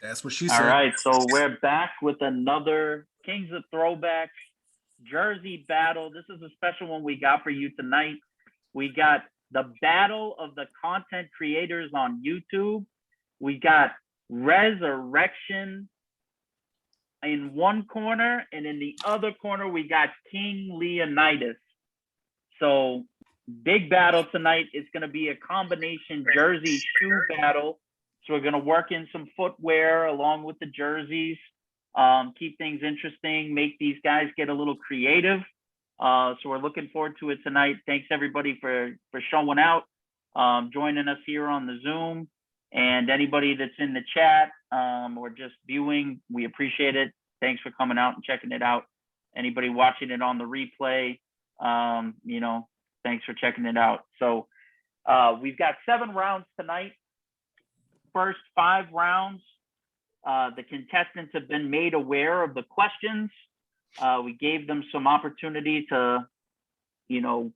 That's what she All said. right, so we're back with another Kings of Throwbacks jersey battle. This is a special one we got for you tonight. We got the battle of the content creators on YouTube. We got Resurrection in one corner, and in the other corner, we got King Leonidas. So big battle tonight. It's going to be a combination jersey shoe battle. So we're going to work in some footwear along with the jerseys, keep things interesting, make these guys get a little creative. So we're looking forward to it tonight. Thanks everybody for showing out, joining us here on the Zoom, and anybody that's in the chat or just viewing, we appreciate it. Thanks for coming out and checking it out. Anybody watching it on the replay, thanks for checking it out. So we've got 7 rounds tonight. First 5 rounds, the contestants have been made aware of the questions. We gave them some opportunity to,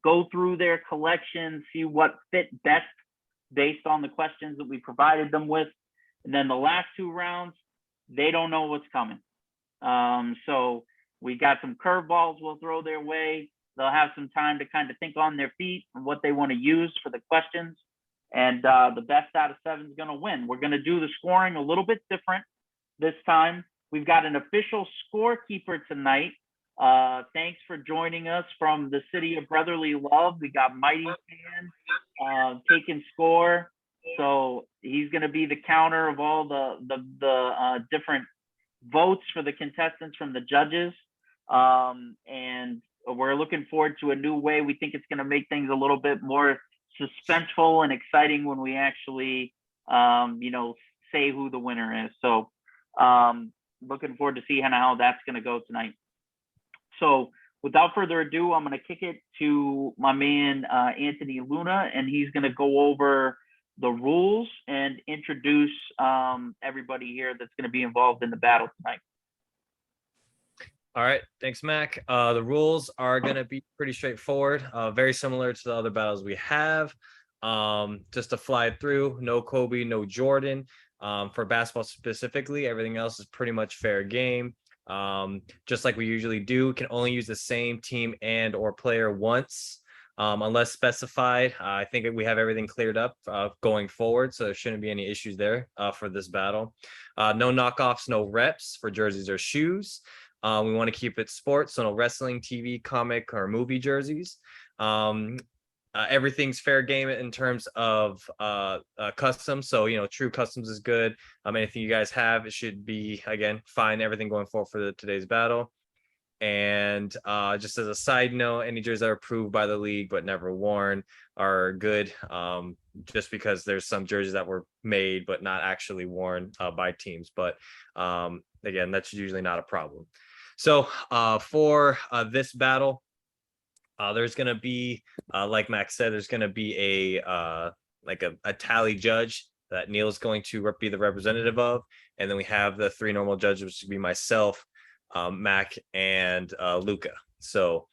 go through their collection, see what fit best based on the questions that we provided them with. And then the last 2 rounds, they don't know what's coming. So we got some curveballs we'll throw their way. They'll have some time to kind of think on their feet and what they want to use for the questions. And the best out of 7 is going to win. We're going to do the scoring a little bit different this time. We've got an official scorekeeper tonight. Thanks for joining us from the city of brotherly love. We got Mighty Fan taking score. So he's going to be the counter of all the different votes for the contestants from the judges. And we're looking forward to a new way. We think it's going to make things a little bit more suspenseful and exciting when we actually, say who the winner is. So looking forward to see how that's going to go tonight. So without further ado, I'm going to kick it to my man, Anthony Luna, and he's going to go over the rules and introduce everybody here that's going to be involved in the battle tonight. All right, thanks, Mac. The rules are going to be pretty straightforward, very similar to the other battles we have. Just to fly through, no Kobe, no Jordan. For basketball specifically, everything else is pretty much fair game. Just like we usually do, can only use the same team and or player once, unless specified. I think we have everything cleared up going forward, so there shouldn't be any issues there for this battle. No knockoffs, no reps for jerseys or shoes. We want to keep it sports, so no wrestling, TV, comic, or movie jerseys. Everything's fair game in terms of customs. So, true customs is good. Anything you guys have, it should be, again, fine. Everything going forward for today's battle. And just as a side note, any jerseys that are approved by the league but never worn are good. Just because there's some jerseys that were made but not actually worn by teams. But again, that's usually not a problem. So for this battle, there's going to be, like Max said, there's going to be a tally judge that Neil's going to be the representative of. And then we have the 3 normal judges, which would be myself, Mac, and Luca. So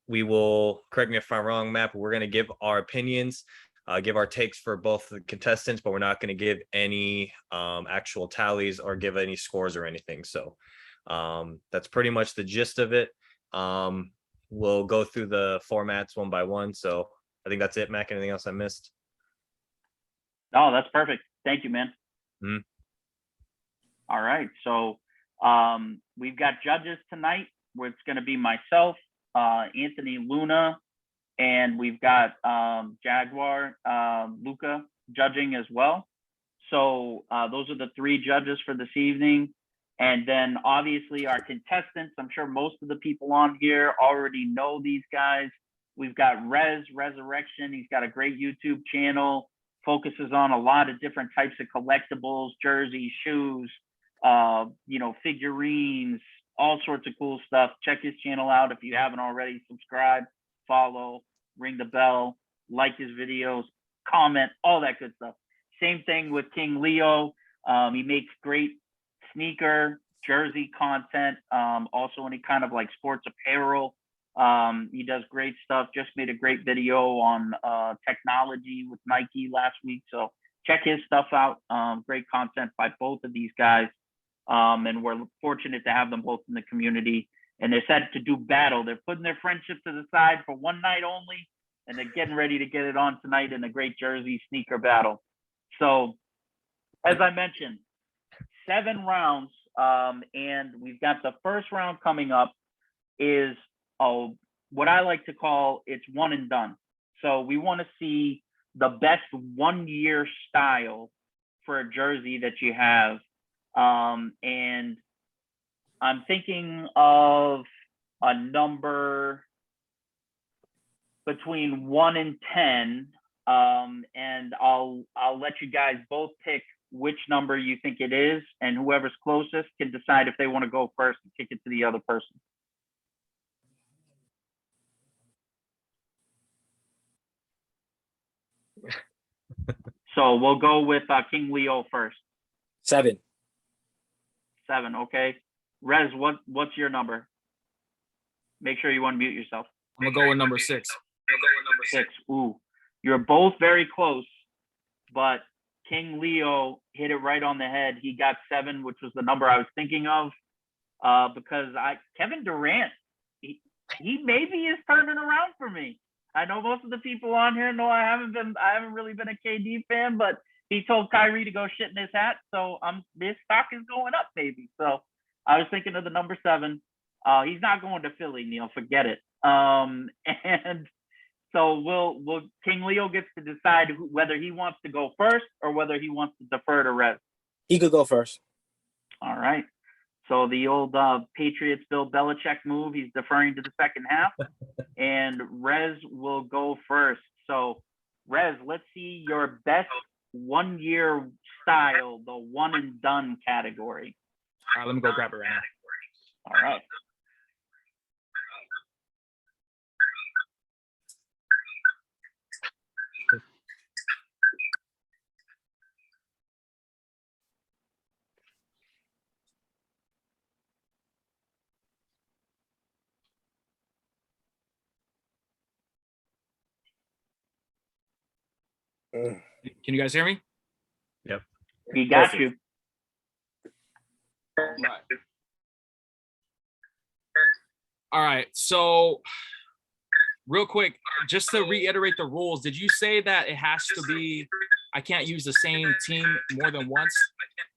we will, correct me if I'm wrong, Matt, but we're going to give our opinions, give our takes for both the contestants, but we're not going to give any actual tallies or give any scores or anything. So that's pretty much the gist of it. We'll go through the formats one by one. So I think that's it, Mac. Anything else I missed? Oh, that's perfect. Thank you, man. Mm-hmm. All right. So we've got judges tonight, where it's going to be myself, Anthony Luna, and we've got Jaguar, Luca judging as well. So those are the 3 judges for this evening. And then obviously our contestants, I'm sure most of the people on here already know these guys. We've got Resurrection. He's got a great YouTube channel, focuses on a lot of different types of collectibles, jerseys, shoes, figurines, all sorts of cool stuff. Check his channel out if you haven't already. Subscribe, follow, ring the bell, like his videos, comment, all that good stuff. Same thing with King Leo. He makes great sneaker, jersey content, also any kind of like sports apparel. He does great stuff. Just made a great video on technology with Nike last week. So check his stuff out. Great content by both of these guys. And we're fortunate to have them both in the community. And they're set to do battle. They're putting their friendship to the side for one night only, and they're getting ready to get it on tonight in a great Jersey sneaker battle. So, as I mentioned, 7 rounds, and we've got the first round coming up is what I like to call it's one and done. So we want to see the best 1-year style for a jersey that you have. And I'm thinking of a number between 1 and 10. And I'll let you guys both pick which number you think it is, and whoever's closest can decide if they want to go first and kick it to the other person. So we'll go with King Leo first. 7. 7, okay. Rez, what's your number? Make sure you unmute yourself. I'm gonna go with number 6. 6. Ooh, you're both very close, but King Leo hit it right on the head. He got 7, which was the number I was thinking of, because Kevin Durant, he maybe is turning around for me. I know most of the people on here know I haven't really been a KD fan, but he told Kyrie to go shit in his hat, so this stock is going up, maybe. So I was thinking of the number 7. He's not going to Philly, Neil. Forget it. And so we'll King Leo gets to decide whether he wants to go first or whether he wants to defer to Rez. He could go first. All right. So the old Patriots Bill Belichick move, he's deferring to the second half, and Rez will go first. So Rez, let's see your best 1-year style, the one and done category. All right, let me go grab it right now. All right. Can you guys hear me? Yep. We got you. Right. All right. So, real quick, just to reiterate the rules, did you say that it has to be, I can't use the same team more than once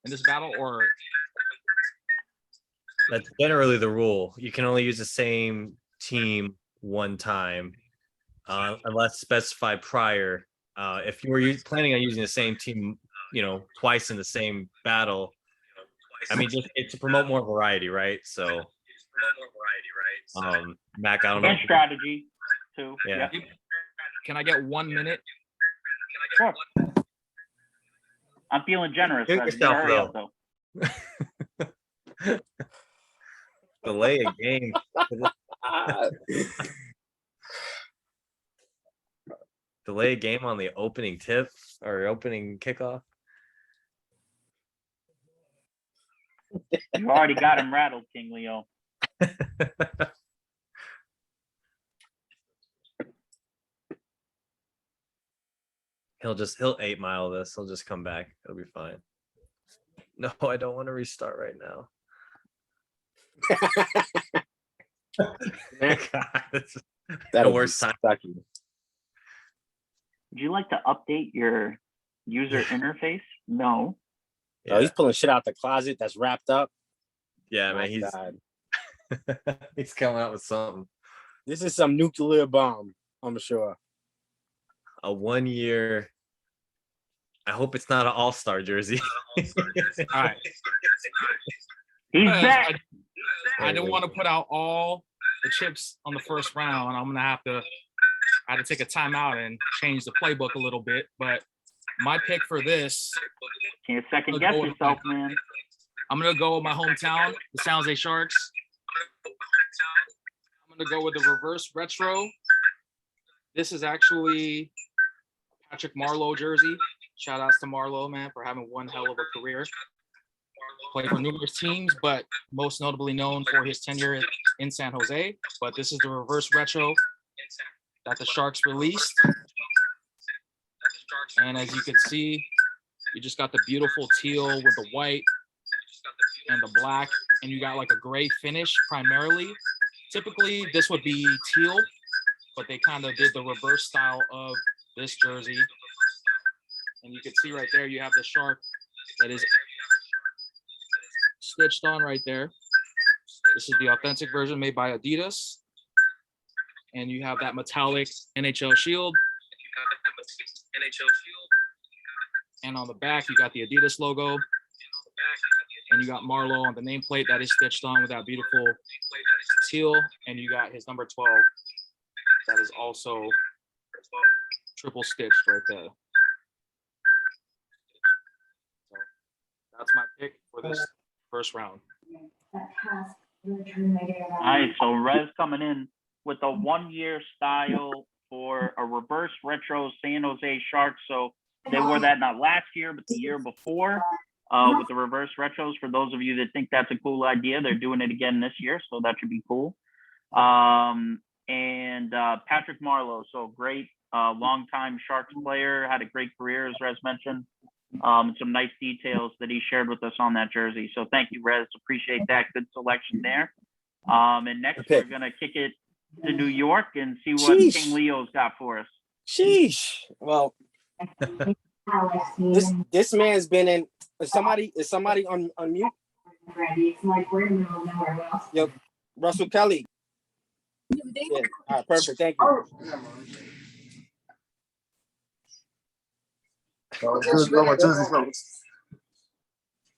in this battle, or? That's generally the rule. You can only use the same team one time, unless specified prior. If you were planning on using the same team, twice in the same battle, I mean, it's to promote more variety, right? So, Mac, I don't know. And strategy too. Yeah. Can I get 1 minute? Sure. I'm feeling generous. Give Rez. yourself, Hurry up, though. Delay a game. Delay a game on the opening tip or opening kickoff. You already got him rattled, King Leo. He'll 8 mile this. He'll just come back. It'll be fine. No, I don't want to restart right now. God, it's the worst time. Sucky. Would you like to update your user interface? No. Yeah, Oh, he's pulling shit out the closet that's wrapped up. yeah, My man. He's God. he's coming out with something. This is some nuclear bomb, I'm sure. A 1 year. I hope it's not an all-star jersey. All right. He's back. I didn't want to put out all the chips on the first round. I'm gonna I had to take a timeout and change the playbook a little bit. But my pick for this, Can't second guess yourself, man. I'm gonna go with my hometown, the San Jose Sharks. I'm gonna go with the reverse retro. This is actually Patrick Marleau jersey. Shout outs to Marleau, man, for having one hell of a career. Played for numerous teams, but most notably known for his tenure in San Jose. But this is the reverse retro that the Sharks released. And as you can see, You just got the beautiful teal with the white and the black, and you got like a gray finish primarily. Typically, this would be teal, but they kind of did the reverse style of this jersey. And you can see right there, you have the shark that is stitched on right there. This is the authentic version made by Adidas. And you have that metallic NHL shield. And on the back, you got the Adidas logo. And you got Marlowe on the nameplate that is stitched on with that beautiful teal. And you got his number 12 that is also triple stitched right there. So that's my pick for this first round. All right, so Rez coming in with a 1-year style for a reverse retro San Jose Sharks. So they wore that not last year, but the year before with the reverse retros. For those of you that think that's a cool idea, they're doing it again this year, so that should be cool. And Patrick Marleau, so great longtime Sharks player, had a great career, as Rez mentioned. Some nice details that he shared with us on that jersey. So thank you, Rez. Appreciate that. Good selection there. And next, we're going to kick it to New York and see what King Leo's got for us. Sheesh. Well, this man's been in. Is somebody on mute? It's like we're in the middle of nowhere. Yo, Russell Kelly. Yeah. All right, perfect. Thank you.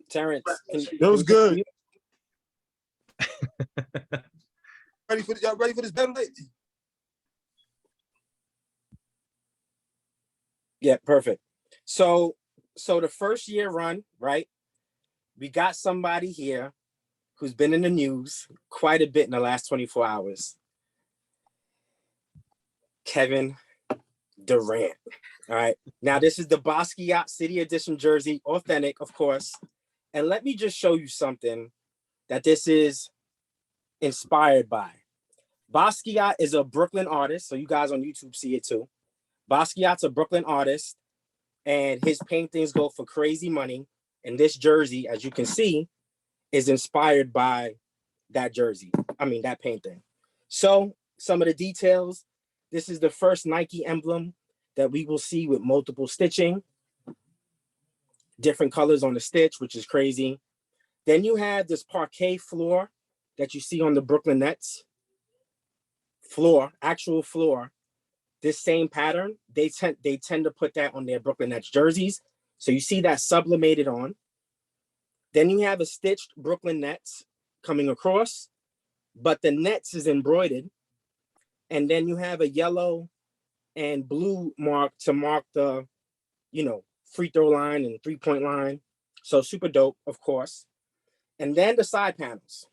Terrence, It was good. Y'all ready for this battle? Yeah, perfect. So the first year run, right? We got somebody here who's been in the news quite a bit in the last 24 hours. Kevin Durant. All right. Now, this is the Basquiat City Edition jersey, authentic, of course. And let me just show you something that this is inspired by. Basquiat is a Brooklyn artist, so you guys on YouTube see it too. Basquiat's a Brooklyn artist, and his paintings go for crazy money. And this jersey, as you can see, is inspired by that jersey. I mean, that painting. So some of the details. This is the first Nike emblem that we will see with multiple stitching. Different colors on the stitch, which is crazy. Then you have this parquet floor that you see on the Brooklyn Nets. Floor, actual floor. This same pattern, they tend to put that on their Brooklyn Nets jerseys. So you see that sublimated on. Then you have a stitched Brooklyn Nets coming across, but the Nets is embroidered. And then you have a yellow and blue mark to mark the, free throw line and 3-point line. So super dope, of course. And then the side panels.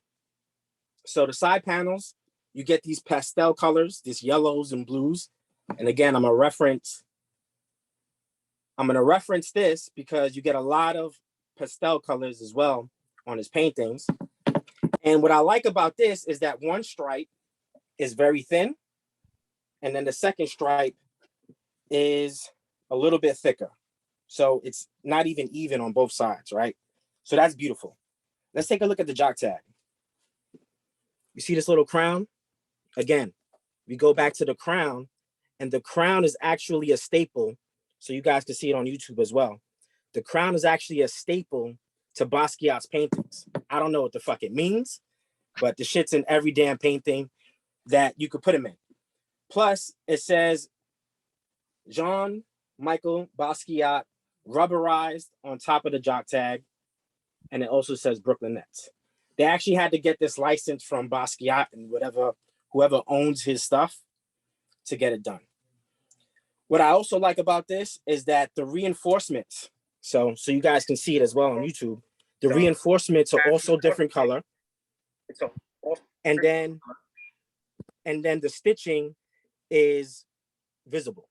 So the side panels, you get these pastel colors, these yellows and blues. And again, I'm gonna reference this because you get a lot of pastel colors as well on his paintings. And what I like about this is that one stripe is very thin, and then the second stripe is a little bit thicker. So it's not even on both sides, right? So that's beautiful. Let's take a look at the jock tag. You see this little crown? Again, we go back to the crown, and the crown is actually a staple. So you guys can see it on YouTube as well. The crown is actually a staple to Basquiat's paintings. I don't know what the fuck it means, but the shit's in every damn painting that you could put him in. Plus, it says Jean-Michel Basquiat rubberized on top of the jock tag. And it also says Brooklyn Nets. They actually had to get this license from Basquiat and whoever owns his stuff to get it done. What I also like about this is that the reinforcements, so you guys can see it as well on YouTube, the reinforcements are also different color. And then the stitching is visible,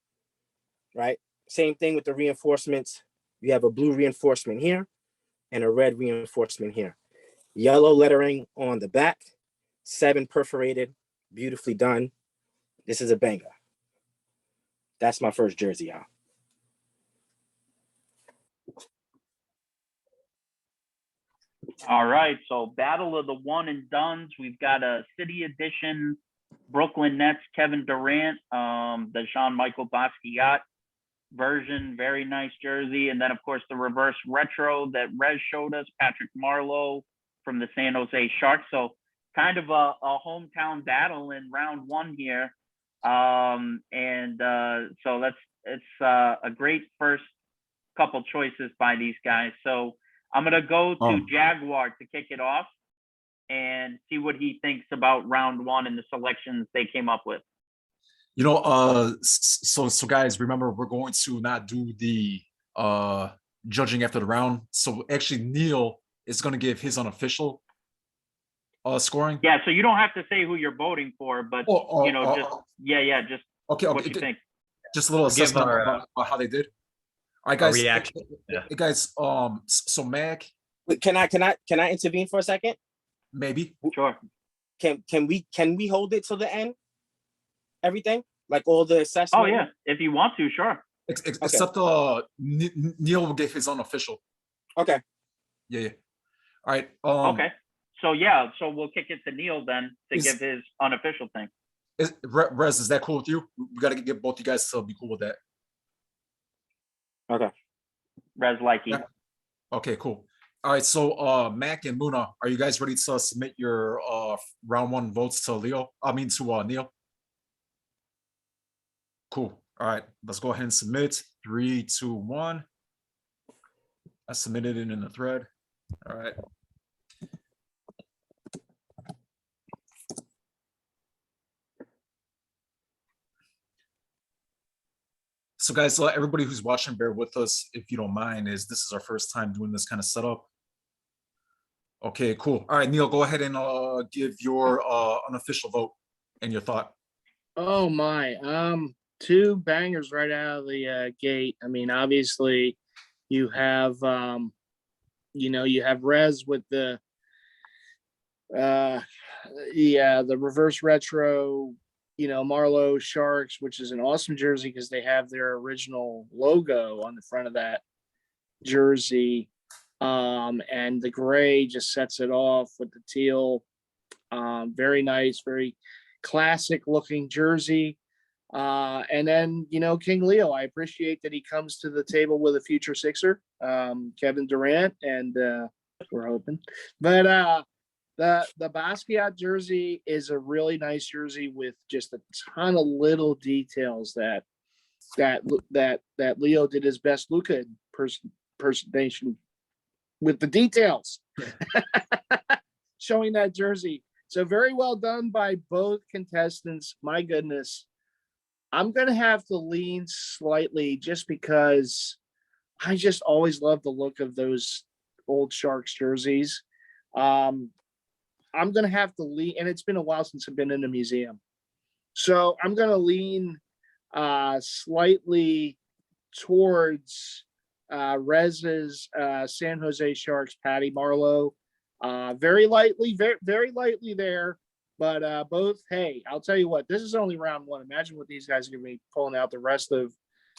right? Same thing with the reinforcements. You have a blue reinforcement here and a red reinforcement here. Yellow lettering on the back, 7 perforated, beautifully done. This is a banger. That's my first jersey, y'all. All right, so battle of the one and dones. We've got a City Edition Brooklyn Nets Kevin Durant, the Jean-Michel Basquiat version, very nice jersey, and then of course the reverse retro that Rez showed us, Patrick Marlowe from the San Jose Sharks. So kind of a hometown battle in round one here, so it's a great first couple choices by these guys. So I'm gonna go to Jaguar to kick it off and see what he thinks about round one and the selections they came up with. So guys, remember we're going to not do the judging after the round. So actually Neil is going to give his unofficial scoring. Yeah, so you don't have to say who you're voting for, but just okay, what you think. Just a little assessment our, about how they did. All right, guys. Reaction. Hey, guys, so Mac, Wait, can I intervene for a second? maybe. Sure. Can we hold it till the end? Everything? Like all the assessment? Oh yeah, if you want to, sure. Except Neil will give his unofficial. Okay. Yeah. All right. Okay. So yeah, so we'll kick it to Neil then to give his unofficial thing. Rez, is that cool with you? We got to get both you guys to be cool with that. Okay. Rez Likey. Yeah. Okay, cool. All right, so Mac and Luna, are you guys ready to submit your round one votes to Neil? Cool. All right, let's go ahead and submit. 3, 2, 1. I submitted it in the thread. All right. So guys, everybody who's watching, bear with us if you don't mind, this is our first time doing this kind of setup. Okay, cool. All right, Neil, go ahead and give your unofficial vote and your thought. Oh my, two bangers right out of the gate. I mean, obviously, you have you have Rez with the reverse retro, Marlowe Sharks, which is an awesome jersey because they have their original logo on the front of that jersey. And the gray just sets it off with the teal. Very nice, very classic looking jersey. And then, King Leo, I appreciate that he comes to the table with a future Sixer, Kevin Durant, and we're hoping. But the Basquiat jersey is a really nice jersey with just a ton of little details that Leo did his best Luka impersonation with the details showing that jersey. So very well done by both contestants. My goodness. I'm going to have to lean slightly just because I just always love the look of those old Sharks jerseys. I'm going to have to lean, and it's been a while since I've been in a museum. So I'm going to lean slightly towards Rez's San Jose Sharks, Patty Marlowe. Very lightly, very lightly there. But both, hey, I'll tell you what, this is only round one. Imagine what these guys are going to be pulling out the rest of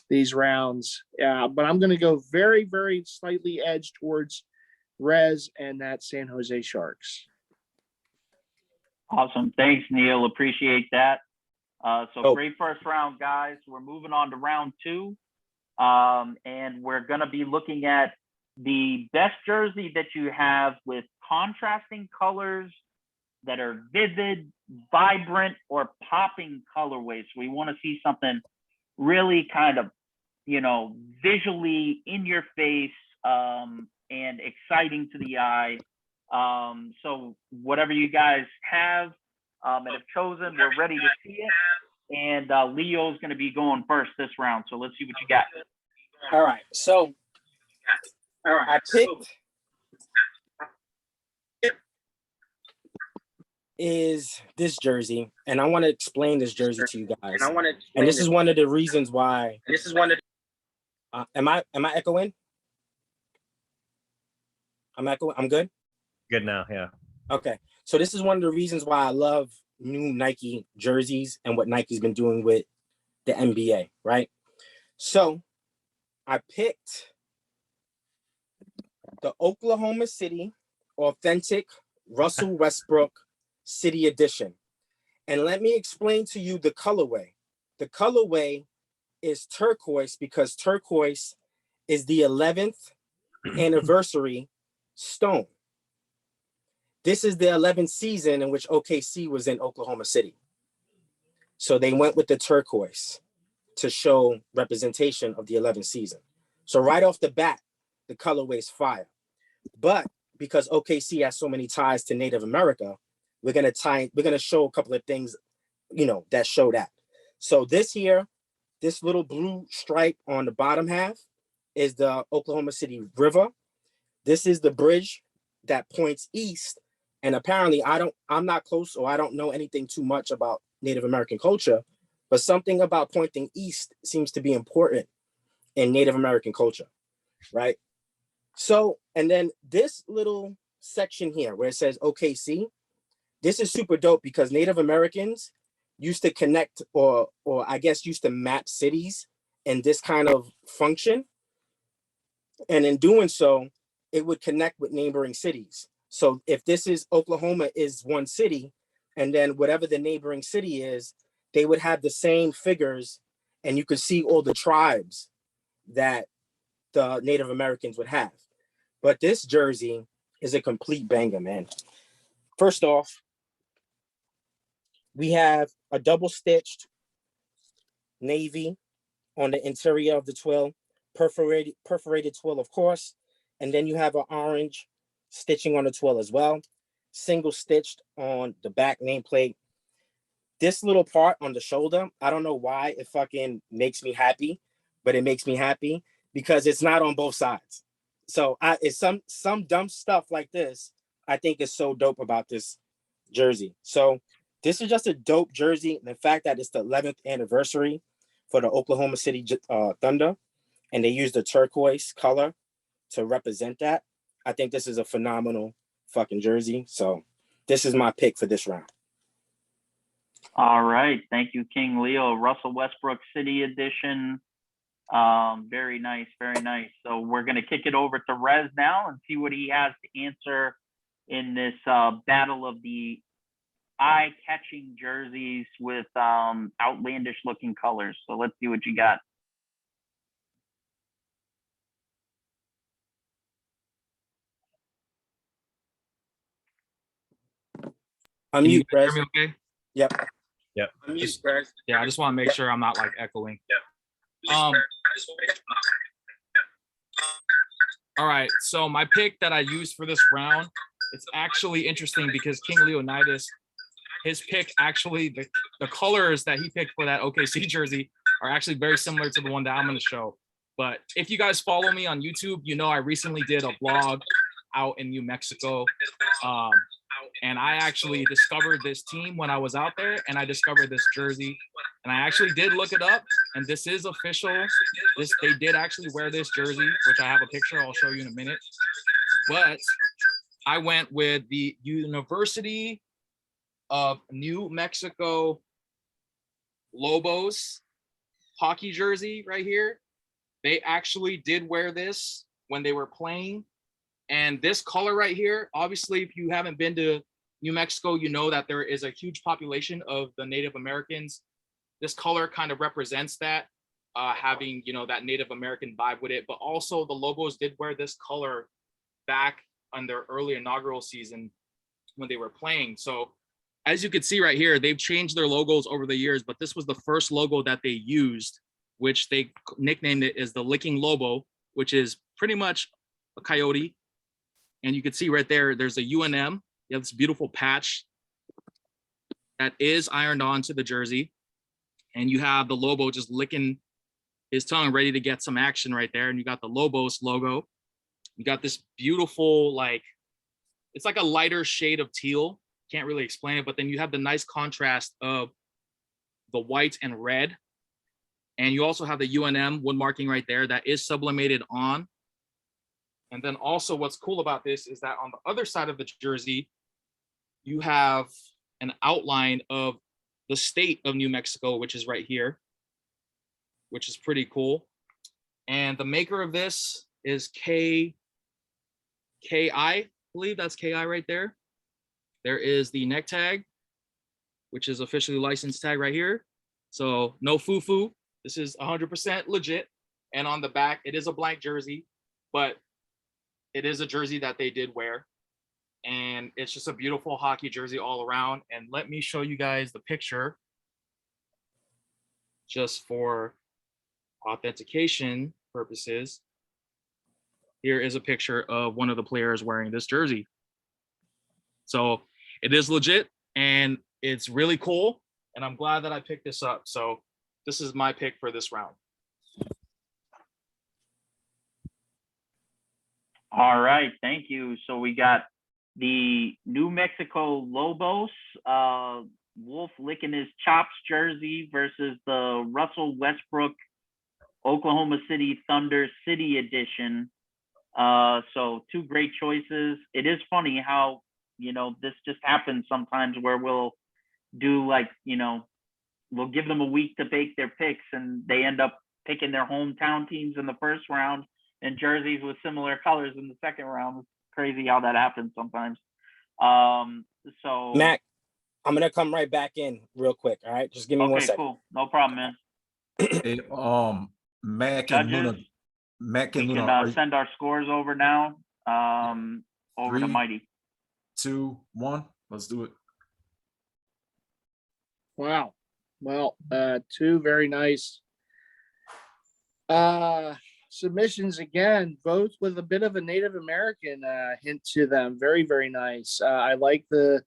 these rounds. But I'm going to go very, very slightly edge towards Rez and that San Jose Sharks. Awesome. Thanks, Neil. Appreciate that. Great first round, guys. We're moving on to round two. And we're going to be looking at the best jersey that you have with contrasting colors that are vivid, vibrant, or popping colorways. So we want to see something really kind of, visually in your face and exciting to the eye. So whatever you guys have and have chosen, we're ready to see it. And Leo's going to be going first this round. So let's see what you got. All right. So I picked is this jersey, and I want to explain this jersey to you guys. And this is one of the reasons why. Am I echoing? I'm echoing. I'm good. Good now, yeah. Okay. So this is one of the reasons why I love new Nike jerseys and what Nike's been doing with the NBA, right? So I picked the Oklahoma City Authentic Russell Westbrook City Edition. And let me explain to you the colorway. The colorway is turquoise because turquoise is the 11th anniversary stone. This is the 11th season in which OKC was in Oklahoma City. So they went with the turquoise to show representation of the 11th season. So right off the bat, the colorway is fire. But because OKC has so many ties to Native America, we're gonna show a couple of things, that show that. So this little blue stripe on the bottom half is the Oklahoma City River. This is the bridge that points east. And apparently I'm not close, or I don't know anything too much about Native American culture, but something about pointing east seems to be important in Native American culture, right? So, and then this little section here where it says OKC, this is super dope because Native Americans used to connect or I guess used to map cities in this kind of function. And in doing so, it would connect with neighboring cities. So if this is Oklahoma is one city, and then whatever the neighboring city is, they would have the same figures, and you could see all the tribes that the Native Americans would have. But this jersey is a complete banger, man. First off, we have a double stitched navy on the interior of the twill, perforated twill, of course. And then you have an orange stitching on the twill as well, single stitched on the back nameplate. This little part on the shoulder, I don't know why it fucking makes me happy, but it makes me happy because it's not on both sides. So it's some dumb stuff like this I think is so dope about this jersey. So this is just a dope jersey. The fact that it's the 11th anniversary for the Oklahoma City Thunder, and they use the turquoise color to represent that. I think this is a phenomenal fucking jersey. So this is my pick for this round. All right. Thank you, King Leo. Russell Westbrook City Edition. Very nice. Very nice. So we're going to kick it over to Rez now and see what he has to answer in this battle of the eye-catching jerseys with outlandish looking colors. So let's see what you got. Can you Unmute, guys Rez. hear me okay? Yep. Yep. Unmute, Rez. Yeah, I just want to make sure I'm not like echoing. All right, so my pick that I used for this round, it's actually interesting because King Leonidas, his pick actually, the colors that he picked for that OKC jersey are actually very similar to the one that I'm going to show. But if you guys follow me on YouTube, you know I recently did a vlog out in New Mexico. And I actually discovered this team when I was out there, and I discovered this jersey. And I actually did look it up, and this is official. They did actually wear this jersey, which I have a picture I'll show you in a minute. But I went with the University of New Mexico Lobos hockey jersey right here. They actually did wear this when they were playing. And this color right here, obviously, if you haven't been to New Mexico, you know that there is a huge population of the Native Americans. This color kind of represents that, having, that Native American vibe with it. But also the Lobos did wear this color back on their early inaugural season when they were playing. So as you can see right here, they've changed their logos over the years, but this was the first logo that they used, which they nicknamed it as the Licking Lobo, which is pretty much a coyote. And you can see right there, there's a UNM. You have this beautiful patch that is ironed onto the jersey. And you have the Lobo just licking his tongue, ready to get some action right there. And you got the Lobos logo. You got this beautiful, it's like a lighter shade of teal. Can't really explain it, but then you have the nice contrast of the white and red. And you also have the UNM wood marking right there that is sublimated on. And then also what's cool about this is that on the other side of the jersey, you have an outline of the state of New Mexico, which is right here, which is pretty cool. And the maker of this is KI, believe that's KI right there. There is the neck tag, which is officially licensed tag right here. So no foo-foo. This is 100% legit. And on the back, it is a blank jersey, but it is a jersey that they did wear. And it's just a beautiful hockey jersey all around. And let me show you guys the picture just for authentication purposes. Here is a picture of one of the players wearing this jersey. So it is legit and it's really cool. And I'm glad that I picked this up. So this is my pick for this round. All right, thank you. So we got the New Mexico Lobos, Wolf licking his chops jersey versus the Russell Westbrook Oklahoma City Thunder City Edition. So two great choices. It is funny how, you know, this just happens sometimes where we'll do like, you know, we'll give them a week to bake their picks and they end up picking their hometown teams in the first round and jerseys with similar colors in the second round. It's crazy how that happens sometimes. So Mac, I'm gonna come right back in real quick. All right, just give me 1 okay, second. cool, no problem, man. Hey, Mac and Luna, Judges, Mac we and Luna, can are you send our scores over now. Over to 3, Mighty. 2, 1? Let's do it. Wow. Well, two very nice submissions again, both with a bit of a Native American hint to them. Very, very nice. I like the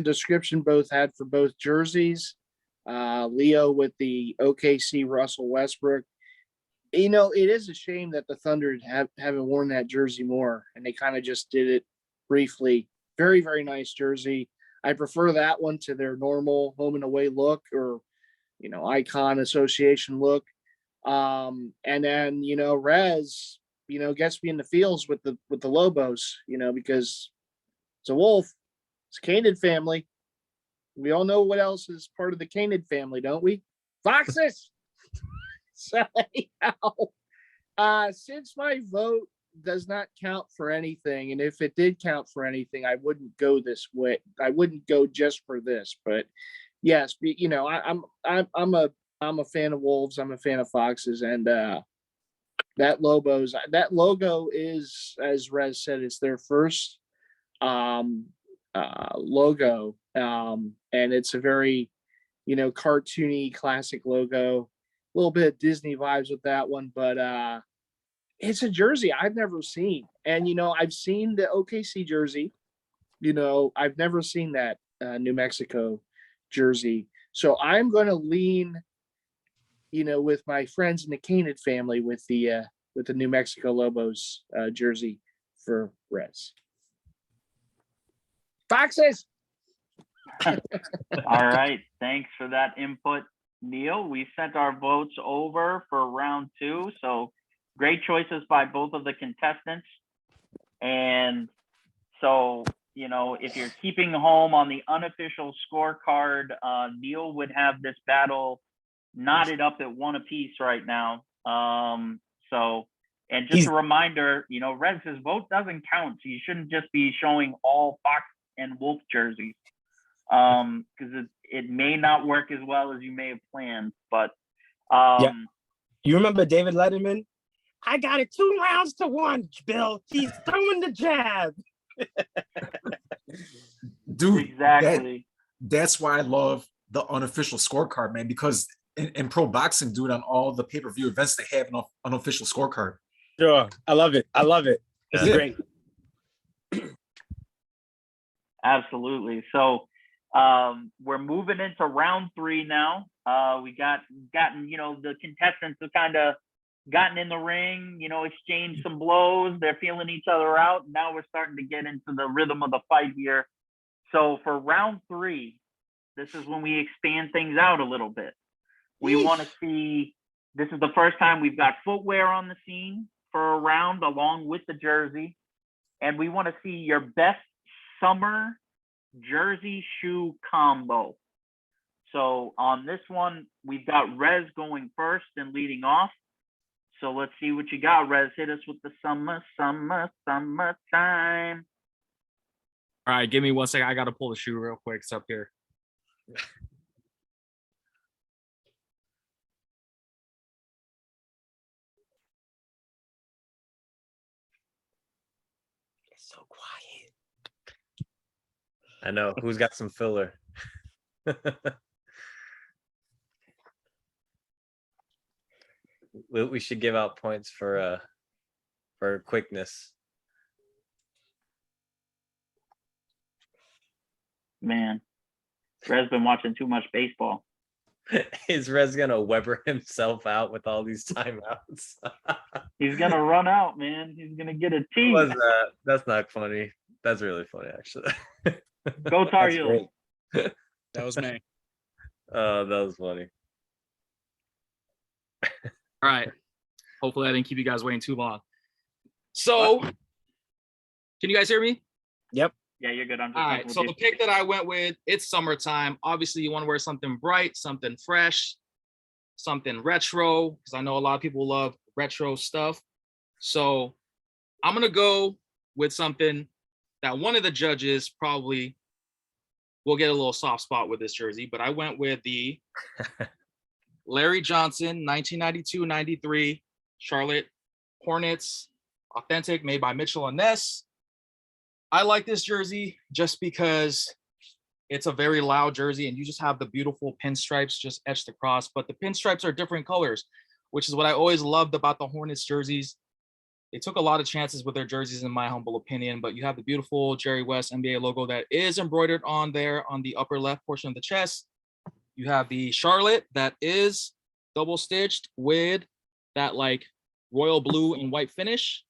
description both had for both jerseys. Leo with the OKC Russell Westbrook. You know, it is a shame that the Thunder haven't worn that jersey more, and they kind of just did it briefly. Very, very nice jersey. I prefer that one to their normal home and away look, or, you know, icon association look. And then, you know, Rez, you know, gets me in the feels with the Lobos, you know, because it's a Wolf, it's a Canid family. We all know what else is part of the Canid family, don't we? Foxes. So anyhow, since my vote does not count for anything, and if it did count for anything, I wouldn't go this way. I wouldn't go just for this. But yes, you know, I'm a fan of Wolves. I'm a fan of Foxes, and that logo is, as Rez said, it's their first logo, and it's a very, you know, cartoony classic logo. A little bit of Disney vibes with that one, but it's a jersey I've never seen. And, you know, I've seen the OKC jersey, you know, I've never seen that New Mexico jersey. So I'm going to lean, you know, with my friends in the Canid family with the New Mexico Lobos jersey for Reds. Foxes. All right, thanks for that input, Neil. We sent our votes over for round 2, so great choices by both of the contestants. And so, you know, if you're keeping home on the unofficial scorecard, Neil would have this battle knotted up at 1 apiece right now. So, and just a reminder, you know, Rez's vote doesn't count, so you shouldn't just be showing all Fox and Wolf jerseys, because it may not work as well as you may have planned. But yeah. You remember David Letterman? I got it 2 rounds to 1, Bill. He's throwing the jab. Dude, exactly. That's why I love the unofficial scorecard, man, because in pro boxing, dude, on all the pay-per-view events, they have an unofficial scorecard. Sure. I love it. It's great. Absolutely. So we're moving into round 3 now. We gotten, you know, the contestants have kind of gotten in the ring, you know, exchanged some blows. They're feeling each other out. Now we're starting to get into the rhythm of the fight here. So for round 3, this is when we expand things out a little bit. We want to see, this is the first time we've got footwear on the scene for a round along with the jersey. And we want to see your best summer jersey shoe combo. So on this one, we've got Rez going first and leading off. So let's see what you got, Rez. Hit us with the summertime. All right, give me 1 second. I gotta pull the shoe real quick. It's up here. It's so quiet. I know who's got some filler. We should give out points for quickness. Man, Rez been watching too much baseball. Is Rez gonna Weber himself out with all these timeouts? He's gonna run out, man. He's gonna get a tee. What was that? That's not funny. That's really funny, actually. Go Tar That's Heels. great. That was me. That was funny. All right. Hopefully I didn't keep you guys waiting too long. So, can you guys hear me? Yeah, you're good. I'm just All right. So the pick that I went with, it's summertime. Obviously, you want to wear something bright, something fresh, something retro, because I know a lot of people love retro stuff. So I'm gonna go with something that one of the judges probably will get a little soft spot with this jersey, but I went with the Larry Johnson 1992-93 Charlotte Hornets authentic, made by Mitchell and Ness. I like this jersey just because it's a very loud jersey and you just have the beautiful pinstripes just etched across, but the pinstripes are different colors, which is what I always loved about the Hornets jerseys. They took a lot of chances with their jerseys, in my humble opinion, but you have the beautiful Jerry West NBA logo that is embroidered on there on the upper left portion of the chest. You have the Charlotte that is double stitched with that like royal blue and white finish.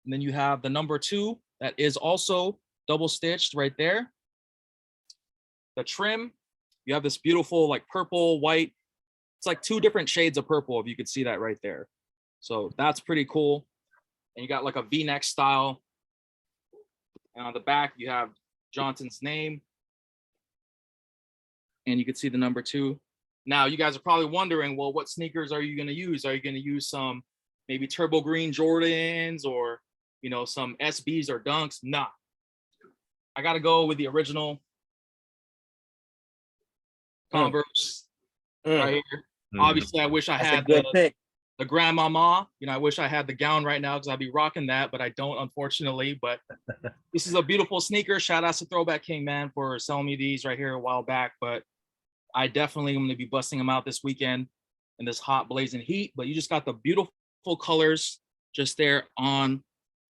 And then you have the number 2 that is also double stitched right there. The trim, you have this beautiful like purple, white. It's like 2 different shades of purple, if you could see that right there. So that's pretty cool. And you got like a V-neck style. And on the back, you have Johnson's name. And you can see the number 2. Now, you guys are probably wondering, well, what sneakers are you going to use? Are you going to use some maybe turbo green Jordans or, you know, some SBs or Dunks? Nah. I got to go with the original Converse right here. Obviously, I wish I That's had a good pick. the grandmama. You know, I wish I had the gown right now because I'd be rocking that, but I don't, unfortunately. But this is a beautiful sneaker. Shout out to Throwback King, man, for selling me these right here a while back. But I definitely am going to be busting them out this weekend in this hot blazing heat. But you just got the beautiful colors just there on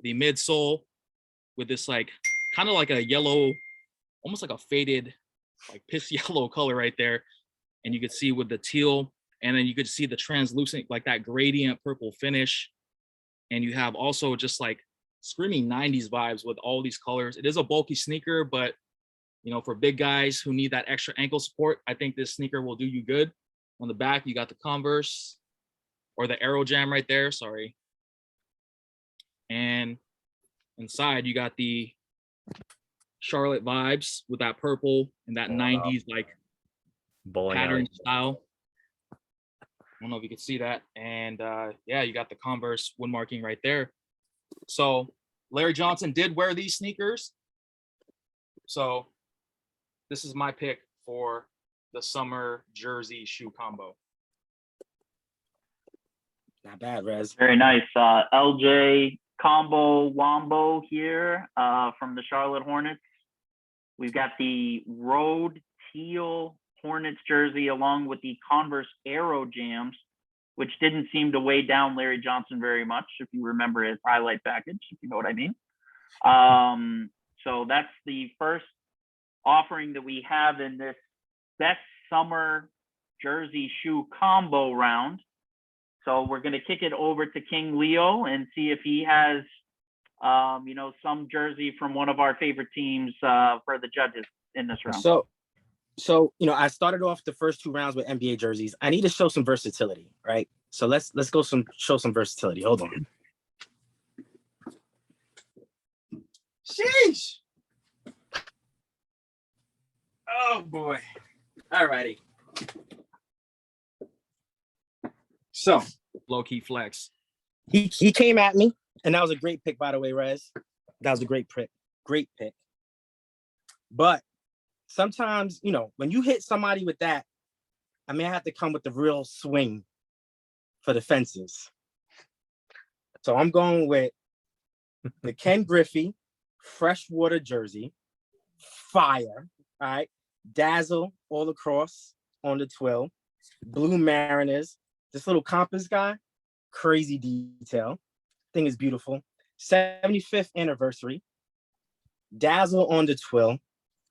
the midsole with this like kind of like a yellow, almost like a faded, like piss yellow color right there. And you could see with the teal, and then you could see the translucent, like that gradient purple finish. And you have also just like screaming 90s vibes with all these colors. It is a bulky sneaker, but you know, for big guys who need that extra ankle support, I think this sneaker will do you good. On the back, you got the Converse or the Aero Jam right there, sorry. And inside, you got the Charlotte vibes with that purple and that 90s like Bowling pattern alley. style. I don't know if you can see that. And yeah, you got the Converse wood marking right there. So Larry Johnson did wear these sneakers. So this is my pick for the summer jersey shoe combo. Not bad, Rez. Very nice. LJ combo wombo here from the Charlotte Hornets. We've got the Road Teal Hornets jersey along with the Converse Aero Jams, which didn't seem to weigh down Larry Johnson very much, if you remember his highlight package, if you know what I mean. So that's the first offering that we have in this best summer jersey shoe combo round. So we're going to kick it over to King Leo and see if he has, you know, some jersey from one of our favorite teams for the judges in this round. So you know, I started off the first 2 rounds with NBA jerseys. I need to show some versatility, right? So let's go show some versatility. Hold on. Sheesh. Oh boy. All righty. So Low key flex. He came at me, and that was a great pick, by the way, Rez. That was a great pick. Great pick. But sometimes, when you hit somebody with that, I have to come with the real swing for the fences. So I'm going with the Ken Griffey freshwater jersey, fire. All right, dazzle all across on the twill, blue Mariners. This little compass guy, crazy detail. Thing is beautiful. 75th anniversary. Dazzle on the twill.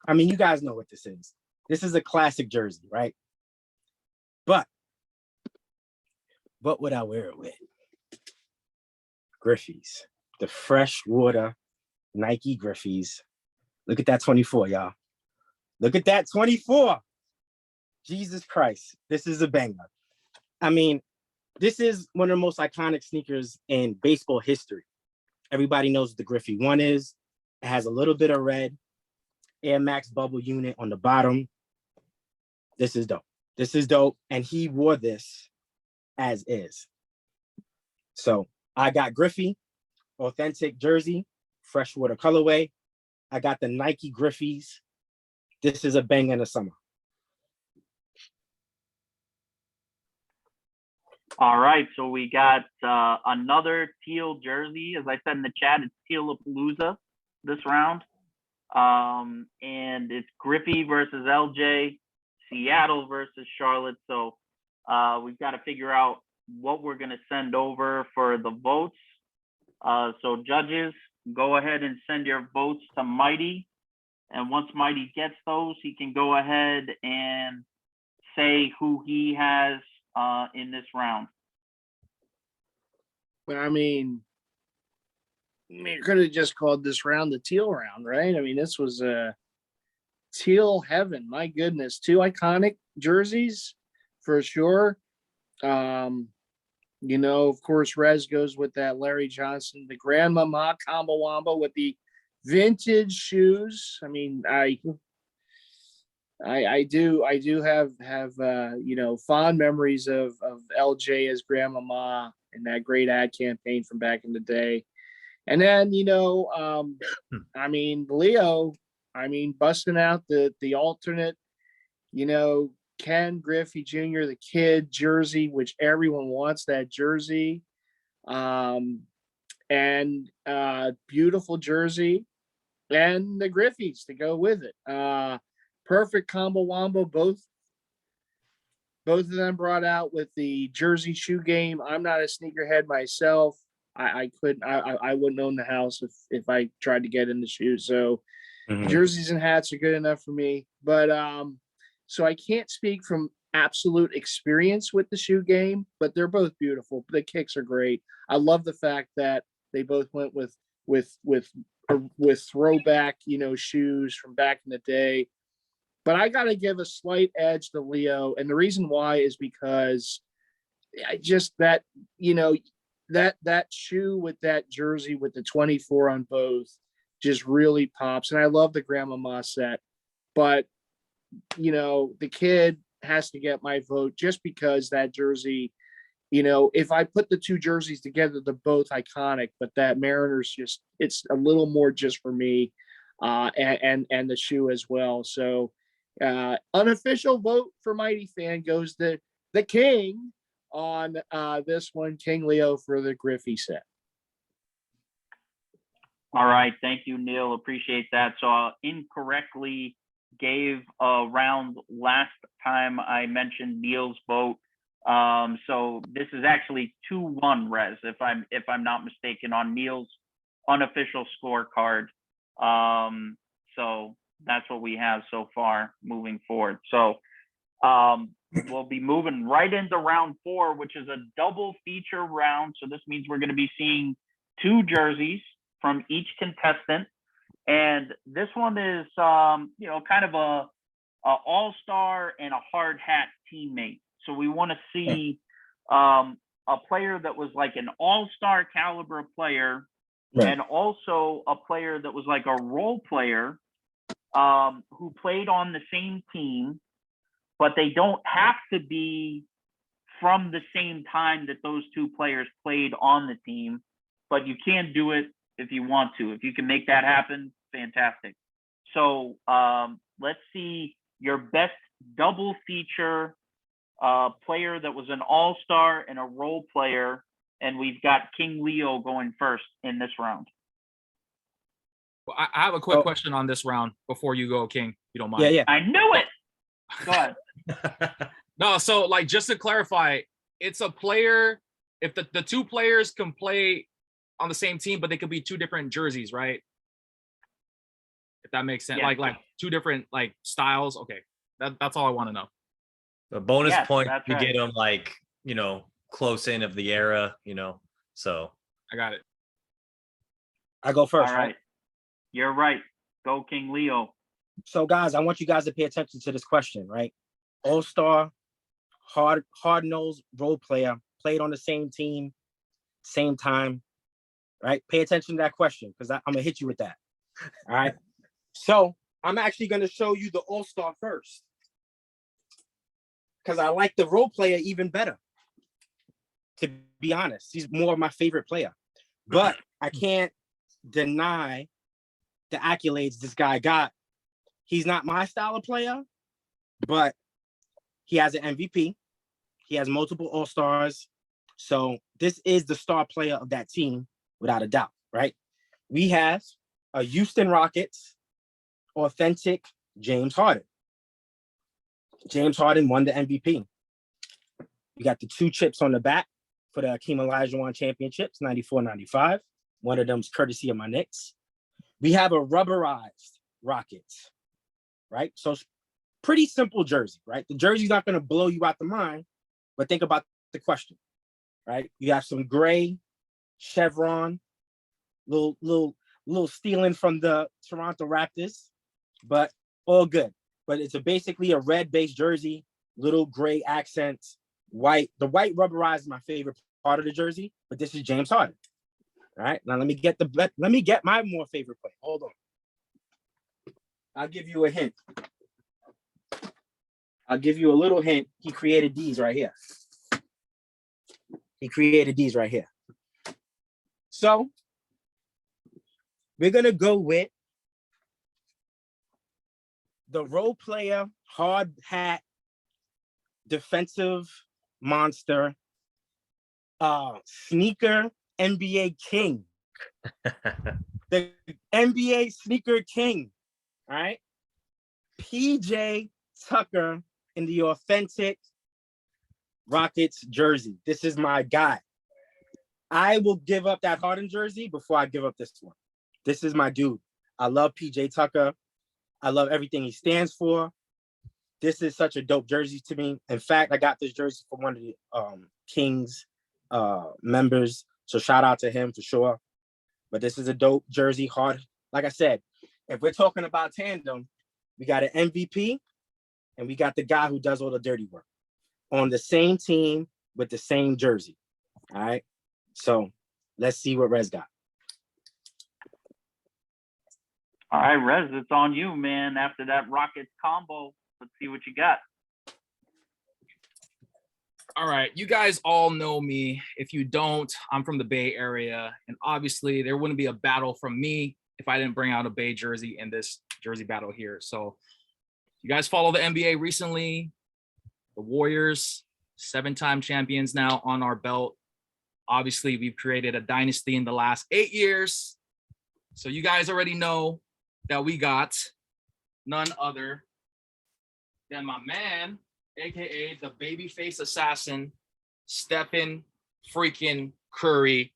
You guys know what this is. This is a classic jersey, right? But what would I wear it with? Griffey's, the freshwater Nike Griffey's. Look at that 24, y'all. Look at that 24. Jesus Christ, this is a banger. This is one of the most iconic sneakers in baseball history. Everybody knows what the Griffey 1 is. It has a little bit of red, Air Max bubble unit on the bottom. This is dope. This is dope. And he wore this as is. So I got Griffey, authentic jersey, freshwater colorway. I got the Nike Griffey's. This is a bang in the summer. All right, so we got another teal jersey. As I said in the chat, it's Tealapalooza this round. And it's Griffey versus LJ, Seattle versus Charlotte. So we've got to figure out what we're going to send over for the votes. So judges, go ahead and send your votes to Mighty. And once Mighty gets those, he can go ahead and say who he has in this round. You could have just called this round the teal round, right? This was a teal heaven. My goodness, two iconic jerseys for sure. Of course, Rez goes with that Larry Johnson, the Grandmama Combo Wombo with the vintage shoes. I do have fond memories of LJ as Grandmama and that great ad campaign from back in the day. And then Leo, busting out the alternate, Ken Griffey Jr., the kid jersey, which everyone wants that jersey. And beautiful jersey, and the Griffies to go with it. Perfect combo wombo. Both of them brought out with the jersey shoe game. I'm not a sneakerhead myself. I wouldn't own the house if I tried to get in the shoes. So jerseys and hats are good enough for me. But so I can't speak from absolute experience with the shoe game, but they're both beautiful. The kicks are great. I love the fact that they both went with throwback, shoes from back in the day. But I got to give a slight edge to Leo. And the reason why is because I just that shoe with that jersey with the 24 on both just really pops. And I love the Grandmama set. But, the kid has to get my vote just because that jersey, if I put the two jerseys together, they're both iconic. But that Mariners it's a little more just for me and the shoe as well. So unofficial vote for Mighty Fan goes to the King on this one, King Leo, for the Griffey set. All right, thank you, Neil. Appreciate that. So I incorrectly gave a round last time I mentioned Neil's vote. So this is actually 2-1, Rez, if I'm not mistaken, on Neil's unofficial scorecard. So that's what we have so far moving forward. So we'll be moving right into round 4, which is a double feature round. So this means we're going to be seeing 2 jerseys from each contestant. And this one is, kind of a all-star and a hard hat teammate. So we want to see a player that was like an all-star caliber player, and also a player that was like a role player who played on the same team, but they don't have to be from the same time that those two players played on the team, but you can do it if you want to. If you can make that happen, fantastic. So let's see your best double feature player that was an all-star and a role player, and we've got King Leo going first in this round. Well, I have a quick Oh. question on this round before you go, King. If you don't mind. Yeah, yeah. I knew it. Go ahead. No, so like just to clarify, it's a player. If the two players can play on the same team, but they could be two different jerseys, right? If that makes sense, Yeah. like two different like styles. Okay, that's all I want to know. A bonus Yes, point that's to right. get them like, you know, close in of the era, you know. So I got it. I go All first, right. You're right. Go King Leo. So, guys, I want you guys to pay attention to this question, right? All-star, hard-nosed role player, played on the same team, same time, right? Pay attention to that question because I'm gonna hit you with that. All right. So I'm actually gonna show you the all-star first because I like the role player even better. To be honest, he's more of my favorite player, but I can't deny the accolades this guy got. He's not my style of player, but he has an MVP. He has multiple all-stars. So this is the star player of that team, without a doubt, right? We have a Houston Rockets authentic James Harden. James Harden won the MVP. We got the 2 chips on the back for the Hakeem Olajuwon championships, 94-95. One of them's courtesy of my Knicks. We have a rubberized Rockets, right? So it's pretty simple jersey, right? The jersey's not going to blow you out the mind, but think about the question, right? You have some gray chevron, little stealing from the Toronto Raptors, but all good. But it's basically a red-based jersey, little gray accents, white. The white rubberized is my favorite part of the jersey, but this is James Harden. All right, now let me get my more favorite play. Hold on. I'll give you a hint. I'll give you a little hint. He created these right here. So we're gonna go with the role player, hard hat, defensive monster, sneaker NBA king. The NBA sneaker king, all right? PJ Tucker in the authentic Rockets jersey. This is my guy. I will give up that Harden jersey before I give up this one. This is my dude. I love PJ Tucker. I love everything he stands for. This is such a dope jersey to me. In fact, I got this jersey from one of the Kings members. So shout out to him for sure. But this is a dope jersey. Hard. Like I said, if we're talking about tandem, we got an MVP and we got the guy who does all the dirty work on the same team with the same jersey. All right. So let's see what Rez got. All right, Rez, it's on you, man. After that Rockets combo, let's see what you got. All right, you guys all know me. If you don't, I'm from the Bay Area, and obviously there wouldn't be a battle from me if I didn't bring out a Bay jersey in this jersey battle here. So you guys follow the NBA recently. The Warriors, 7-time champions now on our belt. Obviously, we've created a dynasty in the last 8 years. So you guys already know that we got none other than my man, aka the babyface assassin, Stephen freaking Curry.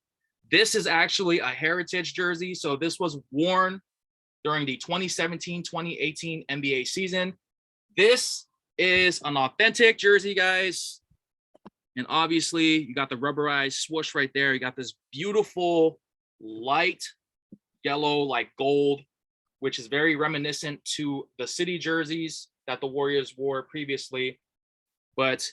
This is actually a heritage jersey. So this was worn during the 2017-2018 NBA season. This is an authentic jersey, guys. And obviously, you got the rubberized swoosh right there. You got this beautiful light yellow, like gold, which is very reminiscent to the city jerseys that the Warriors wore previously. But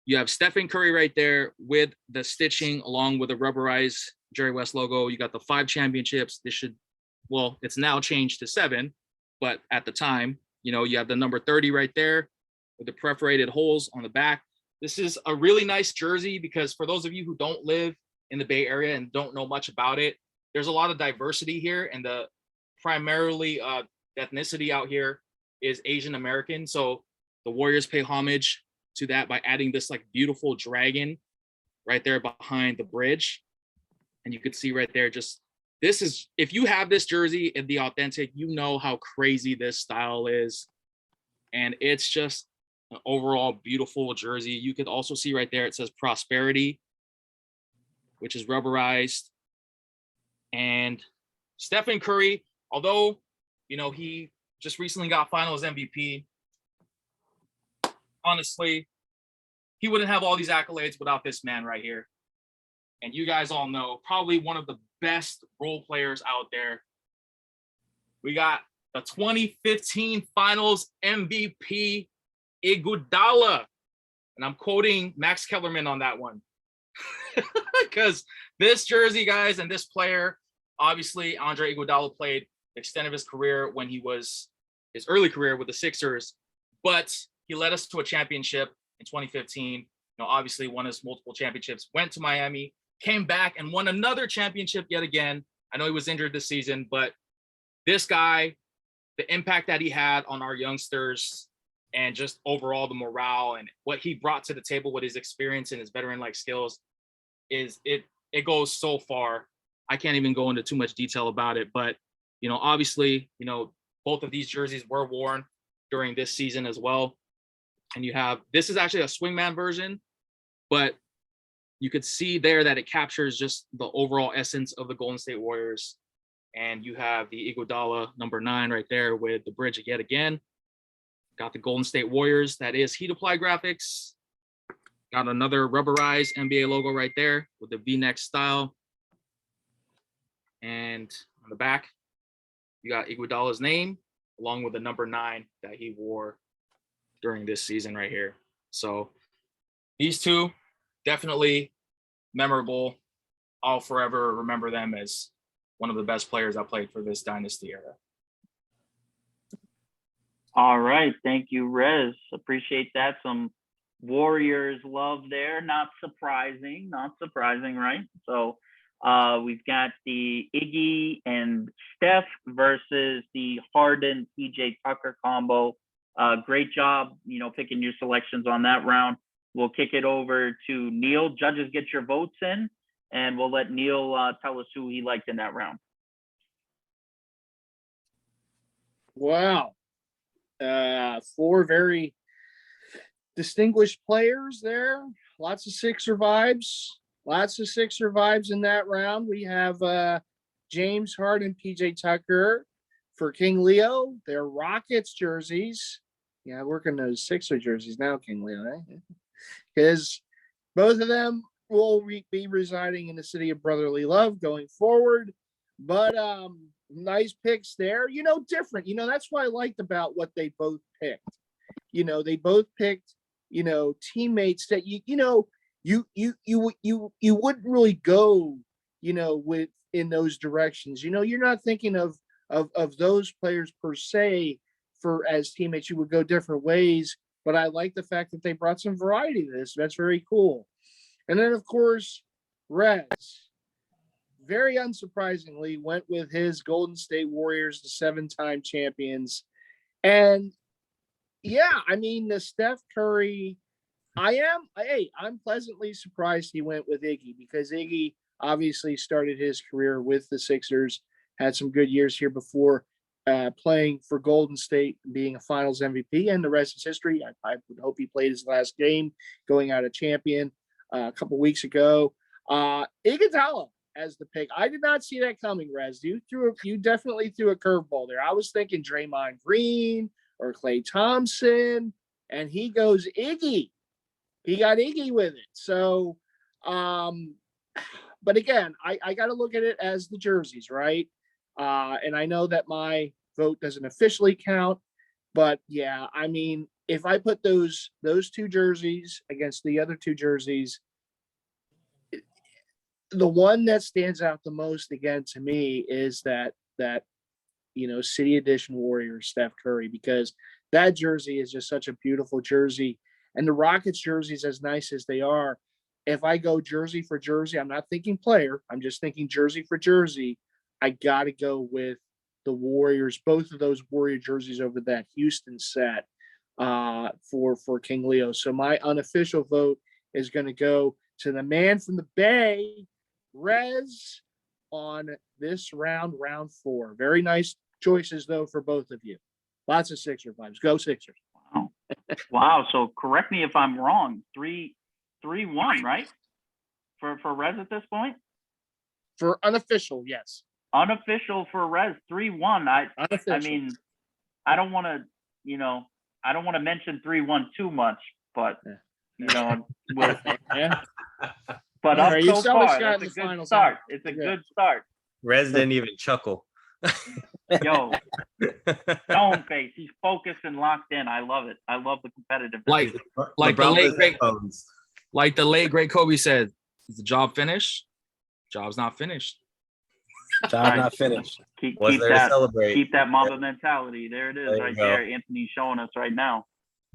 you have Stephen Curry right there with the stitching along with the rubberized Jerry West logo. You got the 5 championships. This should, well, it's now changed to 7, but at the time, you know, you have the number 30 right there with the perforated holes on the back. This is a really nice jersey because for those of you who don't live in the Bay Area and don't know much about it, there's a lot of diversity here, and the primarily ethnicity out here is Asian American. So the Warriors pay homage to that by adding this like beautiful dragon right there behind the bridge. And you could see right there, just this is, if you have this jersey in the authentic, you know how crazy this style is. And it's just an overall beautiful jersey. You could also see right there, it says Prosperity, which is rubberized. And Stephen Curry, although, you know, he just recently got finals MVP, honestly, he wouldn't have all these accolades without this man right here. And you guys all know, probably one of the best role players out there. We got the 2015 Finals MVP, Iguodala. And I'm quoting Max Kellerman on that one. Because this jersey, guys, and this player, obviously, Andre Iguodala played the extent of his career when he was his early career with the Sixers, but he led us to a championship in 2015. You know, obviously won us multiple championships, went to Miami, came back and won another championship yet again. I know he was injured this season, but this guy, the impact that he had on our youngsters and just overall the morale and what he brought to the table with his experience and his veteran-like skills is it goes so far. I can't even go into too much detail about it, but, you know, obviously, you know, both of these jerseys were worn during this season as well. And you have, this is actually a swingman version, but you could see there that it captures just the overall essence of the Golden State Warriors. And you have the Iguodala #9 right there with the bridge yet again. Got the Golden State Warriors, that is heat apply graphics. Got another rubberized NBA logo right there with the V-neck style. And on the back, you got Iguodala's name along with the #9 that he wore during this season right here. So these two, definitely memorable. I'll forever remember them as one of the best players that played for this dynasty era. All right. Thank you, Rez. Appreciate that. Some Warriors love there. Not surprising, right? So we've got the Iggy and Steph versus the Harden PJ Tucker combo. Great job, you know, picking your selections on that round. We'll kick it over to Neil. Judges, get your votes in, and we'll let Neil tell us who he liked in that round. Wow. 4 very distinguished players there. Lots of Sixer vibes. In that round. We have James Harden, PJ Tucker for King Leo. Their Rockets jerseys. Yeah, working those Sixer jerseys now, King Leo, eh? Because both of them will be residing in the city of brotherly love going forward. But nice picks there. You know, different. You know, that's what I liked about what they both picked. You know, they both picked, you know, teammates that you wouldn't really go, you know, with in those directions. You know, you're not thinking of those players per se for as teammates. You would go different ways. But I like the fact that they brought some variety to this. That's very cool. And then, of course, Rez, very unsurprisingly, went with his Golden State Warriors, the 7-time champions. And yeah, I mean, the Steph Curry, I'm pleasantly surprised he went with Iggy, because Iggy obviously started his career with the Sixers, had some good years here before playing for Golden State, being a finals MVP, and the rest is history. I would hope he played his last game going out a champion a couple weeks ago. Iguodala as the pick. I did not see that coming, Rez. You definitely threw a curveball there. I was thinking Draymond Green or Klay Thompson, and he goes Iggy. He got Iggy with it. So, but again, I got to look at it as the jerseys, right? And I know that my vote doesn't officially count, but yeah, I mean, if I put those 2 jerseys against the other 2 jerseys, the one that stands out the most again to me is that you know, City Edition Warriors Steph Curry, because that jersey is just such a beautiful jersey. And the Rockets jerseys, as nice as they are, if I go jersey for jersey, I'm not thinking player. I'm just thinking jersey for jersey. I got to go with the Warriors, both of those Warrior jerseys over that Houston set for King Leo. So my unofficial vote is going to go to the man from the Bay, Rez, on this round 4. Very nice choices, though, for both of you. Lots of Sixer vibes. Go Sixers. Wow. Wow. So correct me if I'm wrong. 3-1, right? For Rez at this point? For unofficial, yes. Unofficial for Rez, 3-1. I mean, I don't want to, I don't want to mention 3-1 too much, but Yeah. But All up right, you so Celtics far, got that's in a the good finals, start. huh? It's a Yeah. good start. Rez didn't even chuckle. Yo, stone face. He's focused and locked in. I love it. I love the competitive. Like the late great Kobe said, is the job finished? Job's not finished. Job not finished. Keep Was there to that celebrate? keep that Mamba mentality. There it is, There you right go. there. Anthony's showing us right now.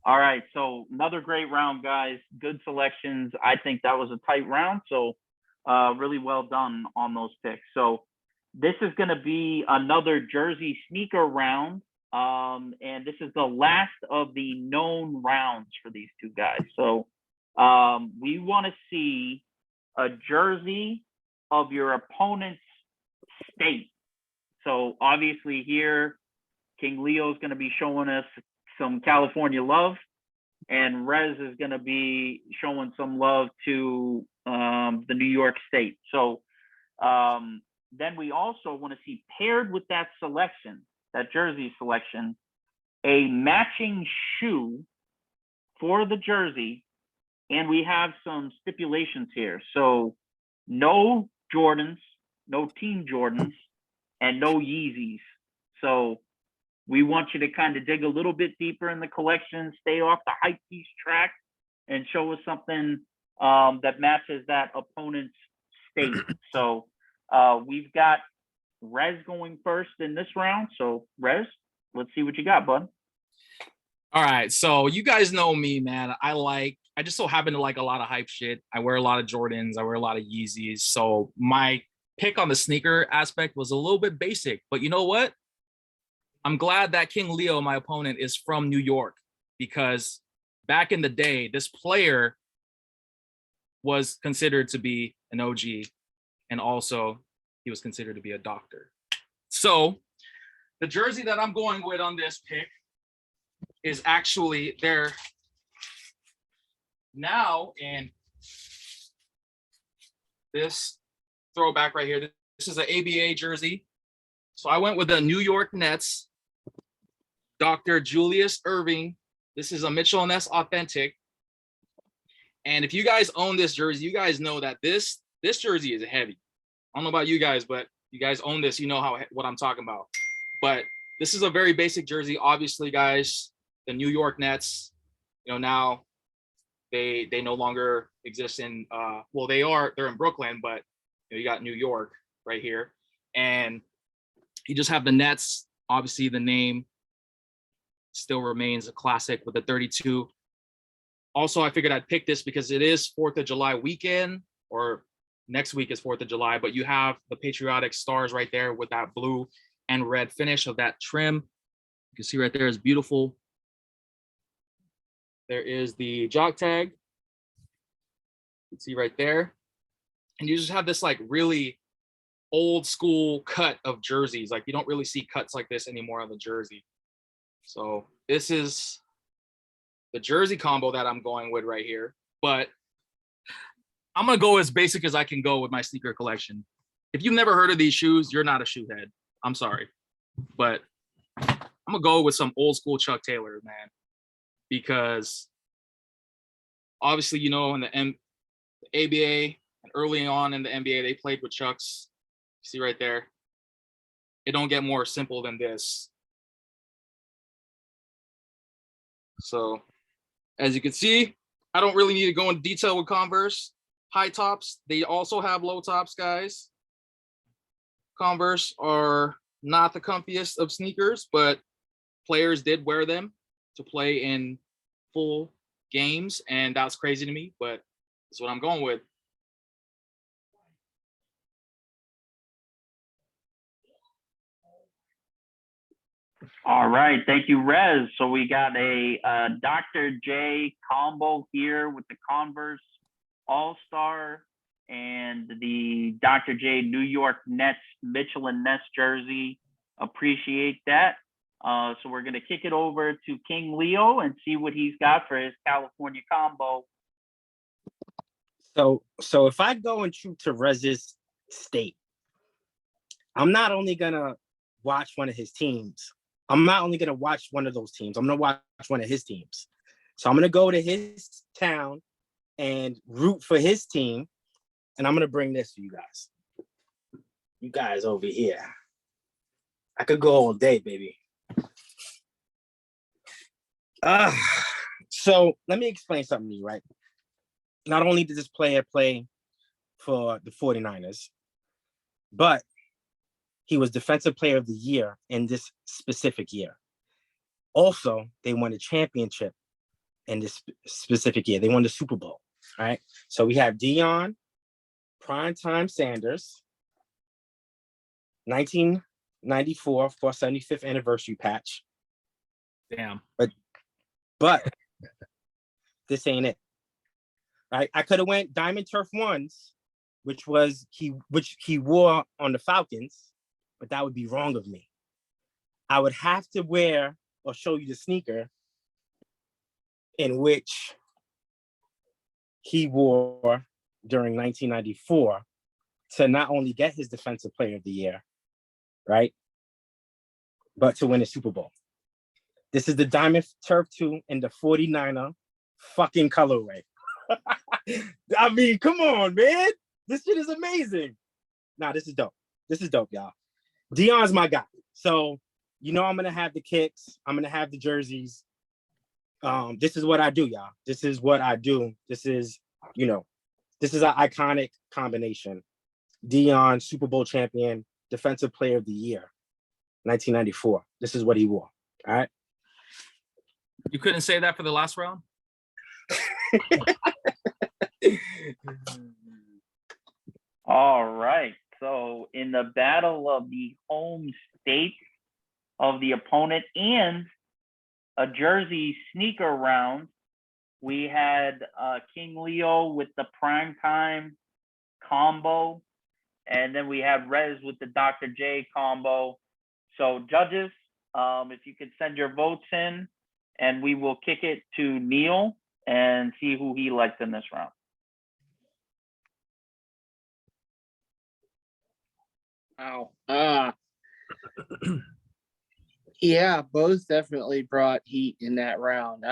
All right, so another great round, guys. Good selections. I think that was a tight round, so really well done on those picks. So this is going to be another jersey sneaker round, and this is the last of the known rounds for these two guys. So we want to see a jersey of your opponent's state. So obviously here, King Leo is going to be showing us some California love, and Rez is going to be showing some love to the New York State. So then we also want to see, paired with that selection, that jersey selection, a matching shoe for the jersey. And we have some stipulations here. So no Jordans, no Team Jordans, and no Yeezys. So we want you to kind of dig a little bit deeper in the collection, stay off the hype piece track, and show us something that matches that opponent's state. So we've got Rez going first in this round. So Rez, let's see what you got, bud. All right, so you guys know me, man. I just so happen to like a lot of hype shit. I wear a lot of Jordans. I wear a lot of Yeezys. So my pick on the sneaker aspect was a little bit basic, but you know what? I'm glad that King Leo, my opponent, is from New York, because back in the day, this player was considered to be an OG, and also he was considered to be a doctor. So the jersey that I'm going with on this pick is actually there now in this throwback right here. This is an ABA jersey. So I went with the New York Nets, Dr. Julius Irving. This is a Mitchell & Ness authentic. And if you guys own this jersey, you guys know that this jersey is heavy. I don't know about you guys, but you guys own this, you know what I'm talking about. But this is a very basic jersey. Obviously, guys, the New York Nets, now they no longer exist in they're in Brooklyn, but you got New York right here. And you just have the Nets. Obviously, the name still remains a classic with the 32. Also, I figured I'd pick this because it is 4th of July weekend, or next week is 4th of July, but you have the patriotic stars right there with that blue and red finish of that trim. You can see right there is beautiful. There is the jock tag. You can see right there. And you just have this like really old school cut of jerseys. Like you don't really see cuts like this anymore on the jersey. So this is the jersey combo that I'm going with right here. But I'm going to go as basic as I can go with my sneaker collection. If you've never heard of these shoes, you're not a shoe head. I'm sorry. But I'm going to go with some old school Chuck Taylor, man. Because obviously, in the ABA and early on in the NBA, they played with Chucks. See right there. It don't get more simple than this. So as you can see, I don't really need to go into detail with Converse. High tops, they also have low tops, guys. Converse are not the comfiest of sneakers, but players did wear them to play in full games, and that's crazy to me, but that's what I'm going with. All right, thank you, Rez. So we got a Dr. J combo here with the Converse All-Star and the Dr. J New York Nets Mitchell and Ness jersey. Appreciate that. So we're gonna kick it over to King Leo and see what he's got for his California combo. So if I go and true to Rez's state, I'm not only gonna watch one of his teams. I'm not only gonna watch one of those teams. I'm gonna watch one of his teams. So I'm gonna go to his town and root for his team, and I'm gonna bring this to you guys. You guys over here. I could go all day, baby. So let me explain something to you, right? Not only did this player play for the 49ers, but he was Defensive Player of the Year in this specific year. Also, they won a championship in this specific year. They won the Super Bowl, all right? So we have Deion Primetime Sanders, 1994 for 75th anniversary patch. Damn. But this ain't it. Right? I could have went Diamond Turf Ones, which he wore on the Falcons, but that would be wrong of me. I would have to wear or show you the sneaker in which he wore during 1994 to not only get his Defensive Player of the Year, right, but to win a Super Bowl. This is the Diamond Turf 2 in the 49er fucking colorway. I mean, come on, man. This shit is amazing. Nah, this is dope. This is dope, y'all. Deion's my guy. So, you know, I'm going to have the kicks. I'm going to have the jerseys. This is what I do, y'all. This is what I do. This is, you know, this is an iconic combination. Deion, Super Bowl champion, Defensive Player of the Year, 1994. This is what he wore. All right. You couldn't say that for the last round? All right. So in the battle of the home state of the opponent and a jersey sneaker round, we had King Leo with the primetime combo, and then we had Rez with the Dr. J combo. So judges, if you could send your votes in, and we will kick it to Neil and see who he likes in this round. Wow. Yeah, both definitely brought heat in that round.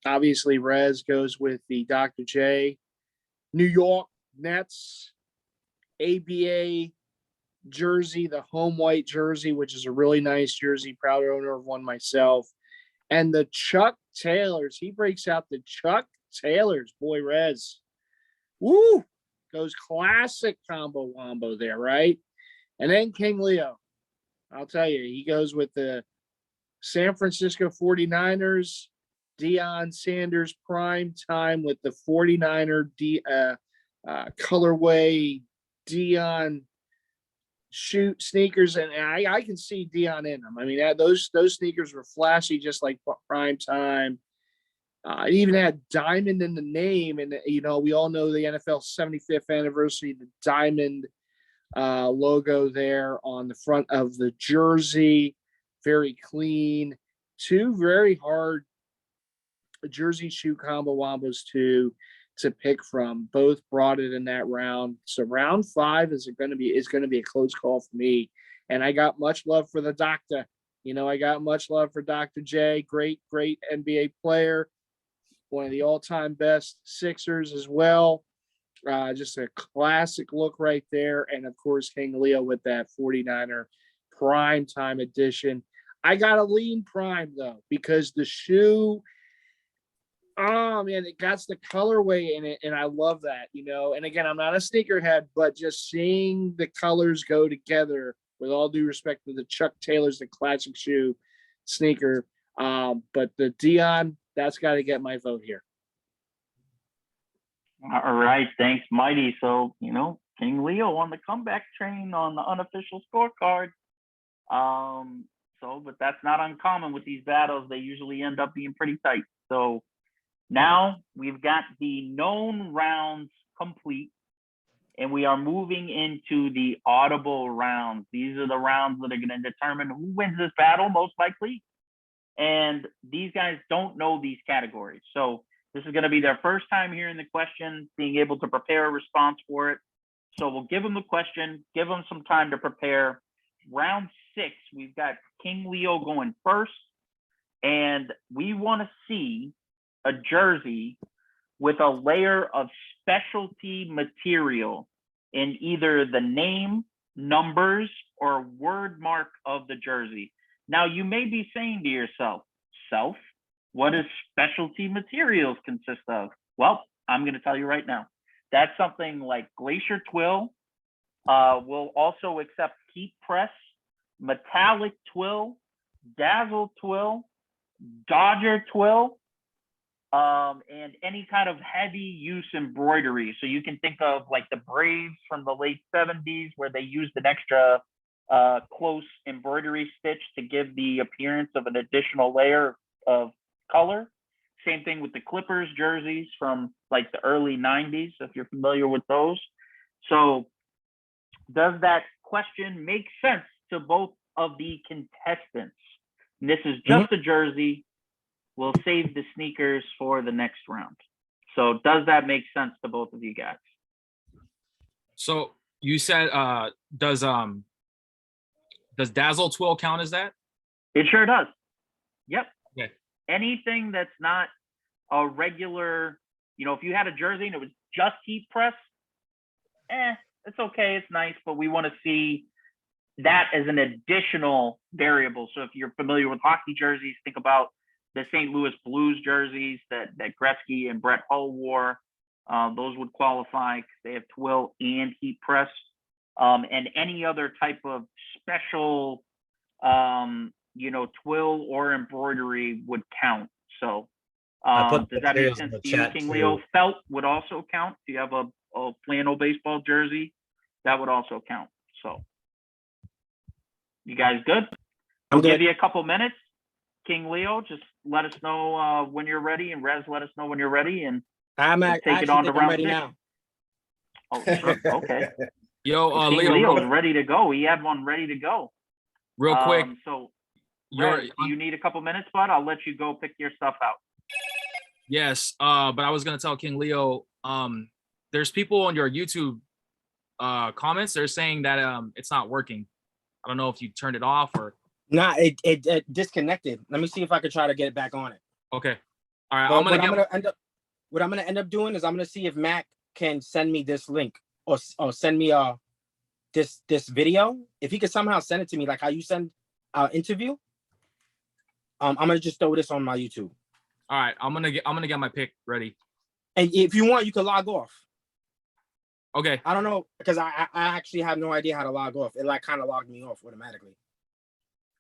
Obviously, Rez goes with the Dr. J, New York Nets, ABA jersey, the home white jersey, which is a really nice jersey. Proud owner of one myself. And the Chuck Taylors. He breaks out the Chuck Taylors. Boy, Rez. Woo! Goes classic combo wombo there, right? And then King Leo. I'll tell you, he goes with the San Francisco 49ers, Deion Sanders prime time with the 49er colorway Deion shoot sneakers, and I can see Deion in them. I mean, those sneakers were flashy, just like prime time. It even had diamond in the name, and you know we all know the NFL 75th anniversary, the diamond logo there on the front of the jersey. Very clean. Two very hard jersey shoe combo wombos to pick from. Both brought it in that round. So round 5 is going to be a close call for me. And I got much love for the doctor. You know, I got much love for Dr. J. Great NBA player. One of the all-time best Sixers as well. Just a classic look right there. And of course, King Leo with that 49er prime time edition. I got a lean prime though, because the shoe, oh man, it got the colorway in it, and I love that, you know. And again, I'm not a sneakerhead, but just seeing the colors go together, with all due respect to the Chuck Taylors, the classic shoe sneaker. But the Deion, that's got to get my vote here. All right, thanks, Mighty. So, King Leo on the comeback train on the unofficial scorecard. But that's not uncommon with these battles. They usually end up being pretty tight. So now we've got the known rounds complete, and we are moving into the audible rounds. These are the rounds that are going to determine who wins this battle, most likely. And these guys don't know these categories. So this is going to be their first time hearing the question, being able to prepare a response for it. So we'll give them the question, give them some time to prepare. Round 6, we've got King Leo going first, and we want to see a jersey with a layer of specialty material in either the name, numbers, or word mark of the jersey. Now, you may be saying to yourself, what does specialty materials consist of? Well, I'm going to tell you right now. That's something like Glacier Twill. We'll also accept heat press, metallic twill, dazzle twill, Dodger twill, and any kind of heavy use embroidery. So you can think of like the Braves from the late 70s where they used an extra close embroidery stitch to give the appearance of an additional layer of color. Same thing with the Clippers jerseys from like the early 90s, if you're familiar with those. So does that question make sense to both of the contestants? And this is just a jersey. We'll save the sneakers for the next round. So does that make sense to both of you guys? So you said, does dazzle twill count as that? It sure does. Yep. Okay. Anything that's not a regular, if you had a jersey and it was just heat press, it's okay, it's nice, but we want to see that as an additional variable. So if you're familiar with hockey jerseys, think about the St. Louis Blues jerseys that Gretzky and Brett Hull wore. Those would qualify because they have twill and heat press. And any other type of special, twill or embroidery would count. So does that make sense to you, King Leo? Felt would also count. If you have a flannel baseball jersey, that would also count. So you guys good? I'll give you a couple minutes. King Leo, just let us know when you're ready, and Rez, let us know when you're ready, and take it on to round 6. Now. Oh, sure. Okay. Yo, King Leo's ready to go. He had one ready to go. Real quick. So, Rez, do you need a couple minutes, bud? I'll let you go pick your stuff out. Yes, but I was gonna tell King Leo, there's people on your YouTube comments. They're saying that it's not working. I don't know if you turned it off or. Nah, it disconnected. Let me see if I could try to get it back on it. Okay. All right. What I'm gonna end up doing is I'm gonna see if Mac can send me this link or send me this video. If he could somehow send it to me, like how you send interview. I'm gonna just throw this on my YouTube. All right. I'm gonna get my pick ready. And if you want, you can log off. Okay. I don't know because I actually have no idea how to log off. It like kind of logged me off automatically.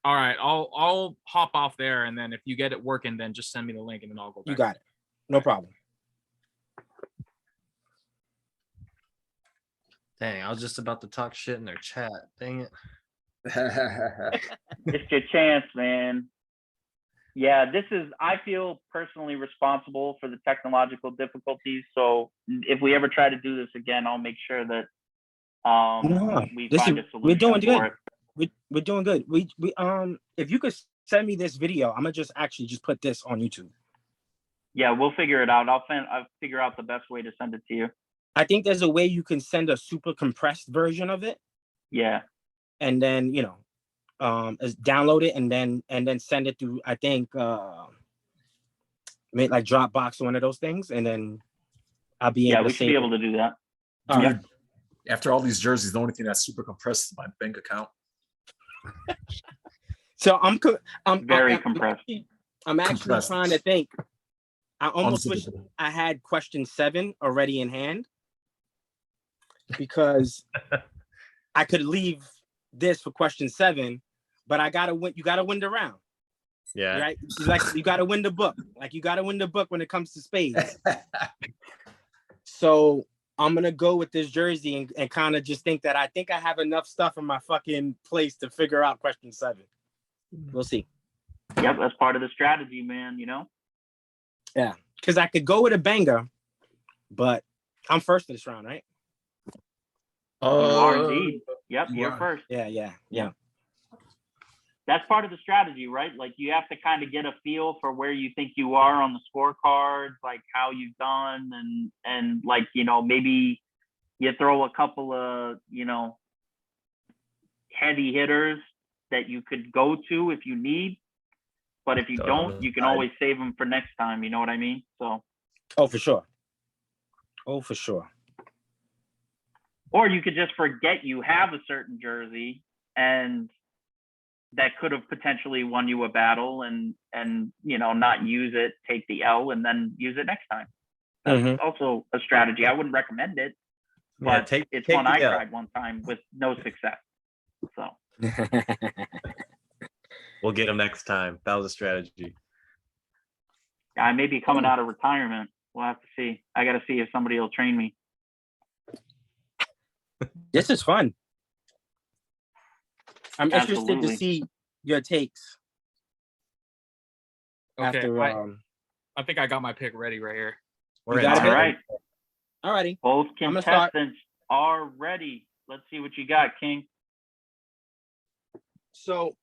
All right, I'll hop off there, and then if you get it working, then just send me the link, and then I'll go back. You got it. No problem. Dang, I was just about to talk shit in their chat. Dang it. It's your chance, man. Yeah, I feel personally responsible for the technological difficulties. So if we ever try to do this again, I'll make sure that we find a solution. We're doing for good. it. We're doing good. We if you could send me this video, I'm gonna just put this on YouTube. Yeah, we'll figure it out. I'll figure out the best way to send it to you. I think there's a way you can send a super compressed version of it. Yeah. And then download it and then send it through. I think make like Dropbox or one of those things, and then I'll be able to. Yeah, we should be able to do that. Dude, after all these jerseys, the only thing that's super compressed is my bank account. So I'm very compressed. I'm actually trying to think. I almost wish I had question 7 already in hand because I could leave this for question 7, but I gotta win. You gotta win the round. Yeah. Right. Like you gotta win the book. Like you gotta win the book when it comes to spades. So I'm gonna go with this jersey and kind of just think that I think I have enough stuff in my fucking place to figure out question 7. We'll see. Yep, that's part of the strategy, man. You know. Yeah, because I could go with a banger, but I'm first in this round, right? You are indeed. Yep, you you're are. first. Yeah. That's part of the strategy, right? Like you have to kind of get a feel for where you think you are on the scorecard, like how you've done, and like maybe you throw a couple of heavy hitters that you could go to if you need, but if you don't, you can always save them for next time. You know what I mean? So. Oh, for sure. Or you could just forget you have a certain jersey and that could have potentially won you a battle and not use it, take the L, and then use it next time. That's also a strategy. I wouldn't recommend it, but it's one I tried one time with no success. So We'll get him next time. That was a strategy. I may be coming out of retirement. We'll have to see. I got to see if somebody will train me. This is fun. I'm interested Absolutely. to see your takes. Okay, After, I think I got my pick ready right here. We're You got in. it? All right. Alrighty. Both I'm gonna start. contestants are ready. Let's see what you got, King. So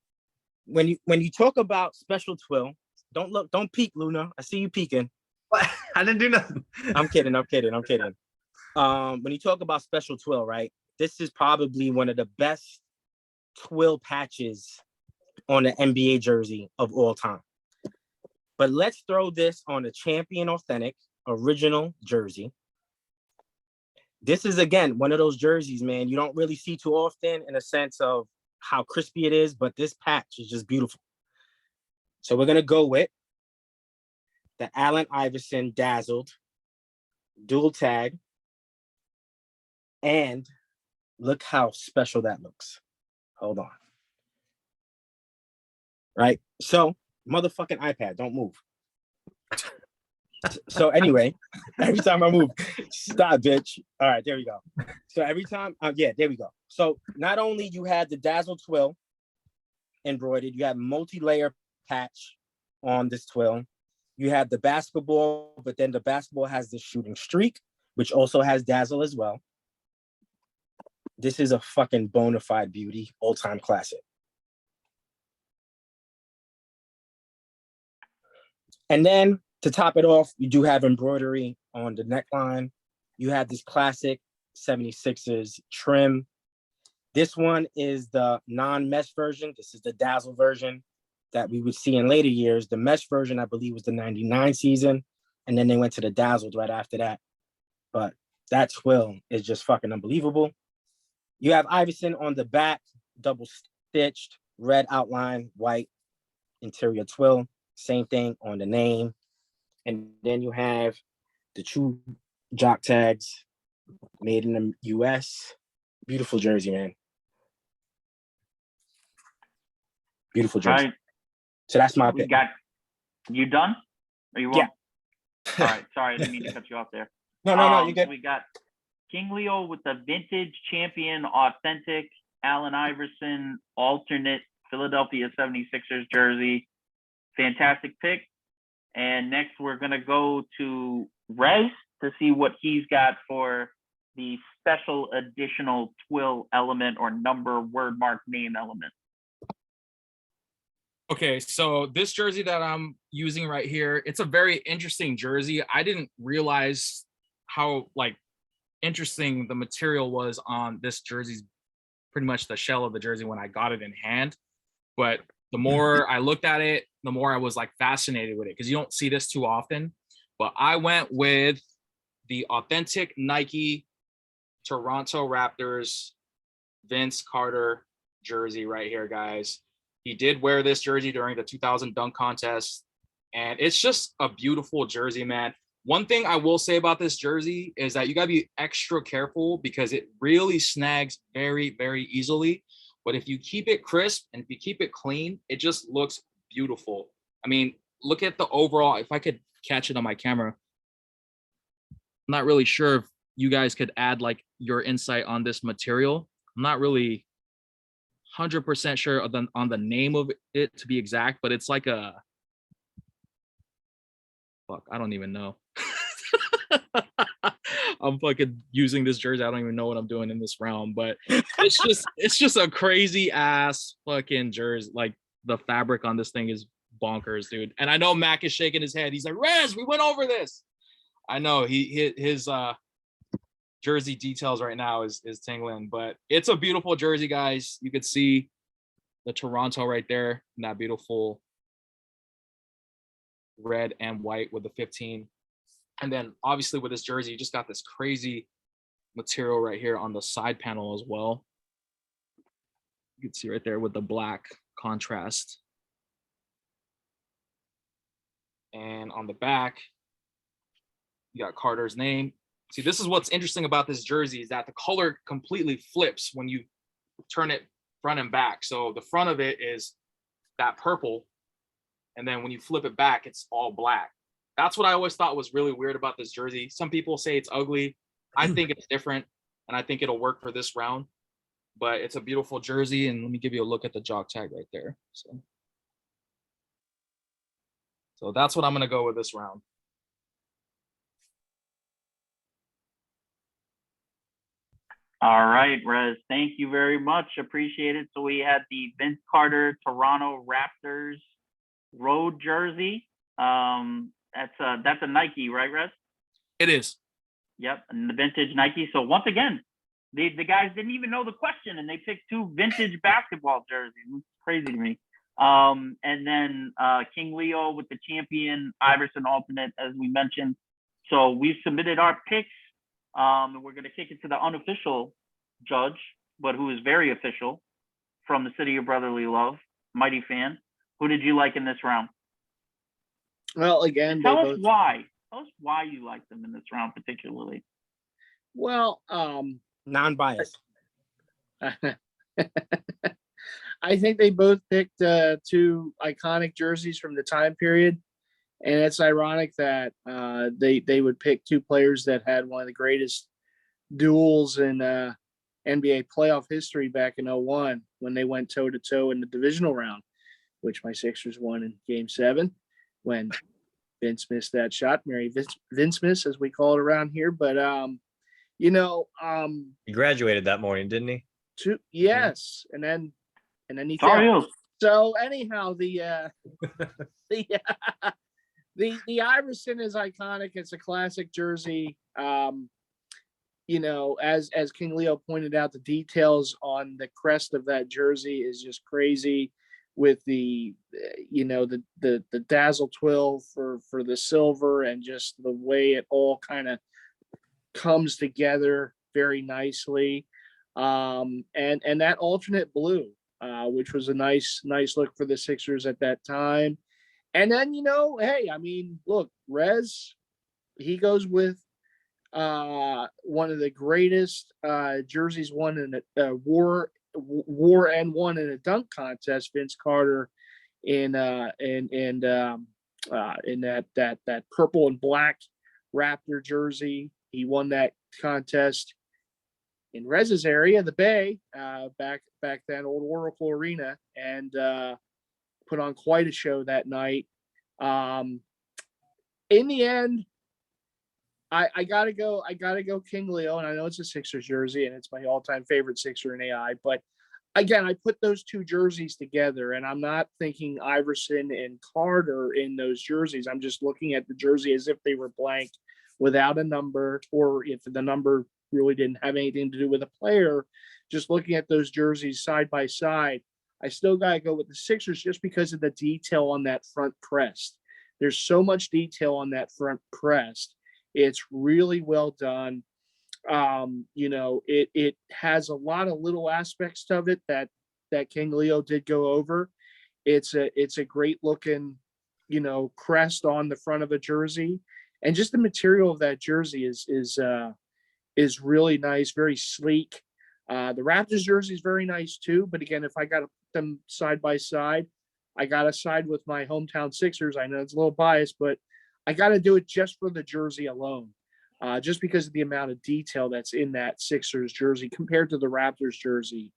when you talk about special twill, don't peek, Luna. I see you peeking. I didn't do nothing. I'm kidding. When you talk about special twill, right? This is probably one of the best twill patches on the NBA jersey of all time. But let's throw this on a champion authentic original jersey. This is, again, one of those jerseys, man, you don't really see too often in a sense of how crispy it is, but this patch is just beautiful. So we're going to go with the Allen Iverson Dazzled dual tag. And look how special that looks. Hold on. Right? So, motherfucking iPad, don't move. So anyway, every time I move, stop, bitch. All right, there we go. So every time, there we go. So not only you had the Dazzle twill embroidered, you have multi-layer patch on this twill. You have the basketball, but then the basketball has the shooting streak, which also has Dazzle as well. This is a fucking bona fide beauty, all-time classic. And then to top it off, you do have embroidery on the neckline. You have this classic 76ers trim. This one is the non-mesh version. This is the Dazzle version that we would see in later years. The mesh version, I believe, was the 99 season. And then they went to the Dazzled right after that. But that twill is just fucking unbelievable. You have Iverson on the back, double stitched, red outline, white interior twill. Same thing on the name. And then you have the true jock tags made in the US. Beautiful jersey, man. Beautiful jersey. Right. So that's my We pick. got you done? Are you Yeah. All right. Sorry, I didn't mean to cut you off there. No, you good. So we got King Leo with the vintage champion authentic Allen Iverson alternate Philadelphia 76ers jersey. Fantastic pick. And next we're going to go to Rez to see what he's got for the special additional twill element or number word mark name element. Okay, so this jersey that I'm using right here, it's a very interesting jersey. I didn't realize how interesting the material was on this jersey's pretty much the shell of the jersey when I got it in hand. But the more I looked at it, the more I was fascinated with it because you don't see this too often. But I went with the authentic Nike Toronto Raptors Vince Carter jersey right here, guys. He did wear this jersey during the 2000 dunk contest, and it's just a beautiful jersey, man. One thing I will say about this jersey is that you got to be extra careful because it really snags very, very easily. But if you keep it crisp and if you keep it clean, it just looks beautiful. I mean, look at the overall, if I could catch it on my camera. not really sure if you guys could add like your insight on this material. I'm not really 100% sure on the name of it to be exact, but it's like a fuck. I don't even know. I'm fucking using this jersey. I don't even know what I'm doing in this round, but it's just a crazy ass fucking jersey. Like the fabric on this thing is bonkers, dude. And I know Mac is shaking his head. He's like, Rez, we went over this. I know his jersey details right now is tingling, but it's a beautiful jersey, guys. You could see the Toronto right there in that beautiful red and white with the 15. And then obviously with this jersey, you just got this crazy material right here on the side panel as well. You can see right there with the black contrast. And on the back, you got Carter's name. See, this is what's interesting about this jersey is that the color completely flips when you turn it front and back. So the front of it is that purple. And then when you flip it back, it's all black. That's what I always thought was really weird about this jersey. Some people say it's ugly. I think it's different, and I think it'll work for this round. But it's a beautiful jersey, and let me give you a look at the jock tag right there. So that's what I'm going to go with this round. All right, Rez, thank you very much. Appreciate it. So we had the Vince Carter Toronto Raptors road jersey. That's a Nike, right, Rez? It is. Yep, and the vintage Nike. So once again, the guys didn't even know the question, and they picked two vintage basketball jerseys. It's crazy to me. And then King Leo with the champion Iverson alternate, as we mentioned. So we've submitted our picks, and we're going to kick it to the unofficial judge, but who is very official, from the City of Brotherly Love, mighty fan. Who did you like in this round? Well, again, Tell us why. Tell us why you like them in this round particularly. Well, non-biased. I think they both picked two iconic jerseys from the time period, and it's ironic that they would pick two players that had one of the greatest duels in NBA playoff history back in 01 when they went toe-to-toe in the divisional round, which my Sixers won in Game 7 when Vince missed that shot. Mary Vince miss, as we call it around here. But He graduated that morning, didn't he? Yes, and then he Sorry. fell. So anyhow, the Iverson is iconic. It's a classic jersey. As King Leo pointed out, the details on the crest of that jersey is just crazy, with the dazzle twill for the silver, and just the way it all kind of comes together very nicely. And that alternate blue, which was a nice look for the Sixers at that time. And then, hey, I mean, look, Rez, he goes with one of the greatest jerseys won in a war and won in a dunk contest, Vince Carter, in that purple and black Raptor jersey. He won that contest in Rez's area, the Bay, back then, old Oracle Arena, and put on quite a show that night. In the end, I gotta go King Leo, and I know it's a Sixers jersey, and it's my all-time favorite Sixer in AI. But again, I put those two jerseys together, and I'm not thinking Iverson and Carter in those jerseys. I'm just looking at the jersey as if they were blank, without a number, or if the number really didn't have anything to do with a player. Just looking at those jerseys side by side, I still gotta go with the Sixers just because of the detail on that front crest. There's so much detail on that front crest. It's really well done. It has a lot of little aspects of it that King Leo did go over. It's a great looking, crest on the front of a jersey, and just the material of that jersey is really nice, very sleek. The Raptors jersey is very nice too, but again, if I got to put them side by side, I got to side with my hometown Sixers. I know it's a little biased, but I got to do it just for the jersey alone. just because of the amount of detail that's in that Sixers jersey compared to the Raptors jersey,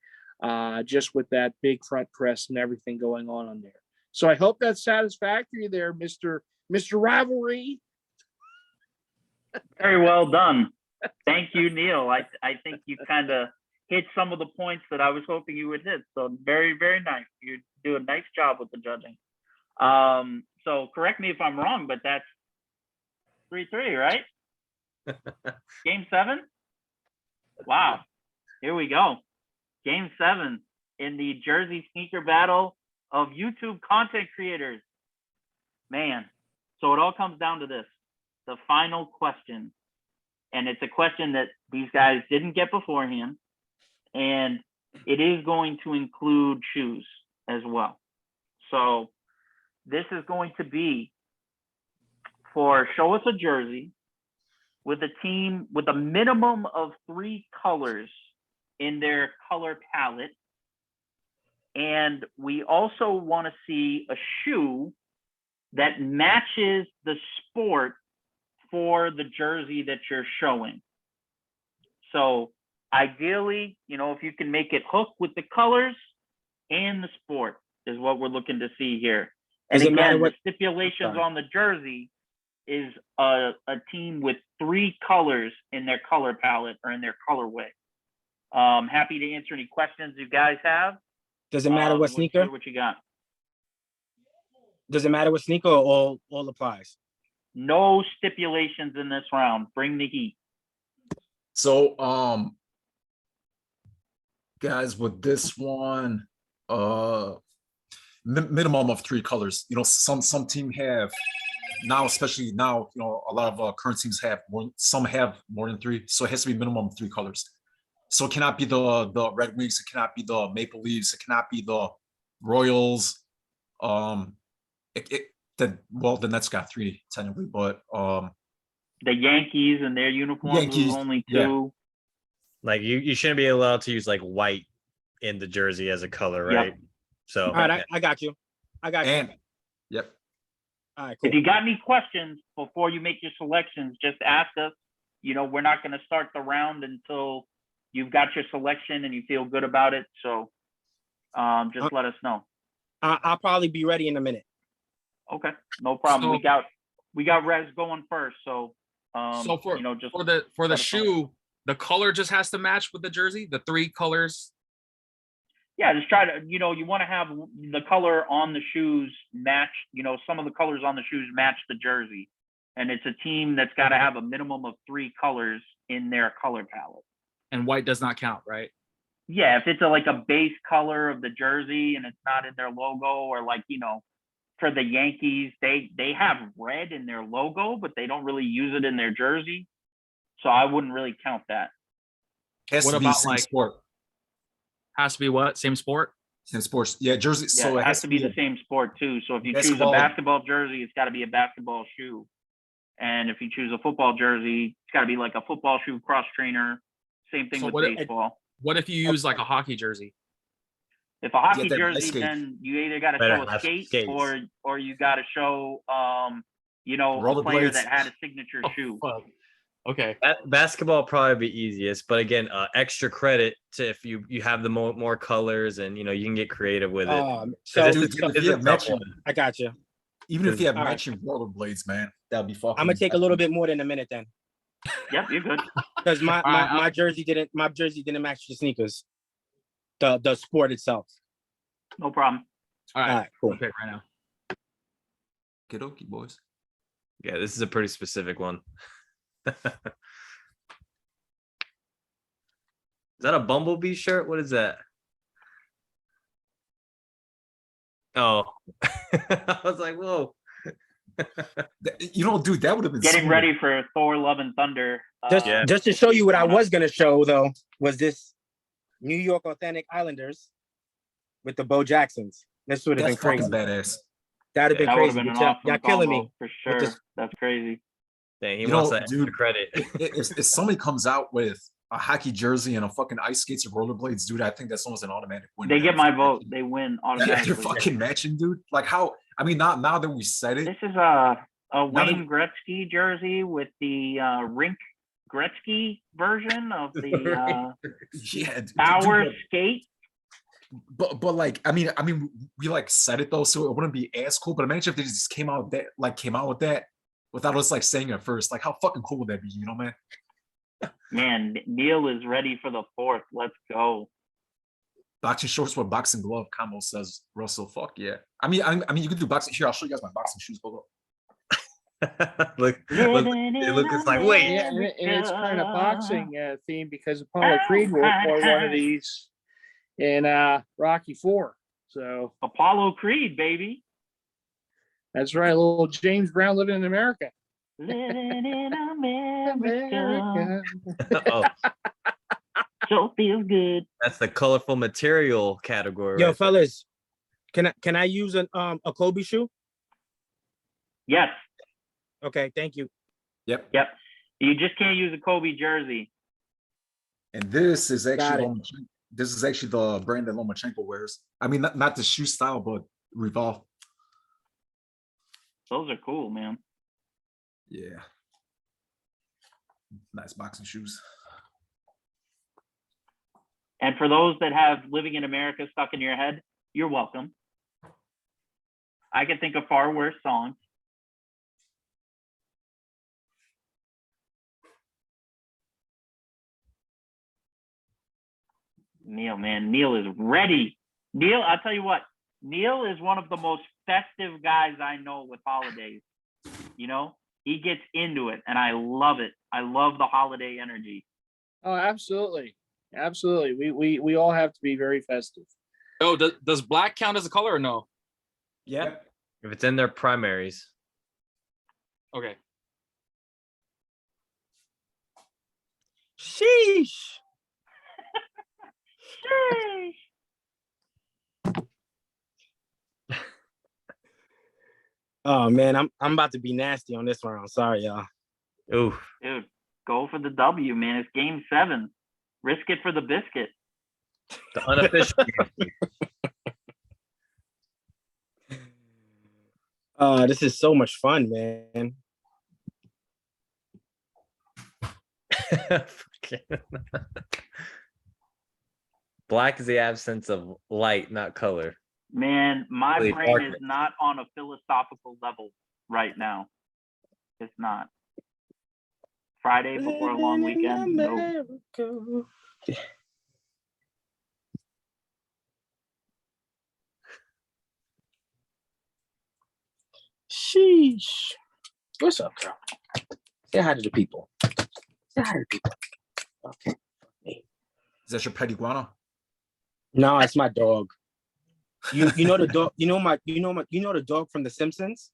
just with that big front crest and everything going on there. So I hope that's satisfactory there, Mr. Rivalry. Very well done. Thank you, Neil. I think you kind of hit some of the points that I was hoping you would hit. So very, very nice. You do a nice job with the judging. So correct me if I'm wrong, but that's 3-3, right? Game 7? Wow. Here we go. Game 7 in the jersey sneaker battle of YouTube content creators. Man, so it all comes down to this. The final question. And it's a question that these guys didn't get beforehand. And it is going to include shoes as well. So this is going to be for show us a jersey with a team with a minimum of 3 colors in their color palette. And we also want to see a shoe that matches the sport for the jersey that you're showing. So ideally, if you can make it hook with the colors and the sport is what we're looking to see here. And again, the stipulations on the jersey is a team with 3 colors in their color palette or in their colorway. Happy to answer any questions you guys have. Does it matter what sneaker? What you got? Does it matter what sneaker or all applies? No stipulations in this round. Bring the heat. So, guys, with this one, minimum of 3 colors. Some team have now, especially now, a lot of current teams have more. Some have more than 3, so it has to be minimum of 3 colors. So it cannot be the Red Wings. It cannot be the Maple Leafs. It cannot be the Royals. The Nets got 3 technically, but the Yankees and their uniforms was only 2. Yeah. Like you shouldn't be allowed to use like white in the jersey as a color, right? Yep. So all right, I got you. Yep. All right, cool. If you got any questions before you make your selections, just ask us. We're not going to start the round until you've got your selection and you feel good about it. So just let us know. I'll probably be ready in a minute. Okay, no problem. So, we got Rez going first. So for the shoe, the color just has to match with the jersey. The 3 colors. Yeah, just try to, you want to have the color on the shoes match, some of the colors on the shoes match the jersey. And it's a team that's got to have a minimum of 3 colors in their color palette. And white does not count, right? Yeah, if it's like a base color of the jersey and it's not in their logo, or like, for the Yankees, they have red in their logo, but they don't really use it in their jersey. So I wouldn't really count that. Has What to be about, same like, sport? Has to be what? Same sport? Same sports. Yeah, jersey. Yeah, So it has to be the same sport too. So if you choose a basketball jersey, it's got to be a basketball shoe. And if you choose a football jersey, it's got to be like a football shoe, cross trainer. Same thing with baseball. What if you use like a hockey jersey? If a hockey jersey, then you either got to show a skate or you got to show, a player that had a signature shoe. Fuck. Okay. Basketball probably be easiest, but again, extra credit to if you have the more colors and you can get creative with it. I got you. Even if you have matching rollerblades, man, that'd be fucking. I'm gonna take a little bit more than a minute then. Yep, you're good. Because my jersey didn't match the sneakers, the sport itself. No problem. All right, cool. Pick right now. Get okay, boys. Yeah, this is a pretty specific one. Is that a Bumblebee shirt? What is that? Oh, I was like, whoa. Dude, that would have been getting ready for Thor: Love and Thunder. Just to show you what I was gonna show though was this New York Authentic Islanders with the Bo Jacksons. This would have been crazy. Badass. That'd have been crazy. Been an awesome y'all killing me for sure. That's crazy. Dang, he wants that extra credit. If somebody comes out with a hockey jersey and a fucking ice skates or rollerblades, dude, I think that's almost an automatic win. They get my vote. They win automatically. You're fucking matching, dude. Like how? I mean, now that we said it. This is a Wayne Gretzky jersey with the rink Gretzky version of the Yeah, power dude, skate. but like I mean we like said it though, so it wouldn't be as cool. But imagine if they just came out with that without us like saying it first. Like how fucking cool would that be, you know, man? Man, Neil is ready for the fourth. Let's go. Boxing shorts with boxing glove combo, says Russell. Fuck yeah. I mean you can do boxing here. I'll show you guys my boxing shoes. Hold up. look, Living in look, it's like, wait. Yeah, and it's kind of America. boxing themed because Apollo Creed wore one of these in Rocky IV. So Apollo Creed, baby. that's right, little James Brown living in America. Living in America. Oh, So feels good. that's the colorful material category. Yo, right there. fellas, can I use a Kobe shoe? Yes. Okay, thank you. Yep. Yep. You just can't use a Kobe jersey. And this is Got actually it. this is actually the brand that Lomachenko wears. I mean, not the shoe style, but Revolve. Those are cool, man. Yeah. Nice boxing shoes. And for those that have Living in America stuck in your head, you're welcome. I can think of far worse songs. Neil, man, Neil is ready. Neil, I'll tell you what, Neil is one of the most festive guys I know with holidays. You know, he gets into it and I love it. I love the holiday energy. Oh, absolutely. Absolutely. We all have to be very festive. Oh, does black count as a color or no? Yeah. If it's in their primaries. Okay. Sheesh. Oh man, I'm about to be nasty on this round. Sorry, y'all. Ooh. Dude, go for the W, man. It's game 7. Risk it for the biscuit. The unofficial. This is so much fun, man. Black is the absence of light, not color. Man, my Really brain darkness. is not on a philosophical level right now. It's not. Friday before a long weekend. No. Sheesh. What's up, girl? Say hi to the people. Say hi to the people. Okay. Is that your pet iguana? No, it's my dog. You know the dog. You know the dog from The Simpsons.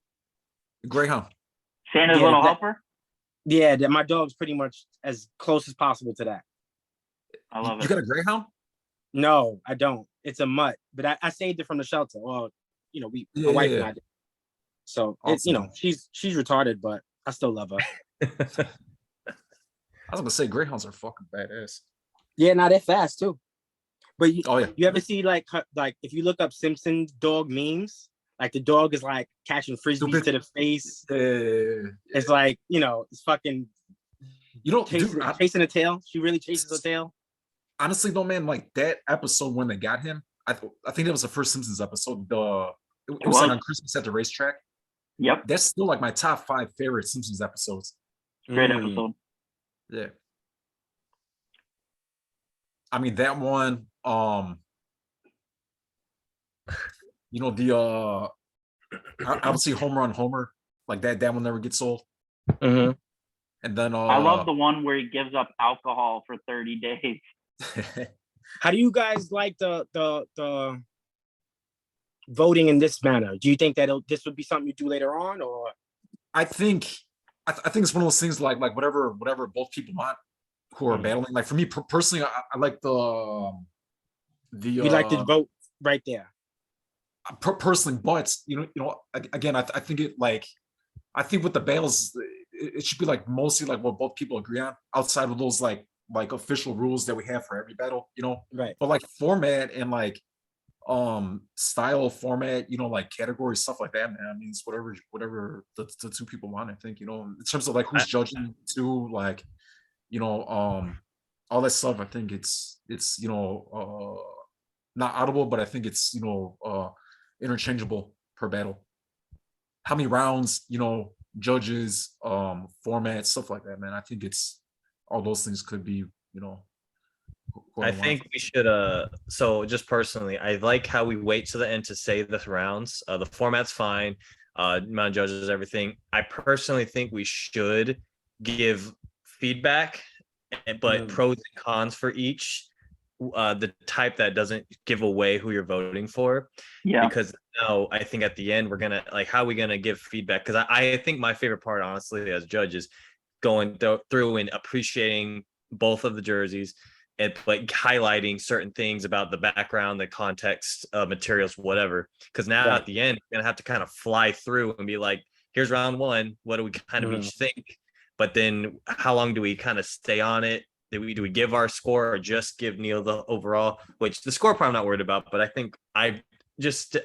Greyhound. Santa's Yeah, little that- helper. Yeah, my dog's pretty much as close as possible to that. I love You it. got a greyhound? No, I don't. It's a mutt, but I saved it from the shelter. Well, you know, my wife and I did. So it's, you know, she's retarded, but I still love her. I was gonna say greyhounds are fucking badass. Yeah, now they're fast too. But Oh yeah. you ever see like if you look up Simpsons dog memes, like the dog is like catching frisbees to the face. It's like, you know, it's fucking You know, chasing a tail. She really chases a tail. Honestly though, man, like that episode when they got him, I think that was the first Simpsons episode. It was like on Christmas at the racetrack. Yep. That's still like my top 5 favorite Simpsons episodes. Great episode. Yeah. I mean that one, you know, the obviously Homer on Homer, like that one never gets old. Mm-hmm. And then I love the one where he gives up alcohol for 30 days. How do you guys like the voting in this manner? Do you think that this would be something you do later on, or? I think it's one of those things like whatever both people want who are battling. Like for me personally, I like the You like to vote right there. Personally, but you know, again, I think with the battles, it should be like mostly like what both people agree on, outside of those like official rules that we have for every battle, you know. Right. But like format and like style, format, you know, like categories, stuff like that, man. I mean, it's whatever the two people want. I think, you know, in terms of like who's judging too, like all that stuff. I think it's not audible, but I think it's interchangeable per battle. How many rounds, judges, format, stuff like that, man. I think it's all those things could be, who I want. think we should so just personally, I like how we wait to the end to say the rounds. The format's fine. Amount of judges, everything. I personally think we should give feedback, but pros and cons for each. The type that doesn't give away who you're voting for. Yeah. Because now I think at the end we're gonna like, how are we gonna give feedback? Because I think my favorite part, honestly, as judges, going through and appreciating both of the jerseys and like highlighting certain things about the background, the context, materials, whatever. Because now Right. at the end, we're gonna have to kind of fly through and be like, here's round one. What do we kind of each think? But then how long do we kind of stay on it? Do we give our score or just give Neil the overall? Which the score part I'm not worried about, but I think I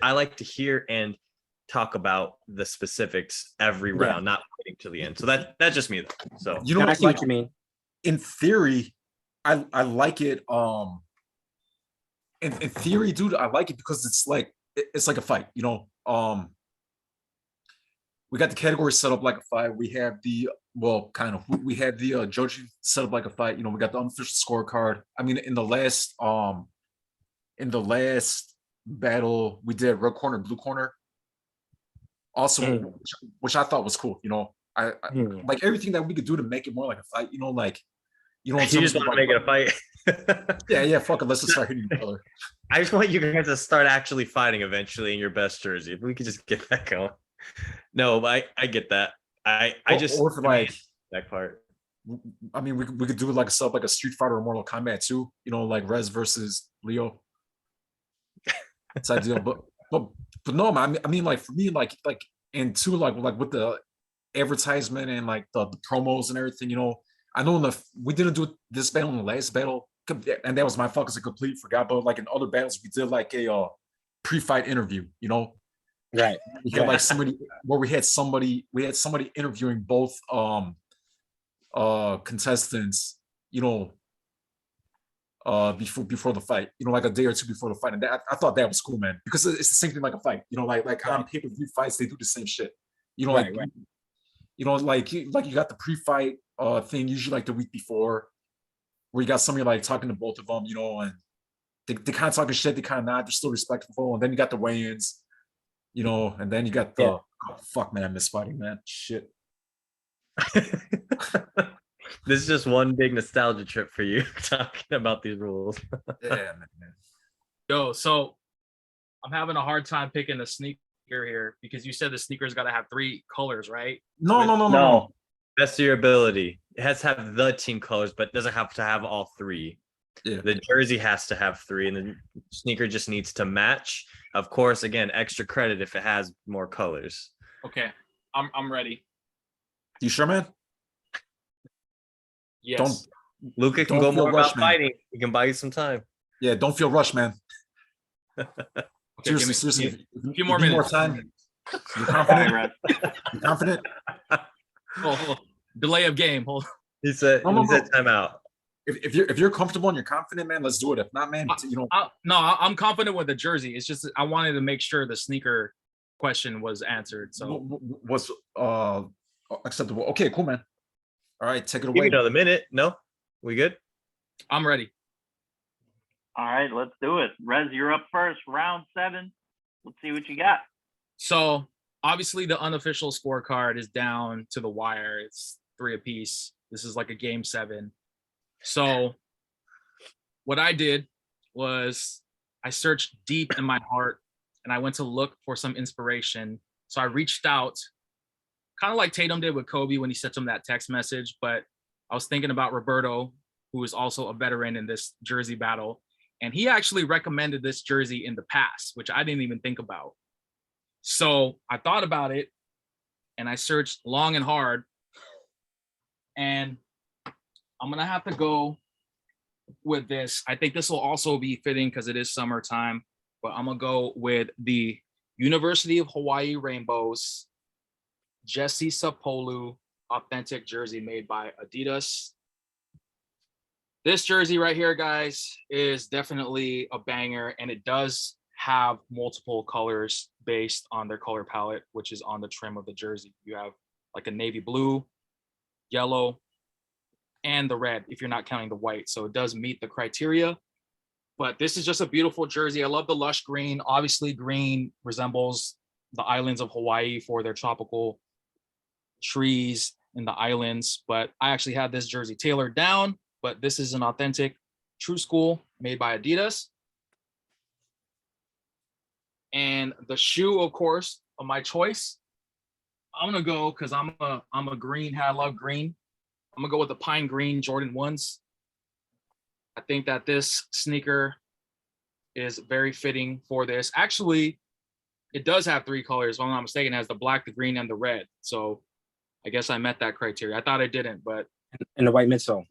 like to hear and talk about the specifics every Yeah. round, not waiting till the end. So that's just me though. So I see what you mean. In theory, I like it. In theory, dude, I like it because it's like a fight, we got the category set up like a fight. We have we had the judging set up like a fight. We got the unofficial scorecard. I mean, in the last battle, we did red corner, blue corner. Also, which I thought was cool. I like everything that we could do to make it more like a fight. you just want to make it a fight. Yeah, fuck it. Let's just start hitting each other. I just want you guys to start actually fighting eventually in your best jersey. If we could just get that going. No, but I get that. I just or for like that part. I mean, we could do like a Street Fighter or Mortal Kombat too. Like Rez versus Leo. It's ideal, but no, man. I mean, like for me, like and two, like with the advertisement and like the promos and everything. I know we didn't do this battle in the last battle, and that was my fault because I completely forgot. But like in other battles, we did like a pre-fight interview. Right. We had like somebody where we had somebody interviewing both contestants, before the fight, like a day or two before the fight. And I thought that was cool, man, because it's the same thing like a fight, like on pay-per-view fights, they do the same shit. Like like you got the pre-fight thing usually like the week before, where you got somebody like talking to both of them, and they kind of talking shit, they kind of not, they're still respectful, and then you got the weigh-ins, and then you got the oh, fuck, man, I miss fighting, man. Shit. This is just one big nostalgia trip for you talking about these rules. Yeah, man. Yo, so I'm having a hard time picking a sneaker here because you said the sneaker's got to have 3 colors, right? No. Best of your ability. It has to have the team colors, but it doesn't have to have all 3. Yeah. The jersey has to have 3, and the sneaker just needs to match. Of course, again, extra credit if it has more colors. Okay, I'm ready. You sure, man? Yes. Luca can don't go feel more rushed, about man. fighting. He can buy you some time. Yeah, don't feel rushed, man. Okay, seriously. a few more minutes. More time. You're All confident? right, Rez. You confident? Hold on. Delay of game. Hold on. He said timeout. If you're comfortable and you're confident, man, let's do it. If not, man, I'm confident with the jersey. It's just I wanted to make sure the sneaker question was answered. So was acceptable. Okay, cool, man. All right, take it Give away. me another minute. No, we good? I'm ready. All right, let's do it. Rez, you're up first. Round 7. Let's see what you got. So obviously the unofficial scorecard is down to the wire. It's 3 apiece. This is like a game 7. So what I did was I searched deep in my heart and I went to look for some inspiration. So I reached out, kind of like Tatum did with Kobe when he sent him that text message, but I was thinking about Roberto, who is also a veteran in this jersey battle. And he actually recommended this jersey in the past, which I didn't even think about. So I thought about it and I searched long and hard. And I'm going to have to go with this. I think this will also be fitting because it is summertime, but I'm going to go with the University of Hawaii Rainbows Jesse Sapolu authentic jersey made by Adidas. This jersey right here, guys, is definitely a banger, and it does have multiple colors based on their color palette, which is on the trim of the jersey. You have like a navy blue, yellow, and the red, if you're not counting the white. So it does meet the criteria. But this is just a beautiful jersey. I love the lush green. Obviously, green resembles the islands of Hawaii for their tropical trees in the islands. But I actually had this jersey tailored down, but this is an authentic True School made by Adidas. And the shoe, of course, of my choice, I'm gonna go because I'm a green hat. I love green. I'm gonna go with the pine green Jordan 1s. I think that this sneaker is very fitting for this. Actually, it does have 3 colors. If I'm not mistaken, it has the black, the green, and the red. So I guess I met that criteria. I thought I didn't, but And the white midsole.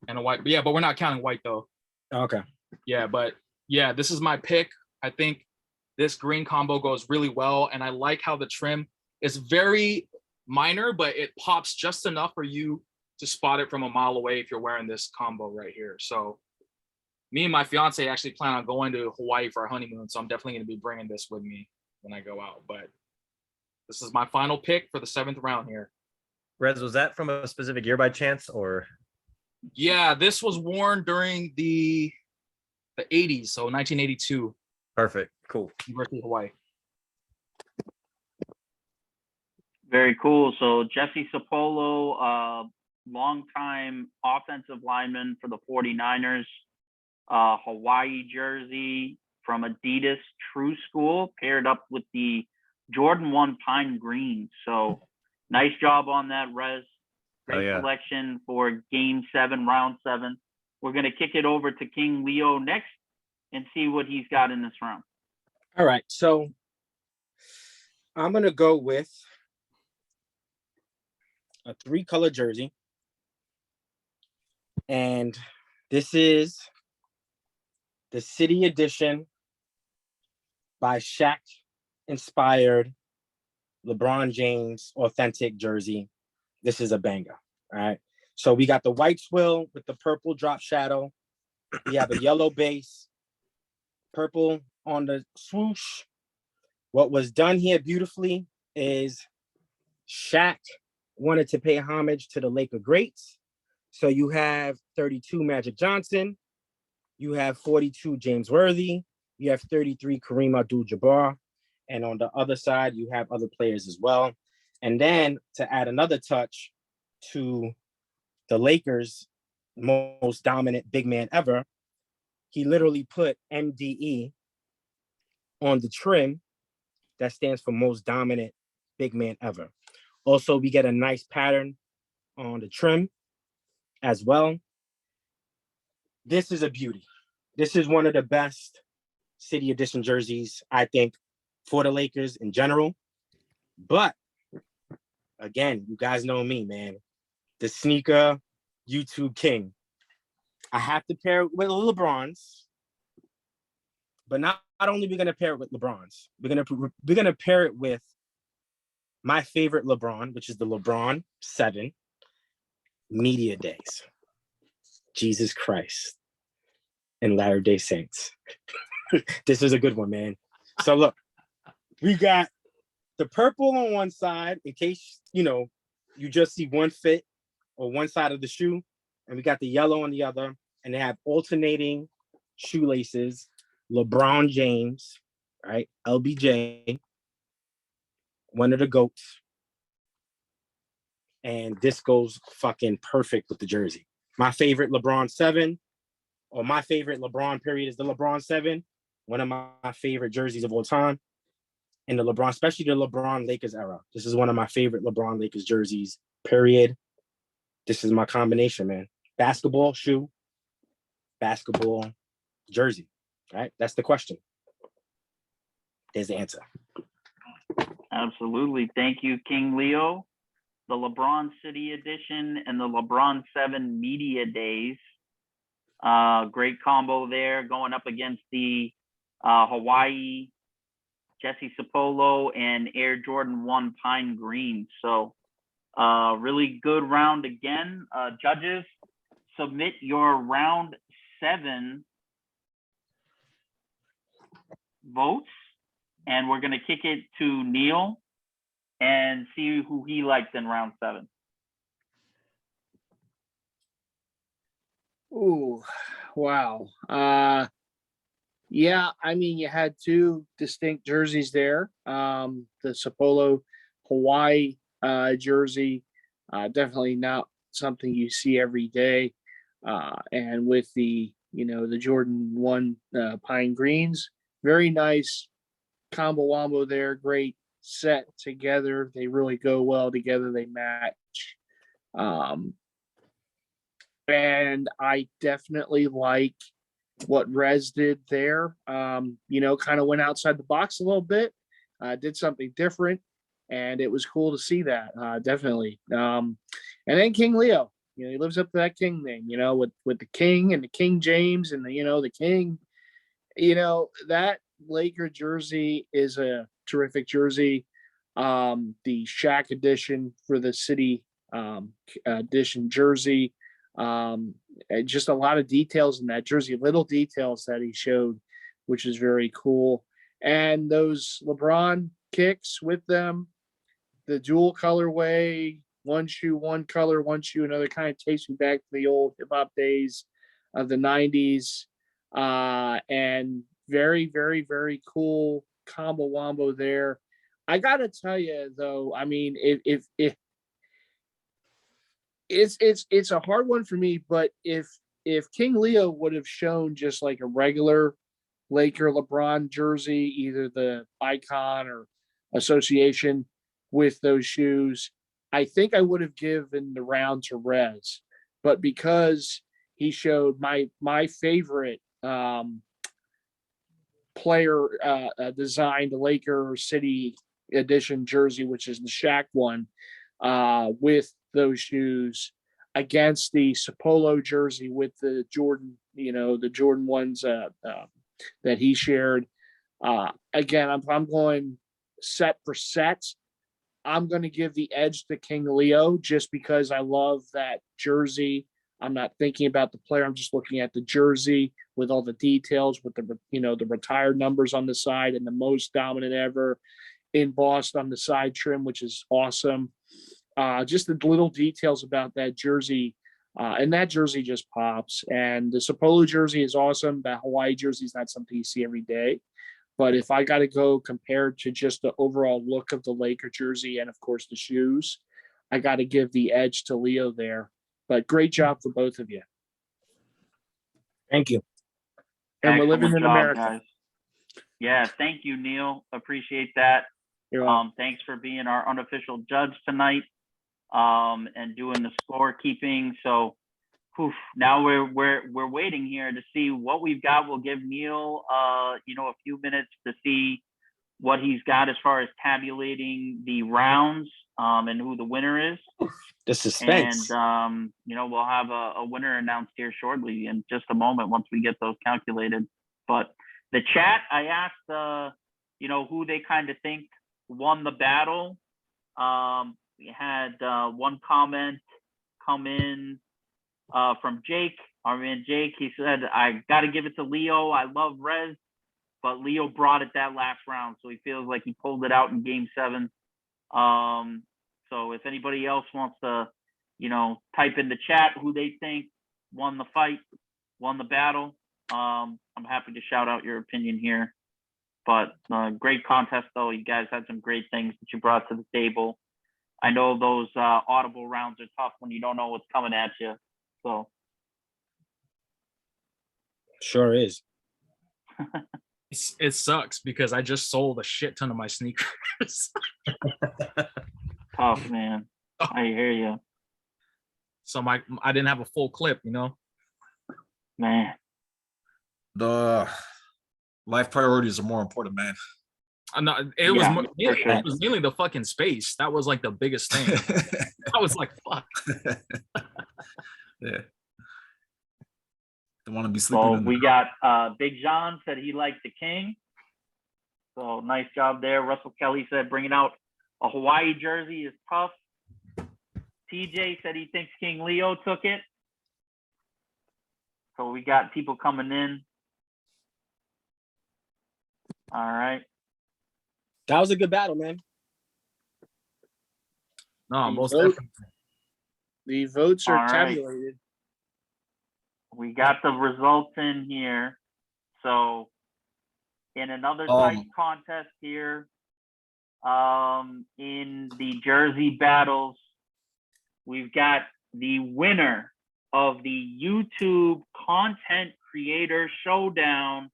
and a white. But yeah, but we're not counting white though. Okay. Yeah, but yeah, this is my pick. I think this green combo goes really well, and I like how the trim is very minor, but it pops just enough for you to spot it from a mile away if you're wearing this combo right here. So me and my fiance actually plan on going to Hawaii for our honeymoon, so I'm definitely going to be bringing this with me when I go out. But this is my final pick for the 7th round here. Rez, was that from a specific year by chance, or? Yeah, this was worn during the 80s, so 1982. Perfect. Cool. University of Hawaii. Very cool. So Jesse Sapolo, longtime offensive lineman for the 49ers, Hawaii jersey from Adidas True School, paired up with the Jordan 1 Pine Green. So nice job on that, Rez. Great selection for Game 7, Round 7. We're going to kick it over to King Leo next and see what he's got in this round. All right. So I'm going to go with a 3-color jersey. And this is the City Edition by Shaq inspired LeBron James authentic jersey. This is a banger. All right. So we got the white twill with the purple drop shadow. We have a yellow base, purple on the swoosh. What was done here beautifully is Shaq wanted to pay homage to the Laker greats. So you have 32 Magic Johnson, you have 42 James Worthy, you have 33 Kareem Abdul-Jabbar, and on the other side, you have other players as well. And then to add another touch to the Lakers' most dominant big man ever, he literally put MDE on the trim that stands for most dominant big man ever. Also, we get a nice pattern on the trim as well. This is a beauty. This is one of the best City Edition jerseys, I think, for the Lakers in general. But again, you guys know me, man. The sneaker YouTube king. I have to pair it with LeBron's, but not only are we gonna pair it with LeBron's, we're gonna pair it with my favorite LeBron, which is the LeBron 7 Media Days. Jesus Christ and Latter-day Saints. This is a good one, man. So look, we got the purple on one side in case, you just see one fit or one side of the shoe, and we got the yellow on the other, and they have alternating shoelaces. LeBron James, right? LBJ, one of the GOATs. And this goes fucking perfect with the jersey. My favorite LeBron 7, or my favorite LeBron period, is the LeBron 7. One of my favorite jerseys of all time. And the LeBron, especially the LeBron Lakers era. This is one of my favorite LeBron Lakers jerseys, period. This is my combination, man. Basketball shoe, basketball jersey, right? That's the question. There's the answer. Absolutely. Thank you, King Leo. The LeBron City Edition and the LeBron 7 Media Days. Great combo there, going up against the Hawaii Jesse Sapolo and Air Jordan 1 Pine Green. So really good round again. Judges, submit your round 7 votes, and we're gonna kick it to Neil and see who he likes in round 7. Ooh, wow. Yeah, I mean, you had two distinct jerseys there. The Sapolo Hawaii jersey, definitely not something you see every day. And with the, the Jordan 1 Pine Greens, very nice combo wombo there. Great set together. They really go well together. They match. And I definitely like what Rez did there. Kind of went outside the box a little bit, did something different, and it was cool to see that. Definitely. And then King Leo, he lives up to that King name. With the King and the King James and the King. That Laker jersey is a terrific jersey. The Shaq edition for the city edition jersey. Just a lot of details in that jersey, little details that he showed, which is very cool. And those LeBron kicks with them, the dual colorway, one shoe, one color, one shoe, another, kind of takes me back to the old hip hop days of the 90s. And very, very, very cool combo wombo there. I gotta tell you though, I mean, if it's a hard one for me, but if King Leo would have shown just like a regular Laker LeBron jersey, either the icon or association with those shoes, I think I would have given the round to Rez. But because he showed my favorite player designed Laker City edition jersey, which is the Shaq one, with those shoes against the Sapolo jersey with the Jordan, the Jordan ones that he shared. Again, I'm going set for set. I'm going to give the edge to King Leo just because I love that jersey. I'm not thinking about the player. I'm just looking at the jersey with all the details, with the retired numbers on the side and the most dominant ever embossed on the side trim, which is awesome. Just the little details about that jersey, and that jersey just pops. And the Sapolo jersey is awesome. That Hawaii jersey is not something you see every day. But if I got to go compared to just the overall look of the Laker jersey and, of course, the shoes, I got to give the edge to Leo there. But great job for both of you. Thank you. And we're living in Excellent job, America. guys. Yeah, thank you, Neil. Appreciate that. You're welcome. Thanks for being our unofficial judge tonight, and doing the scorekeeping. So, now we're waiting here to see what we've got. We'll give Neil, a few minutes to see what he's got as far as tabulating the rounds, and who the winner is. The suspense. And we'll have a winner announced here shortly in just a moment once we get those calculated. But the chat, I asked who they kind of think won the battle. We had one comment come in from Jake, our man Jake. He said, I got to give it to Leo. I love Rez, but Leo brought it that last round, so he feels like he pulled it out in game 7. So if anybody else wants to, type in the chat who they think won the fight, won the battle, I'm happy to shout out your opinion here. But great contest, though. You guys had some great things that you brought to the table. I know those audible rounds are tough when you don't know what's coming at you. So Sure is. It sucks because I just sold a shit ton of my sneakers. tough, man. I hear you, So I didn't have a full clip, man. The life priorities are more important, man. It was for sure. it was mainly the fucking space. That was like the biggest thing. I was like, fuck. Yeah. Don't want to be sleeping. So we got Big John said he liked the King. So nice job there. Russell Kelly said bringing out a Hawaii jersey is tough. TJ said he thinks King Leo took it. So we got people coming in. All right. That was a good battle, man. No, The most vote- definitely. The votes are All right. tabulated. We got the results in here. So in another tight contest here, in the Jersey battles, we've got the winner of the YouTube Content Creator Showdown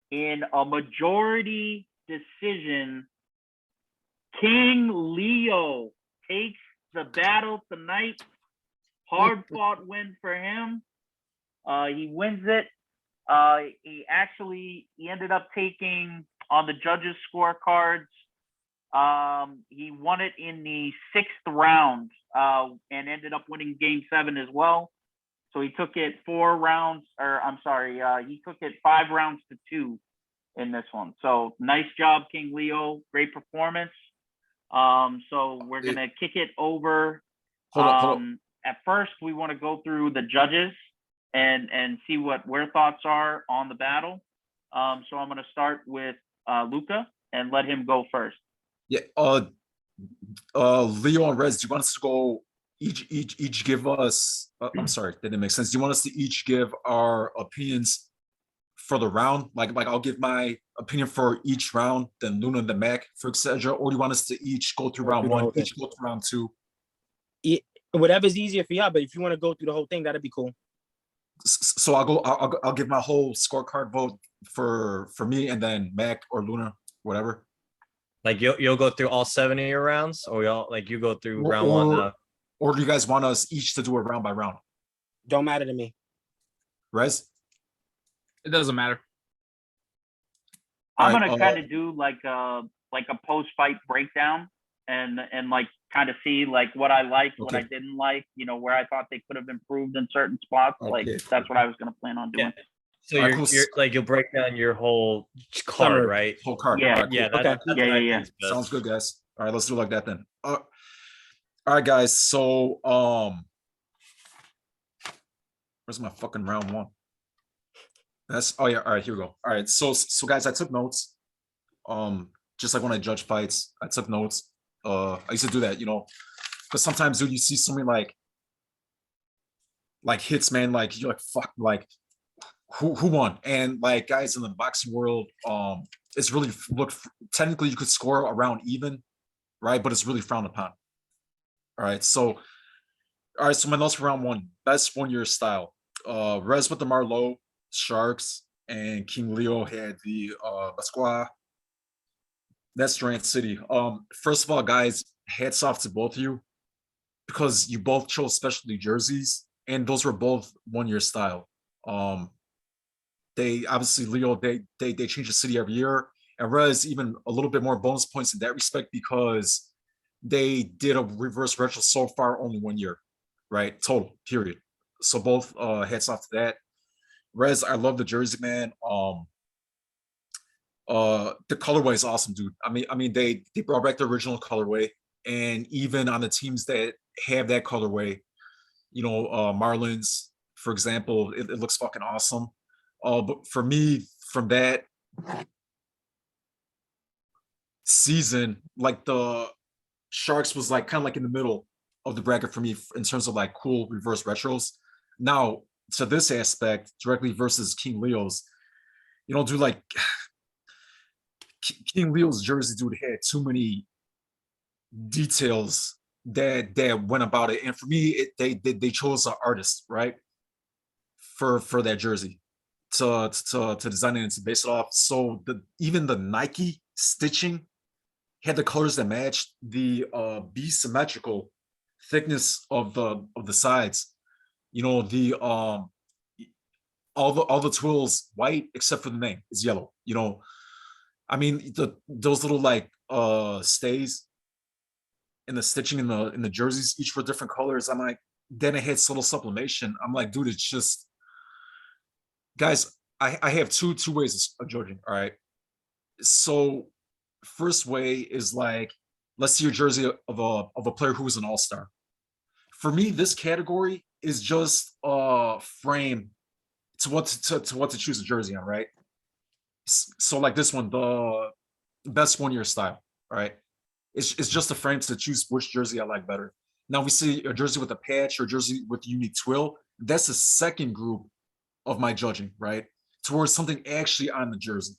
in a majority decision. King Leo takes the battle tonight. Hard fought win for him. He wins it. He ended up taking on the judges' scorecards. He won it in the 6th round and ended up winning game 7 as well. So he took it 4 rounds, or I'm sorry, he took it 5 rounds to 2 in this one. So nice job, King Leo. Great performance. So we're gonna kick it over. Hold on. At first, we want to go through the judges and see what their thoughts are on the battle. So I'm gonna start with Luca and let him go first. Yeah. Leo and Rez, do you want us to go each give us? I'm sorry, that didn't make sense. Do you want us to each give our opinions for the round? Like I'll give my opinion for each round, then Luna and the Mac, for etc. Or do you want us to each go through Go round through the 1, whole thing. each go through round 2? Whatever's easier for y'all, but if you want to go through the whole thing, that'd be cool. So I'll give my whole scorecard vote for me, and then Mac or Luna, whatever. Like you'll go through all 7 of your rounds, or y'all like you go through round 1. Or do you guys want us each to do it round by round? Don't matter to me. Rez? It doesn't matter. I'm Alright, gonna kind of do like a post-fight breakdown and like kind of see like what I liked, what I Okay. didn't like, where I thought they could have improved in certain spots. Like Okay. that's what I was gonna plan on doing. Yeah. So Alright, you're, cool. you're like you'll break down your whole card, Summary. right? Whole card. Yeah. Alright, cool. Yeah, Okay. that's what I Yeah. think is best. Sounds good, guys. All right, let's do it like that then. All right, guys. So, where's my fucking round 1? Oh yeah. All right, here we go. All right, so guys, I took notes. Just like when I judge fights, I took notes. I used to do that, because sometimes, dude, you see something like hits, man. Like you're like, fuck, like who won? And like guys in the boxing world, it's really technically you could score around even, right? But it's really frowned upon. All right, so my notes for round 1, best 1-year style. Rez with the Marlowe, Sharks, and King Leo had the Basqua. That's Strand City. First of all, guys, hats off to both of you because you both chose specialty jerseys, and those were both 1-year style. They obviously Leo, they change the city every year, and Rez even a little bit more bonus points in that respect because they did a reverse retro so far only 1 year, right? Total, period. So both hats off to that. Rez, I love the jersey, man. The colorway is awesome, dude. I mean they brought back the original colorway, and even on the teams that have that colorway, Marlins, for example, it looks fucking awesome. But for me, from that season, like the Sharks was like kind of like in the middle of the bracket for me in terms of like cool reverse retros. Now to this aspect, directly versus King Leo's, dude, like King Leo's jersey, dude, had too many details that went about it, and for me, they chose an artist, right, for that jersey to design it and to base it off. So even the Nike stitching had the colors that matched the be symmetrical thickness of the sides. The all the twills white except for the name is yellow. I mean those little like stays in the stitching in the jerseys, each for different colors. I'm like, then it had subtle sublimation. I'm like, dude, it's just, guys, I have two ways of judging. All right. So first way is like, let's see your jersey of a player who is an all-star. For me, this category is just frame to what to choose a jersey on, right? So like this one, the best 1 year style, right? It's just a frame to choose which jersey I like better. Now we see a jersey with a patch or a jersey with a unique twill. That's the second group of my judging, right? Towards something actually on the jersey.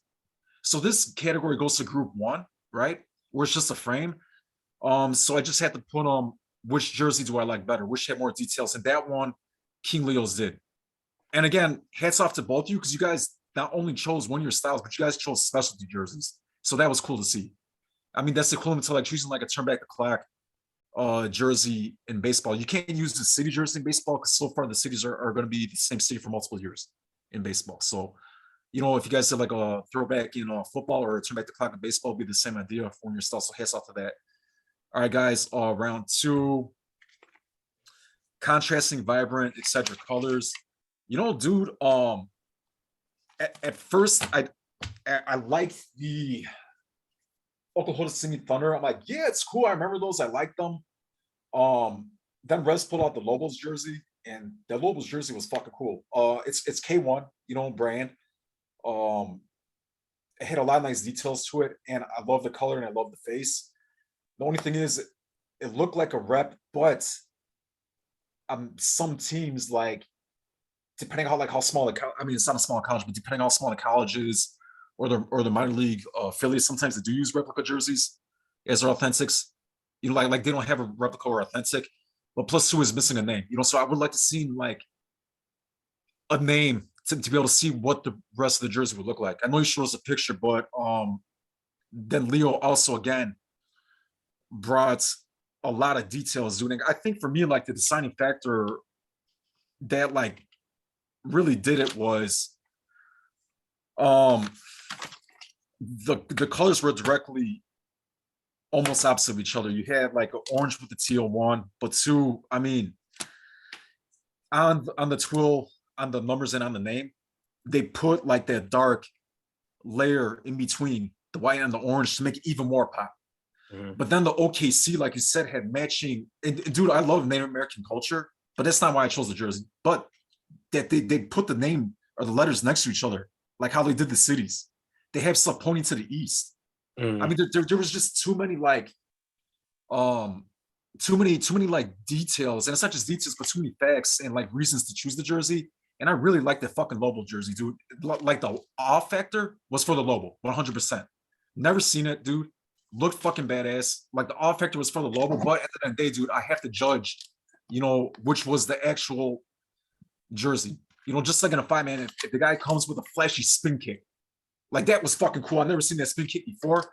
So this category goes to group one, right? Where it's just a frame. So I just had to put which jersey do I like better, which had more details, and that one King Leo's did. And again, hats off to both of you because you guys not only chose 1 year styles, but you guys chose specialty jerseys. So that was cool to see. I mean, that's equivalent to like choosing like a turn back the clock jersey in baseball. You can't use the city jersey in baseball because so far the cities are going to be the same city for multiple years in baseball. So, you know, if you guys did like a throwback, you know, football or turn back the clock in baseball, it'd be the same idea for 1 year style. So hats off to that. All right, guys, round two, contrasting, vibrant, etc. colors. You know, dude, at first I liked the Oklahoma City Thunder. I'm like, yeah, it's cool. I remember those. I like them. Then Rez pulled out the Lobos jersey, and that Lobos jersey was fucking cool. It's K1, you know, brand. It had a lot of nice details to it, and I love the color and I love the face. The only thing is, it looked like a rep, but some teams like, depending on how small I mean, it's not a small college, but depending on how small the college is, or the minor league affiliates, sometimes they do use replica jerseys as their authentics. You know, like they don't have a replica or authentic, but plus two is missing a name. You know, so I would like to see like a name to be able to see what the rest of the jersey would look like. I know he shows a picture, but then Leo also again brought a lot of details doing. I think for me, like the deciding factor that like really did it was the colors were directly almost opposite of each other. You had like an orange with the teal one, but two, I mean, on the twill, on the numbers and on the name, they put like that dark layer in between the white and the orange to make it even more pop. Mhm. But then the OKC, like you said, had matching. And dude, I love Native American culture, but that's not why I chose the jersey. But that they put the name or the letters next to each other, like how they did the cities. They have stuff pointing to the east. Mhm. I mean, there was just too many like too many like details, and it's not just details, but too many facts and like reasons to choose the jersey. And I really like the fucking Lobo jersey, dude. Like the off factor was for the Lobo, 100%. Never seen it, dude. Looked fucking badass. Like the off factor was for the Lobo, but at the end of the day, dude, I have to judge, you know, which was the actual jersey. You know, just like in a 5-man, if the guy comes with a flashy spin kick, like that was fucking cool. I've never seen that spin kick before.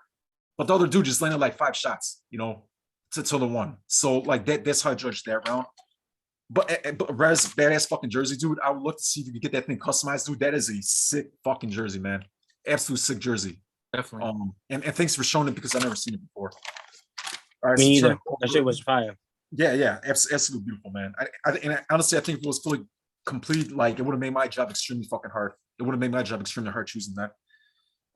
But the other dude just landed like 5 shots, you know, to the one. So like that's how I judged that round. But Rez, badass fucking jersey, dude. I would love to see if you could get that thing customized, dude. That is a sick fucking jersey, man. Absolute sick jersey. Definitely. And thanks for showing it because I've never seen it before. All right, Me so either. That shit was fire. yeah, absolutely beautiful, man. Honestly, I think if it was fully complete, like it would have made my job extremely fucking hard. It would have made my job extremely hard choosing that.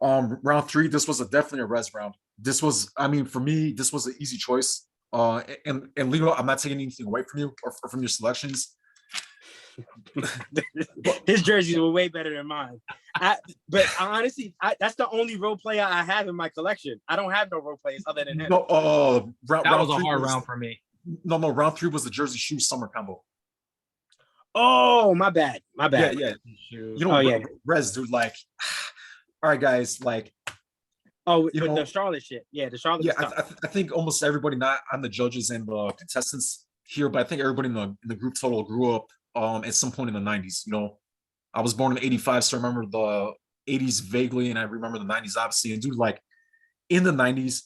Round 3, this was definitely a Rez round. This was, I mean, for me, this was an easy choice. And Leo, I'm not taking anything away from you or from your selections. His jerseys were way better than mine. But honestly, that's the only role player I have in my collection. I don't have no role players other than him. No, That round was a 3 hard round for me. No, round 3 was the jersey shoe summer combo. Oh, my bad. My bad. Yeah. You know, Oh, yeah. Rez, dude, like, all right, guys, like, Oh, you with know, the Charlotte shit. Yeah, the Charlotte yeah, stuff. I think almost everybody, not on the judges and the contestants here, but I think everybody in the group total grew up at some point in the 90s. You know, I was born in 85, so I remember the 80s vaguely, and I remember the 90s obviously. And dude, like in the 90s,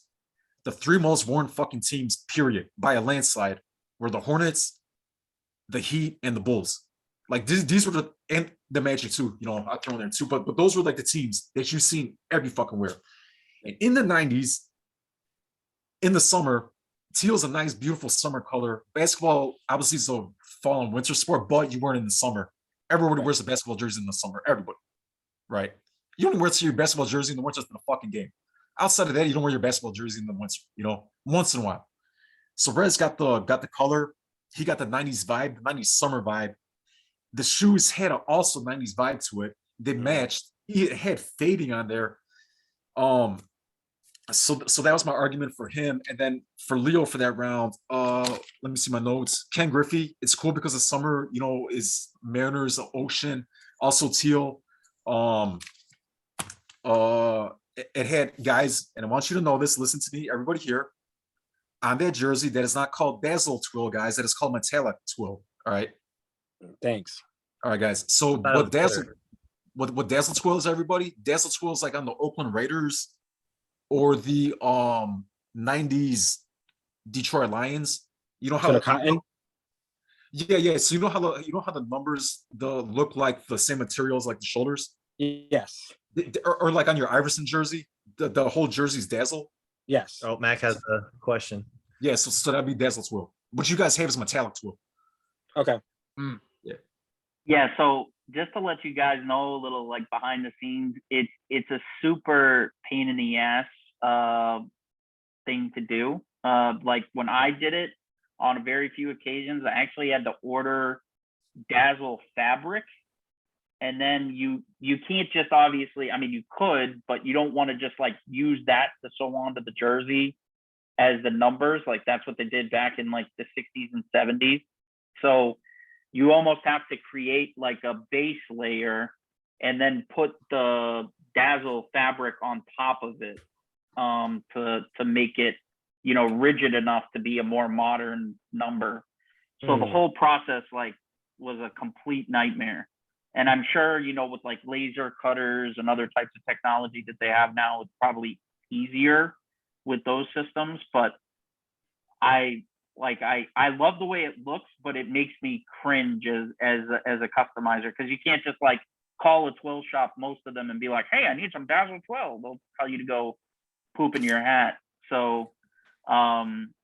the 3 most worn fucking teams, period, by a landslide, were the Hornets, the Heat, and the Bulls. Like these were and the Magic too, you know, I throw in there too, but those were like the teams that you've seen every fucking where. And in the 90s, in the summer, teal is a nice, beautiful summer color. Basketball, obviously, is a fall and winter sport, but you wear it in the summer. Everybody wears a basketball jersey in the summer. Everybody, right? You don't wear your basketball jersey in the winter for the fucking game. Outside of that, you don't wear your basketball jersey in the winter. You know, once in a while. So Rez got the color. He got the 90s vibe, the 90s summer vibe. The shoes had also 90s vibe to it. They matched. It had fading on there. So that was my argument for him. And then for Leo for that round, let me see my notes. Ken Griffey, it's cool because the summer, is Mariners, Ocean, also teal. It had guys, and I want you to know this, listen to me, everybody here. On that jersey, that is not called Dazzle Twill, guys. That is called Metallic Twill. All right. Thanks. All right, guys. So what Dazzle Twill is, everybody? Dazzle Twill is like on the Oakland Raiders or the 90s Detroit Lions. You know how So the cotton? Yeah. So you know how the numbers look like the same materials like the shoulders? Yes. Or like on your Iverson jersey, the whole jersey's Dazzle. Yes. Oh, Mac has a question. Yeah, so that'd be Dazzle Twill. What you guys have is Metallic Twill. Okay. Yeah, so just to let you guys know a little like behind the scenes, it's a super pain in the ass thing to do. Like when I did it on a very few occasions, I actually had to order Dazzle fabric. And then you can't just obviously, I mean, you could, but you don't want to just like use that to sew onto the jersey as the numbers. Like that's what they did back in like the 60s and 70s. So you almost have to create like a base layer and then put the Dazzle fabric on top of it to make it, rigid enough to be a more modern number. So the whole process like was a complete nightmare. And I'm sure, with like laser cutters and other types of technology that they have now, it's probably easier with those systems. But I love the way it looks, but it makes me cringe as a customizer, because you can't just like call a twill shop, most of them, and be like, hey, I need some Dazzle Twill. They'll tell you to go poop in your hat. So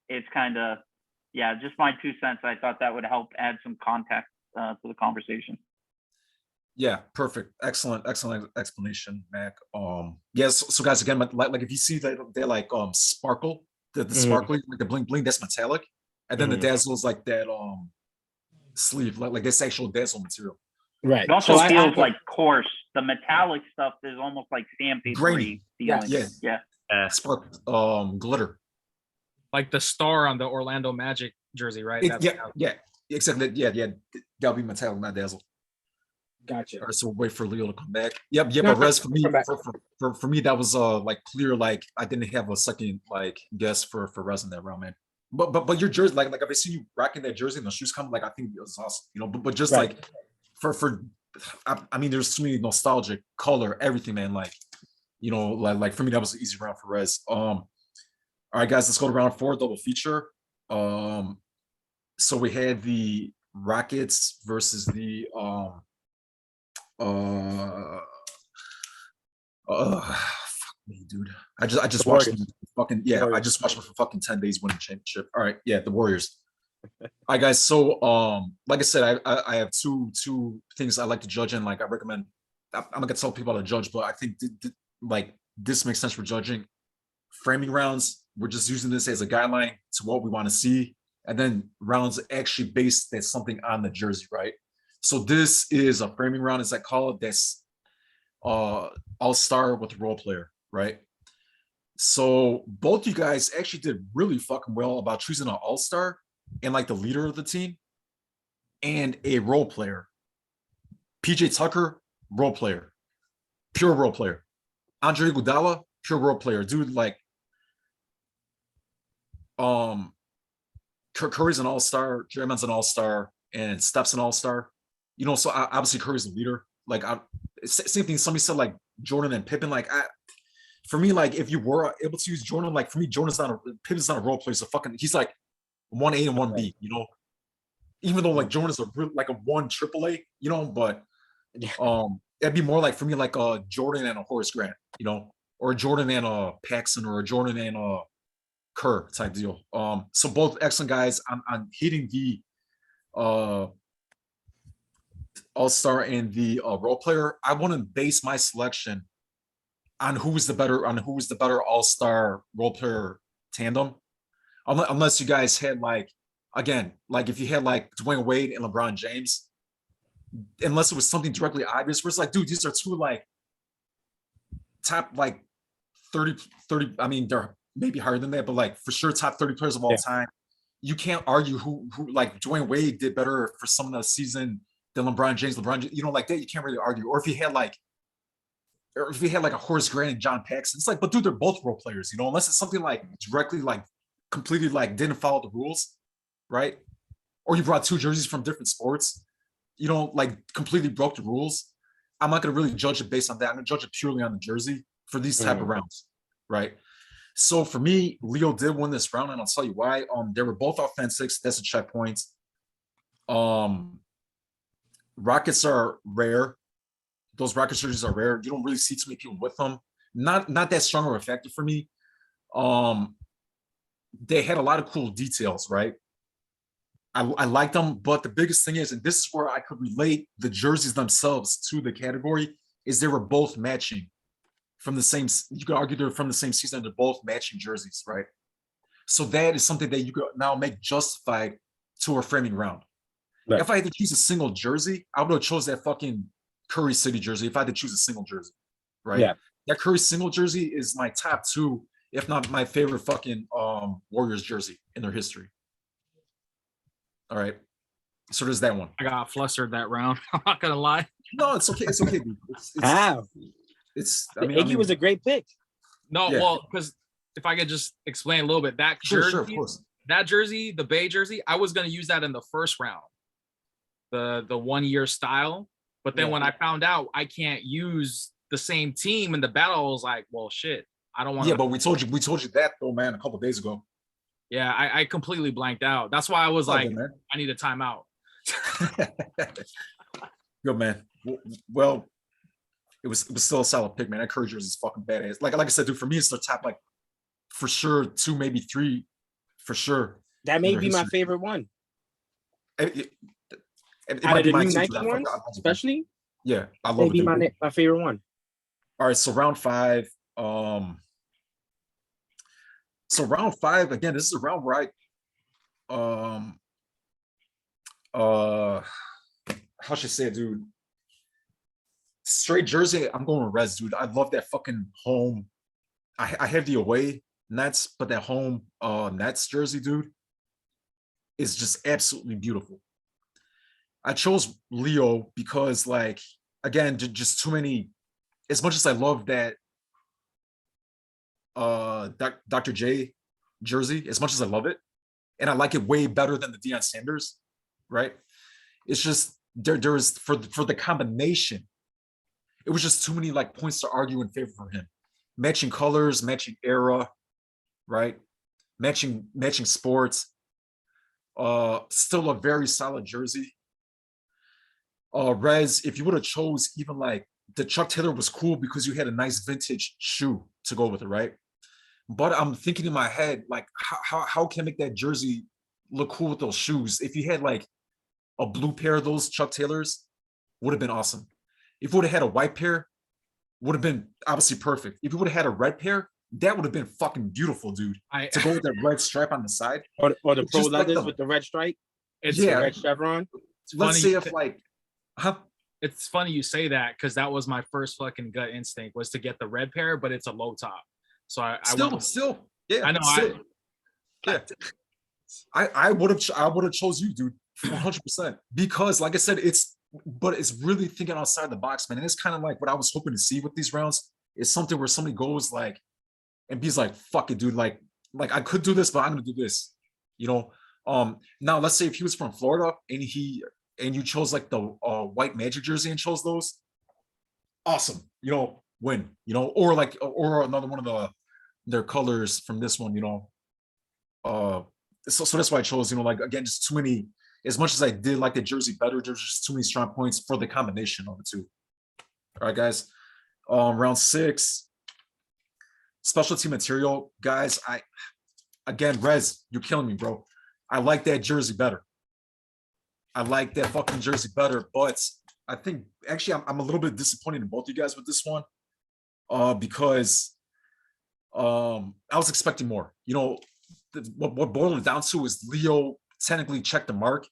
it's kind of, just my 2 cents. I thought that would help add some context to the conversation. Yeah, perfect. Excellent explanation, Mac. Yes, so guys, again, like if you see that they're like sparkle, the sparkly, like the bling bling, that's metallic. And then the dazzle is like that sleeve, like this actual dazzle material. Right. It also feels like coarse. The metallic stuff is almost like sandpapery feeling. Yeah. Spark glitter. Like the star on the Orlando Magic jersey, right? Yeah, exactly. Yeah. That'll be metallic, not dazzle. Gotcha. All right, so we'll wait for Leo to come back. Yep. But Rez, for me, for me, that was like clear. Like I didn't have a second like guess for Rez in that round, man. But your jersey, like if I see you rocking that jersey and the shoes come, like I think it was awesome, But just like I mean, there's so many nostalgic color, everything, man. Like like for me, that was an easy round for Rez. All right, guys, let's go to round 4, double feature. So we had the Rockets versus the fuck me, dude. I just watched them fucking I just watched them for fucking 10 days winning championship. All right, the Warriors. All right, guys. So like I said, I have two things I like to judge in. Like I recommend, I'm not gonna tell people how to judge, but I think like this makes sense for judging. Framing rounds, we're just using this as a guideline to what we want to see, and then rounds actually based at something on the jersey, right? So this is a framing round, as I call it. That's all-star with a role player, right? So both you guys actually did really fucking well about choosing an all-star and like the leader of the team and a role player. PJ Tucker, role player, pure role player. Andre Iguodala, pure role player. Dude, like Curry's an all-star, Draymond's an all-star, and Steph's an all-star. So obviously Curry's the leader. Like same thing. Somebody said like Jordan and Pippen. Like for me, like if you were able to use Jordan, like for me, Pippen's not a role player. So he's like 1A and 1B. Even though like Jordan's like a 1 AAA. But it'd be more like for me like a Jordan and a Horace Grant. Or a Jordan and a Paxson or a Jordan and a Kerr type deal. So both excellent guys. I'm hitting the all-star and the role player. I want to base my selection on who is the better all-star role player tandem. Unless you guys had like, again, like if you had like Dwayne Wade and LeBron James, unless it was something directly obvious, where it's like, dude, these are two like top like 30. I mean, they're maybe higher than that, but like for sure top 30 players of all Yeah. time. You can't argue who like Dwayne Wade did better for some of the season than LeBron James. You know, like that, you can't really argue. Or if he had like a Horace Grant and John Paxson, it's like, but dude, they're both role players, you know, unless it's something like directly like completely like didn't follow the rules, right? Or you brought two jerseys from different sports, you know, like completely broke the rules. I'm not gonna really judge it based on that. I'm gonna judge it purely on the jersey for these type of rounds, right? So for me, Leo did win this round, and I'll tell you why. They were both offensive. That's a checkpoint. Rockets are rare. Those Rockets jerseys are rare. You don't really see too many people with them. Not that strong of a factor for me. They had a lot of cool details, right? I liked them, but the biggest thing is, and this is where I could relate the jerseys themselves to the category, is they were both matching from the same. You could argue they're from the same season. They're both matching jerseys, right? So that is something that you could now make justified to a framing round. Right. If I had to choose a single jersey, I would have chose that fucking Curry City jersey. If I had to choose a single jersey, right? Yeah. That Curry single jersey is my top two, if not my favorite fucking Warriors jersey in their history. All right. So there's that one. I got flustered that round. I'm not gonna lie. No, it's okay. It's okay, dude. How? Iggy was a great pick. No, Yeah. well, because if I could just explain a little bit, that jersey, of course. that jersey, the Bay jersey, I was gonna use that in the first round, the 1 year style. But then Yeah. when I found out I can't use the same team in the battle, I was like, well, shit, I don't want to. Yeah, but we told you that though, man, a couple days ago. Yeah, I completely blanked out. That's why I was All like, good, man. I need a timeout. Good, man. Well, it was still a solid pick, man. That Curry jersey is fucking badass. Like I said, dude, for me, it's the top, like for sure, 2, maybe 3, for sure. That may in their be my history. favorite one. It Out might of be the mine new too, Nike dude. ones, especially, Yeah, I love may it, be dude. my favorite one. All right, so round 5. So round 5, again, this is a round where how should I say it, dude? Straight jersey, I'm going with Reds, dude. I love that fucking home. I have the away Nets, but that home Nets jersey, dude, is just absolutely beautiful. I chose Leo because, like, again, just too many. As much as I love that Dr. J jersey, as much as I love it, and I like it way better than the Deion Sanders, right? It's just there is for the combination. It was just too many like points to argue in favor for him. Matching colors, matching era, right? Matching sports. Still a very solid jersey. Rez, if you would have chose even like the Chuck Taylor was cool because you had a nice vintage shoe to go with it, right? But I'm thinking in my head, like, how can I make that jersey look cool with those shoes? If you had like a blue pair of those Chuck Taylors, would have been awesome. If you would have had a white pair, would have been obviously perfect. If you would have had a red pair, that would have been fucking beautiful, dude. To go with that red stripe on the side. Or the It's pro just like leathers the- with the red stripe, It's Yeah. red chevron. Let's funny say if like, huh? it's funny you say that because that was my first fucking gut instinct was to get the red pair, but it's a low top. So I went with- Still, yeah. I know, still. Yeah. I would have chose you, dude, 100%. Because like I said, it's really thinking outside the box, man. And it's kind of like what I was hoping to see with these rounds is something where somebody goes like and be like, fuck it, dude. Like I could do this, but I'm gonna do this. You know? Now let's say if he was from Florida and you chose like the white Magic jersey and chose those, awesome. You know, win. You know, or another one of their colors from this one, you know. So that's why I chose, you know, like again, just too many. As much as I did like the jersey better, there's just too many strong points for the combination of the two. All right, guys. Round 6, specialty material, guys. Again, Rez, you're killing me, bro. I like that jersey better. I like that fucking jersey better, but I think actually I'm a little bit disappointed in both you guys with this one, because I was expecting more. You know, what boiled it down to is Leo technically checked the mark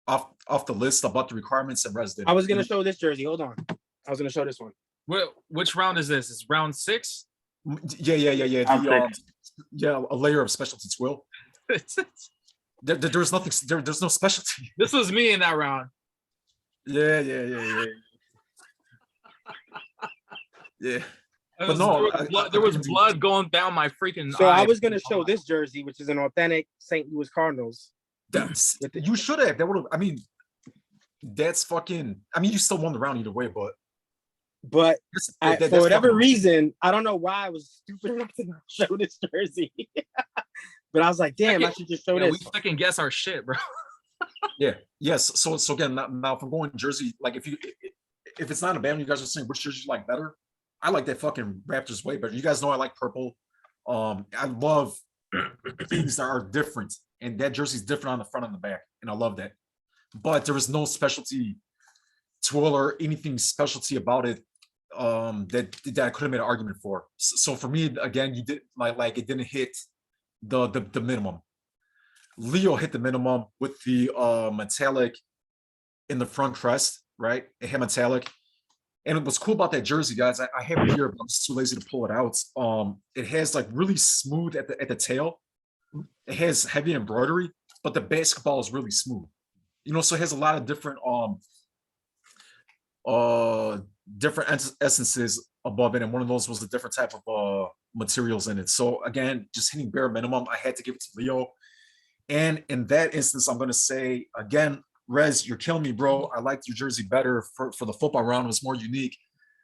off the list about the requirements and Res did. I was gonna show this jersey. Hold on. I was gonna show this one. Which round is this? It's round 6. Yeah. Round The, six. yeah, a layer of specialty twill. There's nothing. There's no specialty. This was me in that round. Yeah. Yeah. But no, there was blood going down my freaking So eye. I was gonna show this jersey, which is an authentic St. Louis Cardinals. You should have. That would have. I mean, that's fucking. I mean, you still won the round either way, but For whatever reason, I don't know why I was stupid enough to not show this jersey. But I was like, damn, I should just show Yeah, this. we second guess our shit, bro. Yeah. Yes. So again, now if I'm going jersey, like if it's not a band, you guys are saying which jersey you like better. I like that fucking Raptors way better. You guys know I like purple. I love things that are different, and that jersey's different on the front and the back, and I love that. But there was no specialty twill or anything specialty about it that I could have made an argument for. So for me, again, you did like it didn't hit the minimum. Leo hit the minimum with the metallic in the front crest, right? It had metallic. And what's cool about that jersey, guys, I have it here, but I'm just too lazy to pull it out. It has like really smooth at the tail. It has heavy embroidery, but the basketball is really smooth. You know, so it has a lot of different essences above it, and one of those was a different type of materials in it. So again, just hitting bare minimum, I had to give it to Leo. And in that instance, I'm going to say again, Rez, you're killing me, bro. I liked your jersey better for the football round. It was more unique,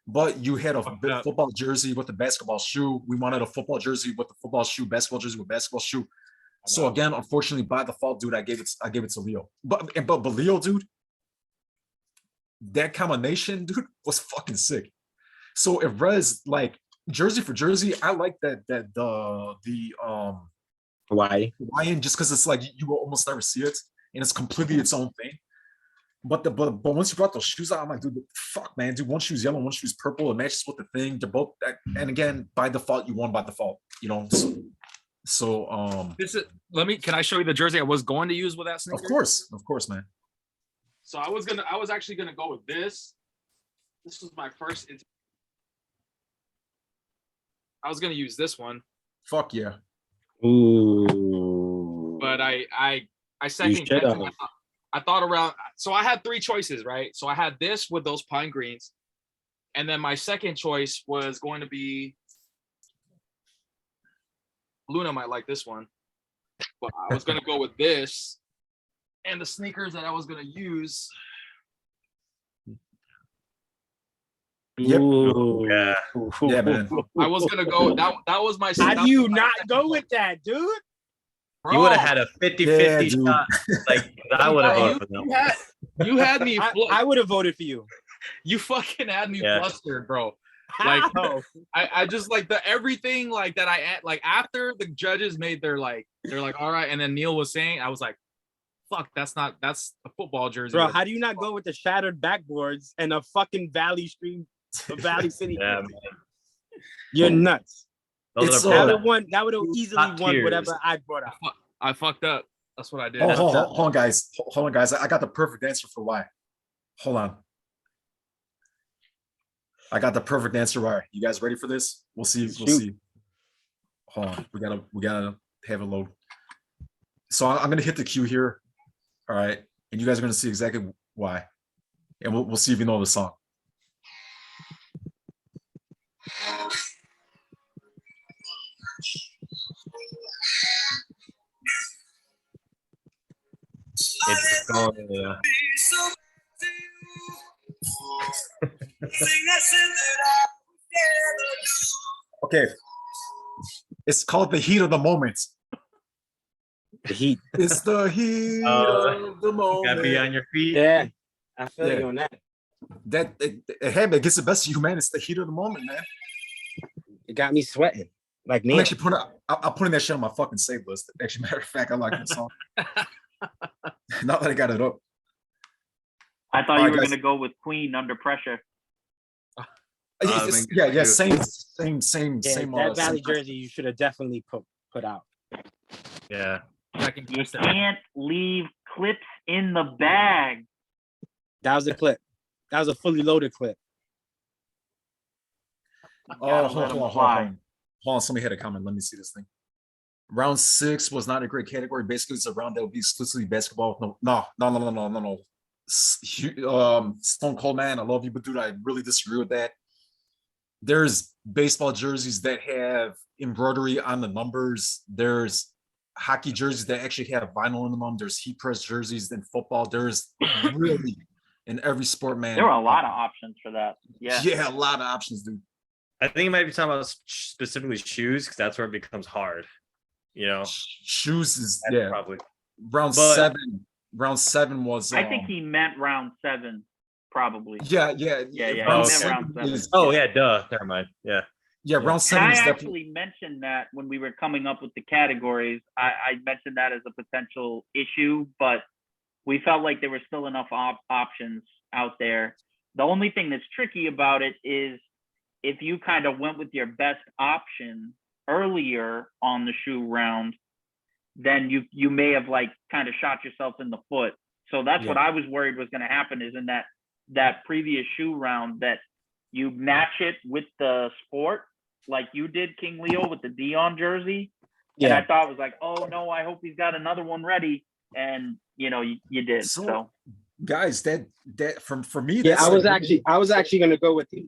but you had a football jersey with a basketball shoe. We wanted a football jersey with a football shoe, basketball jersey with basketball shoe. So again, unfortunately, by default, dude, I gave it to Leo. But Leo, dude, that combination, dude, was fucking sick. So if Rez, like jersey for jersey, I like the Hawaiian just because it's like you will almost never see it, and it's completely its own thing. But once you brought those shoes out, I'm like, dude, fuck, man, dude, one shoe's yellow, one shoe's purple. It matches with the thing. They're both, and again, by default, you won by default. You know, so This is can I show you the jersey I was going to use with that sneaker? Of course, man. So I was actually gonna go with this. This was my first. I was gonna use this one. Fuck yeah. Ooh. But I second guessed it. I thought around. So I had 3 choices, right? So I had this with those pine greens, and then my second choice was going to be. Luna might like this one, but I was gonna go with this, and the sneakers that I was gonna use. Yep. Ooh. Yeah. Yeah, man. I was gonna go. That was my. How do you not go with that, dude? You would have had a 50-50 dude. shot. Like I would have voted for them. You had me. I would have voted for you. You fucking had me Yeah. flustered, bro. Like I just like the everything like that like after the judges made they're like all right, and then Neil was saying, I was like, fuck, that's a football jersey. Bro, how do you not go with the shattered backboards and a fucking Valley City? Yeah, man. You're nuts. Those That are would have easily Top won tiers. whatever I brought out. I fucked up. That's what I did. Hold on, guys. Hold on, guys. I got the perfect answer for why. Hold on. I got the perfect answer why. You guys ready for this? We'll see. We'll see. Hold on. We gotta have a load. So I'm gonna hit the cue here. All right. And you guys are gonna see exactly why. And we'll see if you know the song. it's going. Yeah. Okay. It's called The Heat of the Moment. The Heat. It's the heat of the moment. Gotta be on your feet. Yeah, I feel Yeah. you on that. Hey, man, it gets the best of you, man. It's the heat of the moment, man. It got me sweating. Like I'm me. actually I'm putting that shit on my fucking save list. Actually, matter of fact, I like that song. Not that I got it up. I thought All you right, were guys. gonna go with Queen Under Pressure. Yeah, same. That Valley jersey you should have definitely put out. Yeah. I can You guess that. can't leave clips in the bag. That was a clip. That was a fully loaded clip. Oh, Gotta hold let on, 'em hold on, hold fly. on. Hold on, somebody had a comment. Let me see this thing. Round 6 was not a great category. Basically, it's a round that would be exclusively basketball. No. Stone Cold Man, I love you, but dude, I really disagree with that. There's baseball jerseys that have embroidery on the numbers. There's hockey jerseys that actually have vinyl in them. There's heat press jerseys in football. There's really in every sport, man. There were a lot of options for that. Yeah. Yeah, a lot of options, dude. I think you might be talking about specifically shoes, because that's where it becomes hard. You know, Shoes is that's yeah. probably. Round But- 7. Round 7 was. I think he meant round 7, probably. Yeah. Yeah, Round he meant seven round 7. is- Oh yeah, duh. Never mind. Yeah. Yeah, round And 7 I is definitely. actually mentioned that when we were coming up with the categories. I mentioned that as a potential issue, but we felt like there were still enough options out there. The only thing that's tricky about it is if you kind of went with your best option earlier on the shoe round, then you may have like kind of shot yourself in the foot. So that's what I was worried was going to happen, is in that previous shoe round that you match it with the sport, like you did, King Leo, with the Dion jersey. And I thought it was like, oh no, I hope he's got another one ready. And you know, you did. So Guys, that for me, Yeah, that's I was actually gonna go with the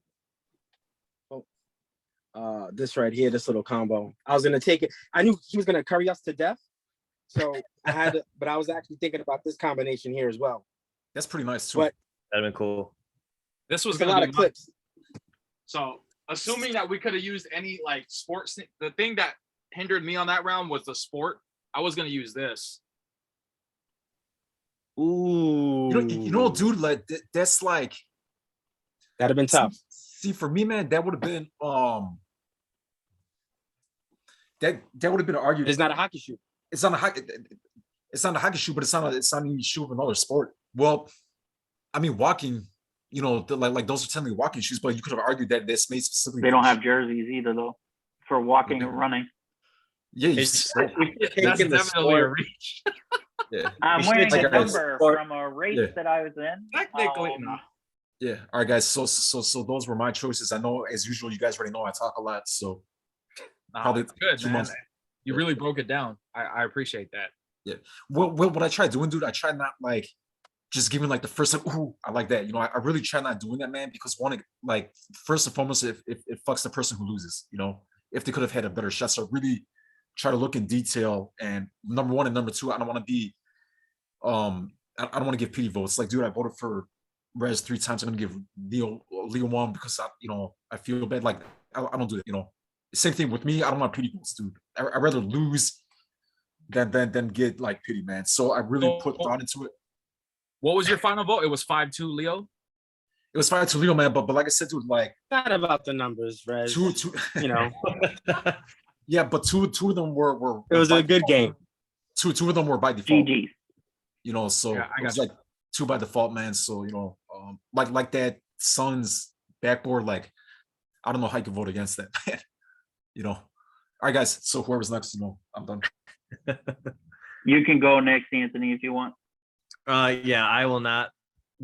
this right here, this little combo. I was gonna take it. I knew he was gonna curry us to death, so I had to, but I was actually thinking about this combination here as well. that's pretty nice too. But That'd been cool. This was it's a gonna lot be of my- clips. So assuming that we could have used any like sports, the thing that hindered me on that round was the sport. I was gonna use this. Ooh, You know, dude, like that's like that'd have been tough. See, for me, man, that would have been that would have been argued. It's not a hockey shoe. It's not a hockey shoe, but it's not any shoe of another sport. Well, I mean, walking, you know, like those are technically walking shoes, but you could have argued that this made specifically. they don't have jerseys either, though, for walking and running. Yeah, you It's- still- That's Taking the definitely a sport. reach. yeah. I'm should wearing take a a number sport. from a race Yeah. that I was in. Technically, no. Yeah. All right, guys. So those were my choices. I know, as usual, you guys already know I talk a lot. So Nah, probably it's good, 2 man. months. You really broke it down. I appreciate that. What I try doing, dude, I try not like just giving like the first like, ooh, I like that. You know, I really try not doing that, man, because one, like first and foremost, if it fucks the person who loses, you know, if they could have had a better shot. So I really try to look in detail. And number one and number two, I don't want to be I don't want to give pity votes. Like, dude, I voted for Rez 3 times. I'm gonna give Leo 1 because I feel bad. Like I don't do that, you know. Same thing with me. I don't want pity votes, dude. I'd rather lose than get like pity, man. So I really put thought into it. What was your final vote? It was 5-2, Leo. It was fine to Leo, man, but like I said, dude, like Not about the numbers, Rez. two, You know, yeah, but two of them were it was by a good default. game. Two of them were by default, GG. you know. So Yeah, I it was got you. like 2 by default, man. So you know, like that Suns backboard, like I don't know how you can vote against that, man. You know. All right, guys. So whoever's next, you know, I'm done. You can go next, Anthony, if you want. Yeah, I will not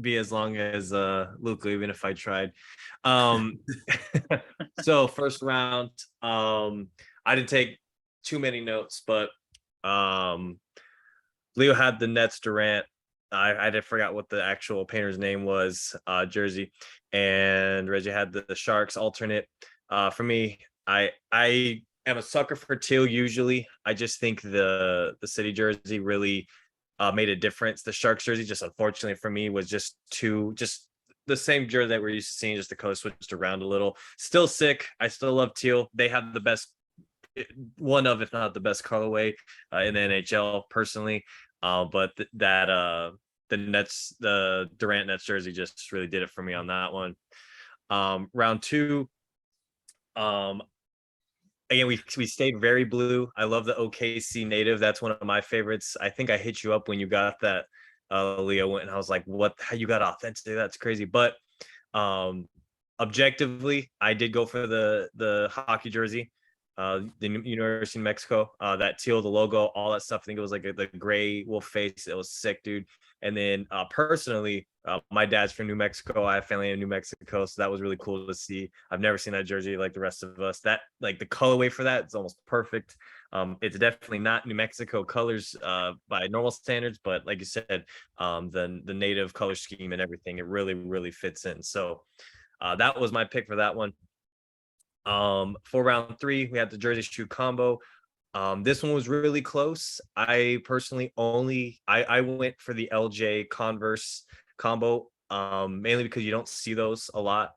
be as long as Luca, even if I tried. So first round, I didn't take too many notes, but Leo had the Nets Durant. I did forgot what the actual painter's name was, jersey, and Reggie had the Sharks alternate. For me, I am a sucker for teal usually. I just think the city jersey really made a difference. The Sharks jersey, just unfortunately for me, was just the same jersey that we're used to seeing, just the color switched around a little. Still sick. I still love teal. They have the best, one of, if not the best colorway in the NHL personally. But the Nets, the Durant Nets jersey just really did it for me on that one. Round 2, again, we stayed very blue. I love the OKC native. That's one of my favorites. I think I hit you up when you got that, Leo, and I was like, what, how you got authentic? That's crazy. But objectively, I did go for the hockey jersey. the University of Mexico, that teal, the logo, all that stuff. I think it was like the gray wolf face. It was sick, dude. And then personally, my dad's from New Mexico. I have family in New Mexico, so that was really cool to see. I've never seen that jersey like the rest of us. That like the colorway for that, it's almost perfect. It's definitely not New Mexico colors by normal standards, but like you said, the native color scheme and everything, it really fits in. So that was my pick for that one. For round 3, we had the jersey shoe combo. This one was really close. I personally I went for the LJ Converse combo, mainly because you don't see those a lot.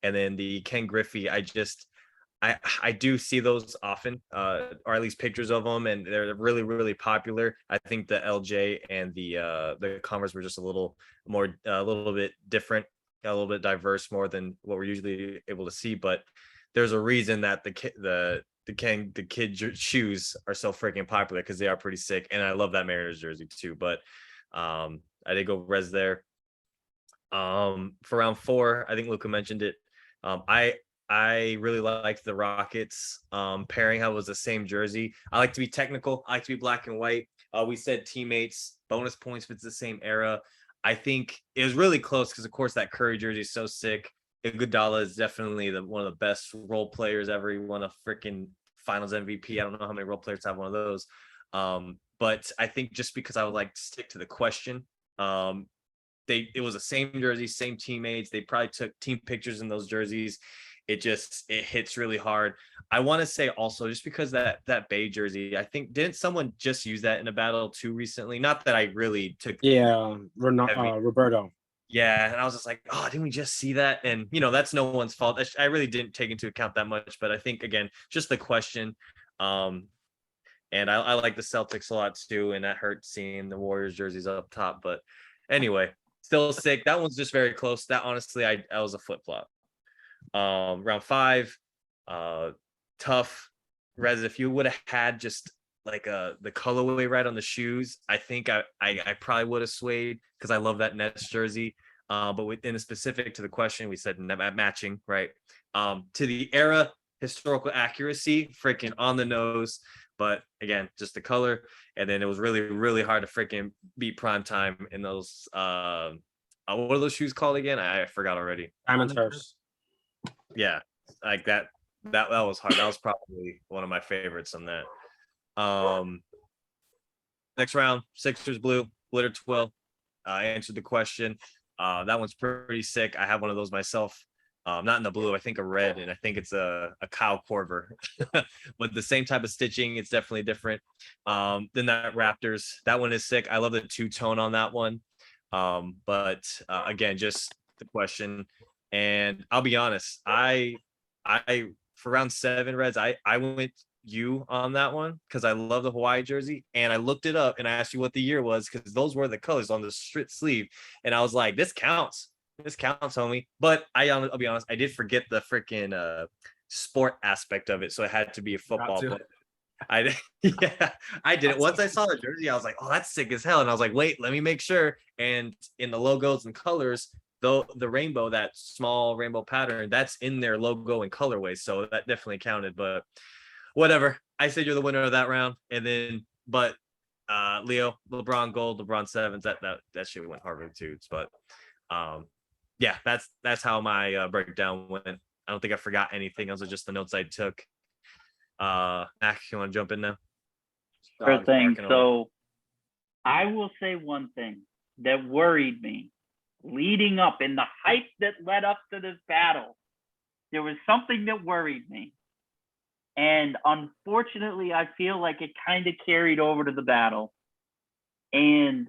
And then the Ken Griffey, I do see those often, or at least pictures of them, and they're really popular. I think the LJ and the Converse were just a little bit different, a little bit diverse more than what we're usually able to see. But there's a reason that the kid shoes are so freaking popular, because they are pretty sick, and I love that Mariners jersey too. But I did go res there. For round 4, I think Luca mentioned it. I really liked the Rockets pairing. How it was the same jersey. I like to be technical. I like to be black and white. We said teammates, bonus points if it's the same era. I think it was really close because, of course, that Curry jersey is so sick. Iguodala is definitely one of the best role players ever. He won a freaking Finals MVP. I don't know how many role players have one of those. But I think just because I would like to stick to the question, it was the same jersey, same teammates. They probably took team pictures in those jerseys. It hits really hard. I want to say also, just because that Bay jersey, I think, didn't someone just use that in a battle too recently? Not that I really took. Yeah, Roberto. Yeah, and I was just like, oh, didn't we just see that? And that's no one's fault. I really didn't take into account that much, but I think, again, just the question. And I like the Celtics a lot too, and that hurt seeing the Warriors jerseys up top. But anyway, still sick. That one's just very close. That honestly, I was a flip flop. Round 5, tough. Rez, if you would have had just like the colorway right on the shoes, I think I probably would have swayed, because I love that Nets jersey. But within a specific to the question, we said matching, right? To the era, historical accuracy, freaking on the nose. But again, just the color. And then it was really hard to freaking beat prime time in those. What are those shoes called again? I forgot already. Diamond Turfs. Yeah, like that was hard. That was probably one of my favorites on that. Next round, Sixers blue, glitter 12. I answered the question. That one's pretty sick. I have one of those myself. Not in the blue, I think a red, and I think it's a Kyle Korver. But the same type of stitching, it's definitely different. Then that Raptors, that one is sick. I love the two-tone on that one. But again, just the question. And I'll be honest, I for round 7, Reds, I went you on that one because I love the Hawaii jersey, and I looked it up and I asked you what the year was, because those were the colors on the strip sleeve, and I was like, this counts, homie. But I'll be honest, I did forget the freaking sport aspect of it, so it had to be a football. But I did it once I saw the jersey. I was like, oh, that's sick as hell, and I was like, wait, let me make sure. And in the logos and colors, though, the rainbow, that small rainbow pattern, that's in their logo and colorway, so that definitely counted. But whatever, I said you're the winner of that round. And then, but Leo, LeBron gold, LeBron 7s, that shit went Harvard too. But yeah, that's how my breakdown went. I don't think I forgot anything. Those are just the notes I took. Mac, you want to jump in now? Sure thing. So I will say one thing that worried me leading up, in the hype that led up to this battle. There was something that worried me. And unfortunately, I feel like it kind of carried over to the battle. And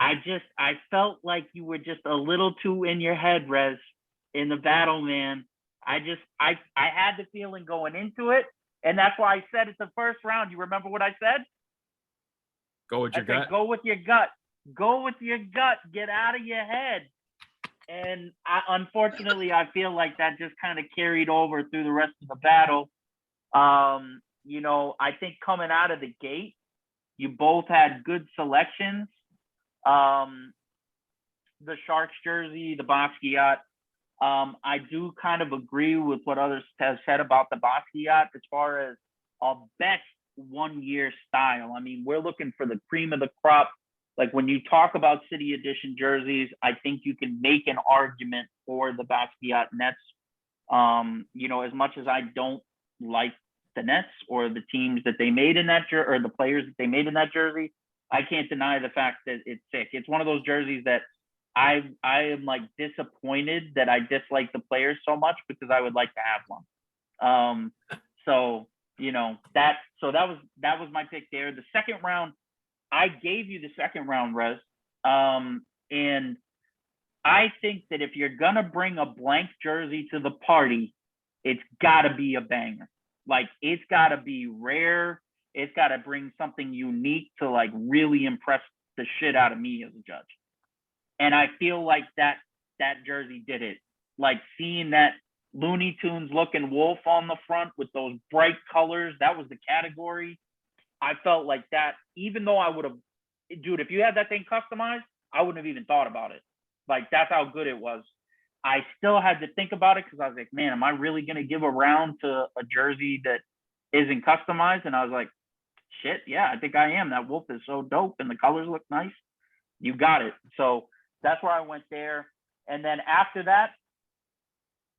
I felt like you were just a little too in your head, Rez, in the battle, man. I had the feeling going into it. And that's why I said it's the first round. You remember what I said? Go with your gut. Go with your gut. Go with your gut. Get out of your head. And unfortunately, I feel like that just kind of carried over through the rest of the battle. I think coming out of the gate, you both had good selections. The Sharks jersey, the Basquiat, I do kind of agree with what others have said about the Basquiat as far as a best 1 year style. I mean, we're looking for the cream of the crop. Like when you talk about City Edition jerseys, I think you can make an argument for the Basquiat Nets. You know, as much as I don't like the Nets or the teams that they made in that jersey or the players that they made in that jersey, I can't deny the fact that it's sick. It's one of those jerseys that I am like disappointed that I dislike the players so much because I would like to have one. So you know that was my pick there. The second round, I gave you the second round, Rez, and I think that if you're gonna bring a blank jersey to the party, it's gotta be a banger. Like it's gotta be rare. It's gotta bring something unique to like really impress the shit out of me as a judge. And I feel like that jersey did it. Like seeing that Looney Tunes looking wolf on the front with those bright colors, that was the category. I felt like that, even though I would have, dude, if you had that thing customized, I wouldn't have even thought about it. Like that's how good it was. I still had to think about it because I was like, man, am I really going to give a round to a jersey that isn't customized? And I was like, shit, yeah, I think I am. That wolf is so dope and the colors look nice. You got it. So that's where I went there. And then after that,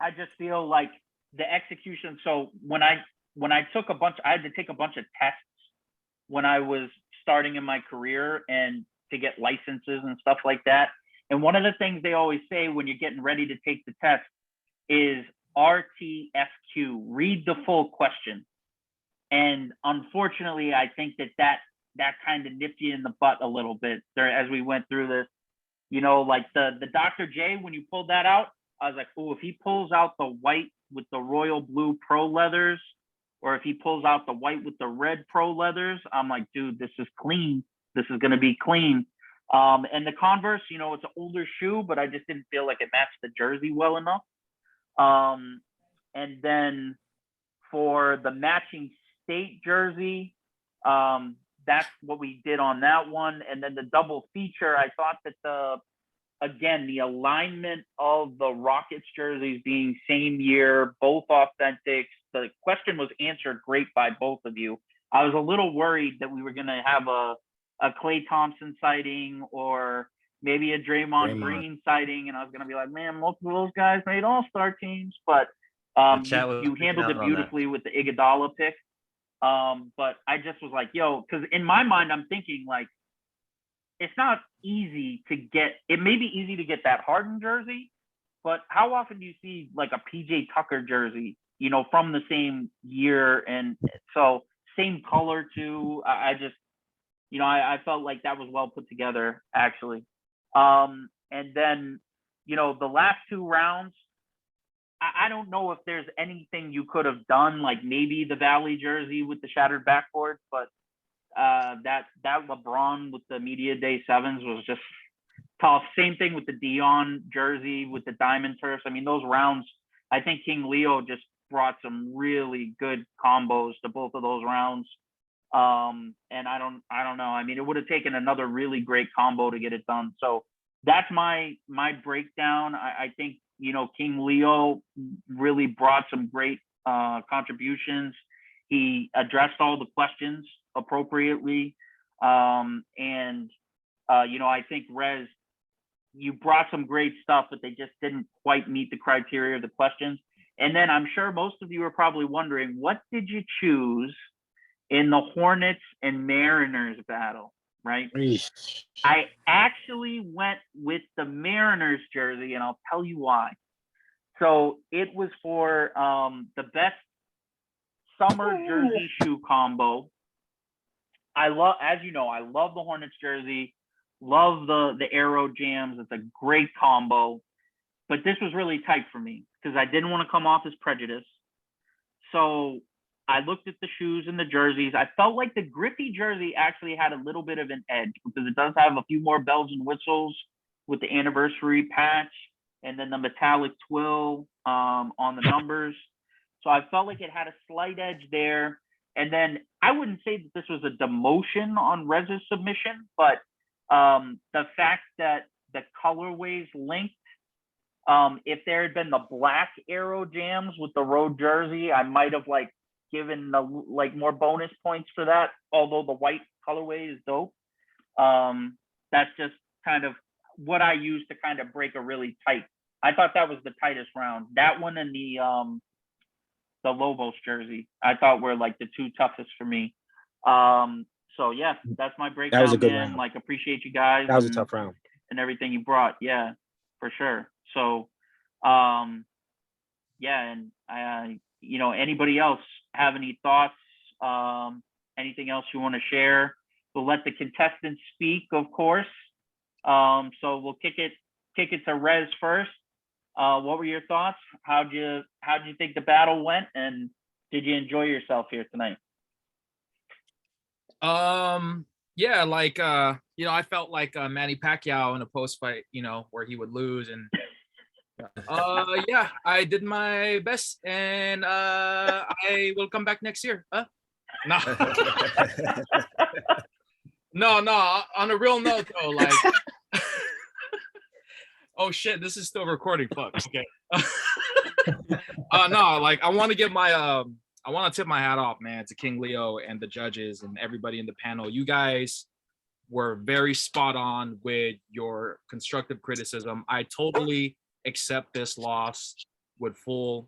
I just feel like the execution. So when I took I had to take a bunch of tests when I was starting in my career and to get licenses and stuff like that. And one of the things they always say when you're getting ready to take the test is RTFQ, read the full question. And unfortunately, I think that kind of nipped you in the butt a little bit there as we went through this. You know, like the Dr. J, when you pulled that out, I was like, oh, if he pulls out the white with the royal blue pro leathers, or if he pulls out the white with the red pro leathers, I'm like, dude, this is clean. This is going to be clean. And the Converse, you know, it's an older shoe, but I just didn't feel like it matched the jersey well enough. And then for the matching state jersey, that's what we did on that one. And then the double feature, I thought that the alignment of the Rockets jerseys being same year, both authentics, the question was answered great by both of you. I was a little worried that we were going to have a Klay Thompson sighting or maybe a Draymond Green sighting. And I was going to be like, man, most of those guys made all-star teams, but you handled it beautifully with the Iguodala pick. But I just was like, yo, because in my mind, I'm thinking like, it's not easy to get, it may be easy to get that Harden jersey, but how often do you see like a PJ Tucker jersey, you know, from the same year? And so same color too. I just, you know, I felt like that was well put together actually. And then, you know, the last two rounds, I don't know if there's anything you could have done, like maybe the Valley jersey with the shattered backboard, but that LeBron with the Media Day 7s was just tough. Same thing with the Dion jersey with the diamond turfs. I mean, those rounds, I think King Leo just brought some really good combos to both of those rounds. And I don't know. I mean, it would have taken another really great combo to get it done. So that's my breakdown. I think, you know, King Leo really brought some great contributions. He addressed all the questions appropriately. And you know, I think Rez, you brought some great stuff, but they just didn't quite meet the criteria of the questions. And then I'm sure most of you are probably wondering, what did you choose in the Hornets and Mariners battle, right? I actually went with the Mariners jersey, and I'll tell you why. So it was for the best summer jersey shoe combo. I love, as you know, I love the Hornets jersey, love the Aero Jams. It's a great combo, but this was really tight for me because I didn't want to come off as prejudiced. So I looked at the shoes and the jerseys. I felt like the Griffey jersey actually had a little bit of an edge because it does have a few more bells and whistles with the anniversary patch and then the metallic twill on the numbers. So I felt like it had a slight edge there. And then I wouldn't say that this was a demotion on Rez's submission, but the fact that the colorways linked If there had been the black arrow jams with the road jersey, I might have like given the like more bonus points for that. Although the white colorway is dope. That's just kind of what I use to kind of break a really tight. I thought that was the tightest round. That one and the Lobos jersey, I thought were like the two toughest for me. So yeah, that's my breakdown. That was a good man. round. Like appreciate you guys. That was a tough round. And everything you brought. Yeah, for sure. So yeah, and anybody else have any thoughts? Anything else you want to share? We'll let the contestants speak, of course. So we'll kick it to Rez first. What were your thoughts? How'd you think the battle went, and did you enjoy yourself here tonight? Yeah, like I felt like Manny Pacquiao in a post fight, where he would lose, and yeah, I did my best, and I will come back next year. No. No, on a real note though, like oh shit, this is still recording. Fuck. Okay. No, like I want to give my I want to tip my hat off, man, to King Leo and the judges and everybody in the panel. You guys were very spot on with your constructive criticism. I totally accept this loss with full,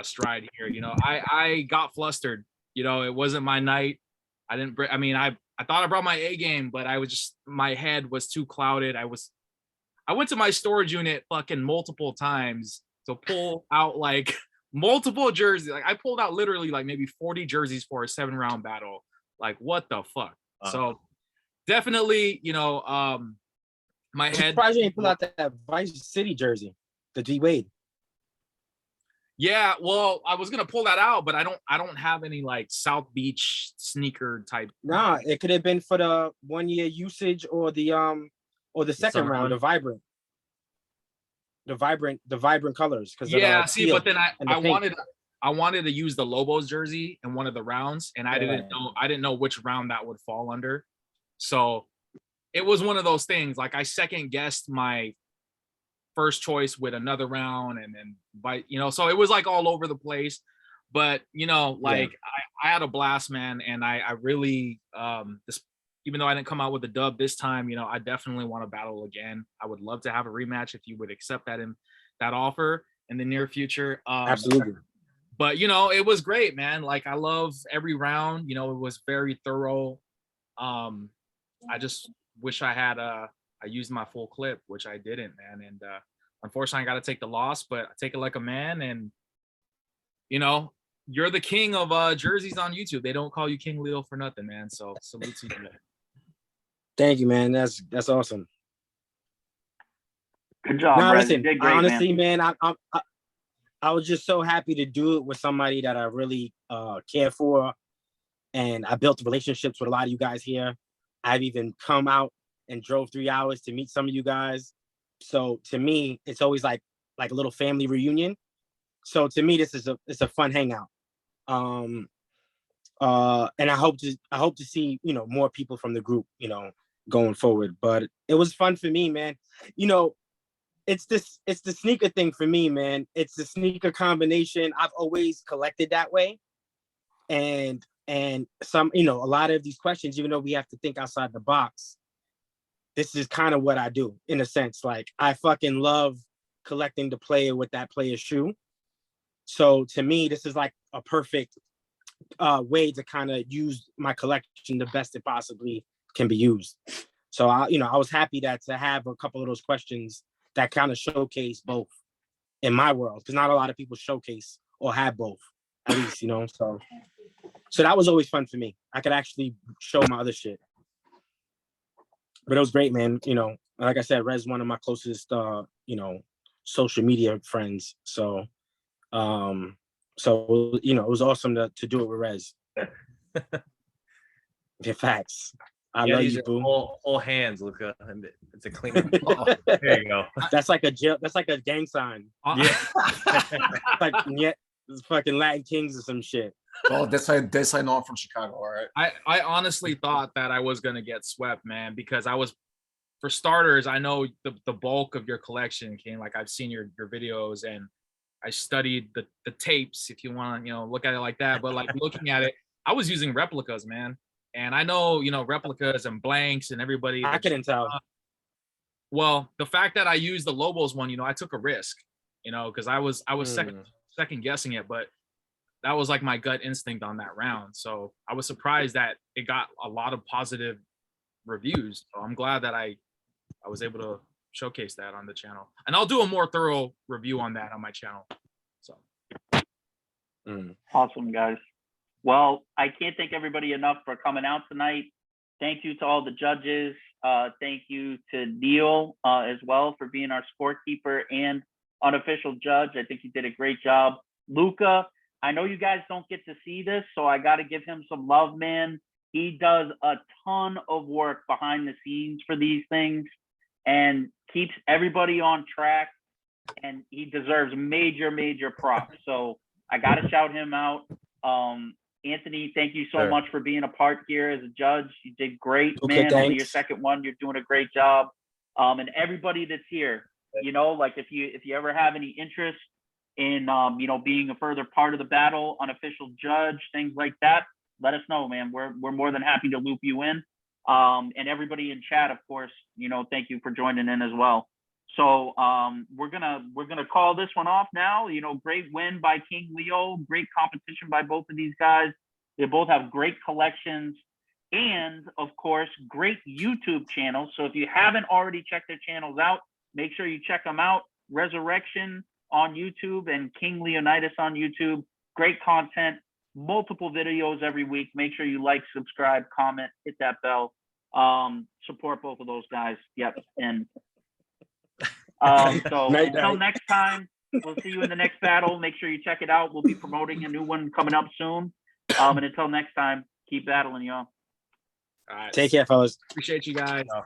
stride here. I got flustered. It wasn't my night. I thought I brought my A game, but my head was too clouded. I went to my storage unit fucking multiple times to pull out like multiple jerseys. Like I pulled out literally like maybe 40 jerseys for a 7-round battle. Like what the fuck? So definitely, my head. Surprised you didn't pull out that Vice City jersey, the D Wade. Yeah, well, I was gonna pull that out, but I don't have any like South Beach sneaker type. Nah, it could have been for the 1-year usage or the second round, the vibrant colors. Yeah, see, but then I wanted to use the Lobos jersey in one of the rounds, and I didn't know which round that would fall under. So it was one of those things. Like I second guessed my first choice with another round, and then so it was like all over the place. But I had a blast, man, and I really even though I didn't come out with a dub this time, I definitely want to battle again. I would love to have a rematch if you would accept that offer in the near future. Absolutely. But it was great, man. Like I love every round. It was very thorough. I just wish I used my full clip, which I didn't, man. And unfortunately, I got to take the loss, but I take it like a man. And you're the king of jerseys on YouTube. They don't call you King Leo for nothing, man. So salute to you, man. Thank you, man. That's awesome. Good job, No, Brad. listen, You did great, honestly, man, I was just so happy to do it with somebody that I really care for, and I built relationships with a lot of you guys here. I've even come out and drove 3 hours to meet some of you guys. So to me, it's always like a little family reunion. So to me, it's a fun hangout. And I hope to see more people from the group going forward. But it was fun for me, man. It's the sneaker thing for me, man. It's the sneaker combination. I've always collected that way, and some a lot of these questions, even though we have to think outside the box, this is kind of what I do in a sense. Like I fucking love collecting the player with that player's shoe. So to me, this is like a perfect way to kind of use my collection the best it possibly can be used. So I was happy to have a couple of those questions that kind of showcase both in my world, because not a lot of people showcase or have both, at least, so that was always fun for me. I could actually show my other shit. But it was great, man. Like I said, Rez is one of my closest social media friends. So it was awesome to do it with Rez. Yeah, facts. I love you, boo. Whole hands, Luca. It's a clean. There you go. That's like a gang sign. Yeah. It's fucking Latin Kings or some shit. Oh, that's why I know I'm from Chicago. All right. I honestly thought that I was gonna get swept, man, because I was for starters, I know the bulk of your collection came, like I've seen your videos and I studied the tapes, if you want to, look at it like that. But like looking at it, I was using replicas, man. And I know, replicas and blanks and everybody. I couldn't tell. Well, the fact that I used the Lobos one, I took a risk, because I was second guessing it, but that was like my gut instinct on that round. So I was surprised that it got a lot of positive reviews. So I'm glad that I was able to showcase that on the channel, and I'll do a more thorough review on that on my channel. So awesome, guys. Well, I can't thank everybody enough for coming out tonight. Thank you to all the judges. Thank you to Neil as well for being our scorekeeper and unofficial judge. I think he did a great job. Luca, I know you guys don't get to see this, so I got to give him some love, man. He does a ton of work behind the scenes for these things and keeps everybody on track, and he deserves major, major props. So I got to shout him out. Anthony, thank you so much for being a part here as a judge. You did great, man. Only your second one. You're doing a great job. And everybody that's here, like if you ever have any interest in, being a further part of the battle, unofficial judge, things like that, let us know, man. We're more than happy to loop you in. And everybody in chat, of course, thank you for joining in as well. So we're gonna call this one off now. Great win by King Leo, great competition by both of these guys. They both have great collections and, of course, great YouTube channels. So if you haven't already checked their channels out, make sure you check them out. Resurrection on YouTube and King Leonidas on YouTube. Great content, multiple videos every week. Make sure you like, subscribe, comment, hit that bell. Support both of those guys. Yep. And so until next time, we'll see you in the next battle. Make sure you check it out. We'll be promoting a new one coming up soon. And until next time, keep battling, y'all. all right, Take care, fellas. appreciate you guys.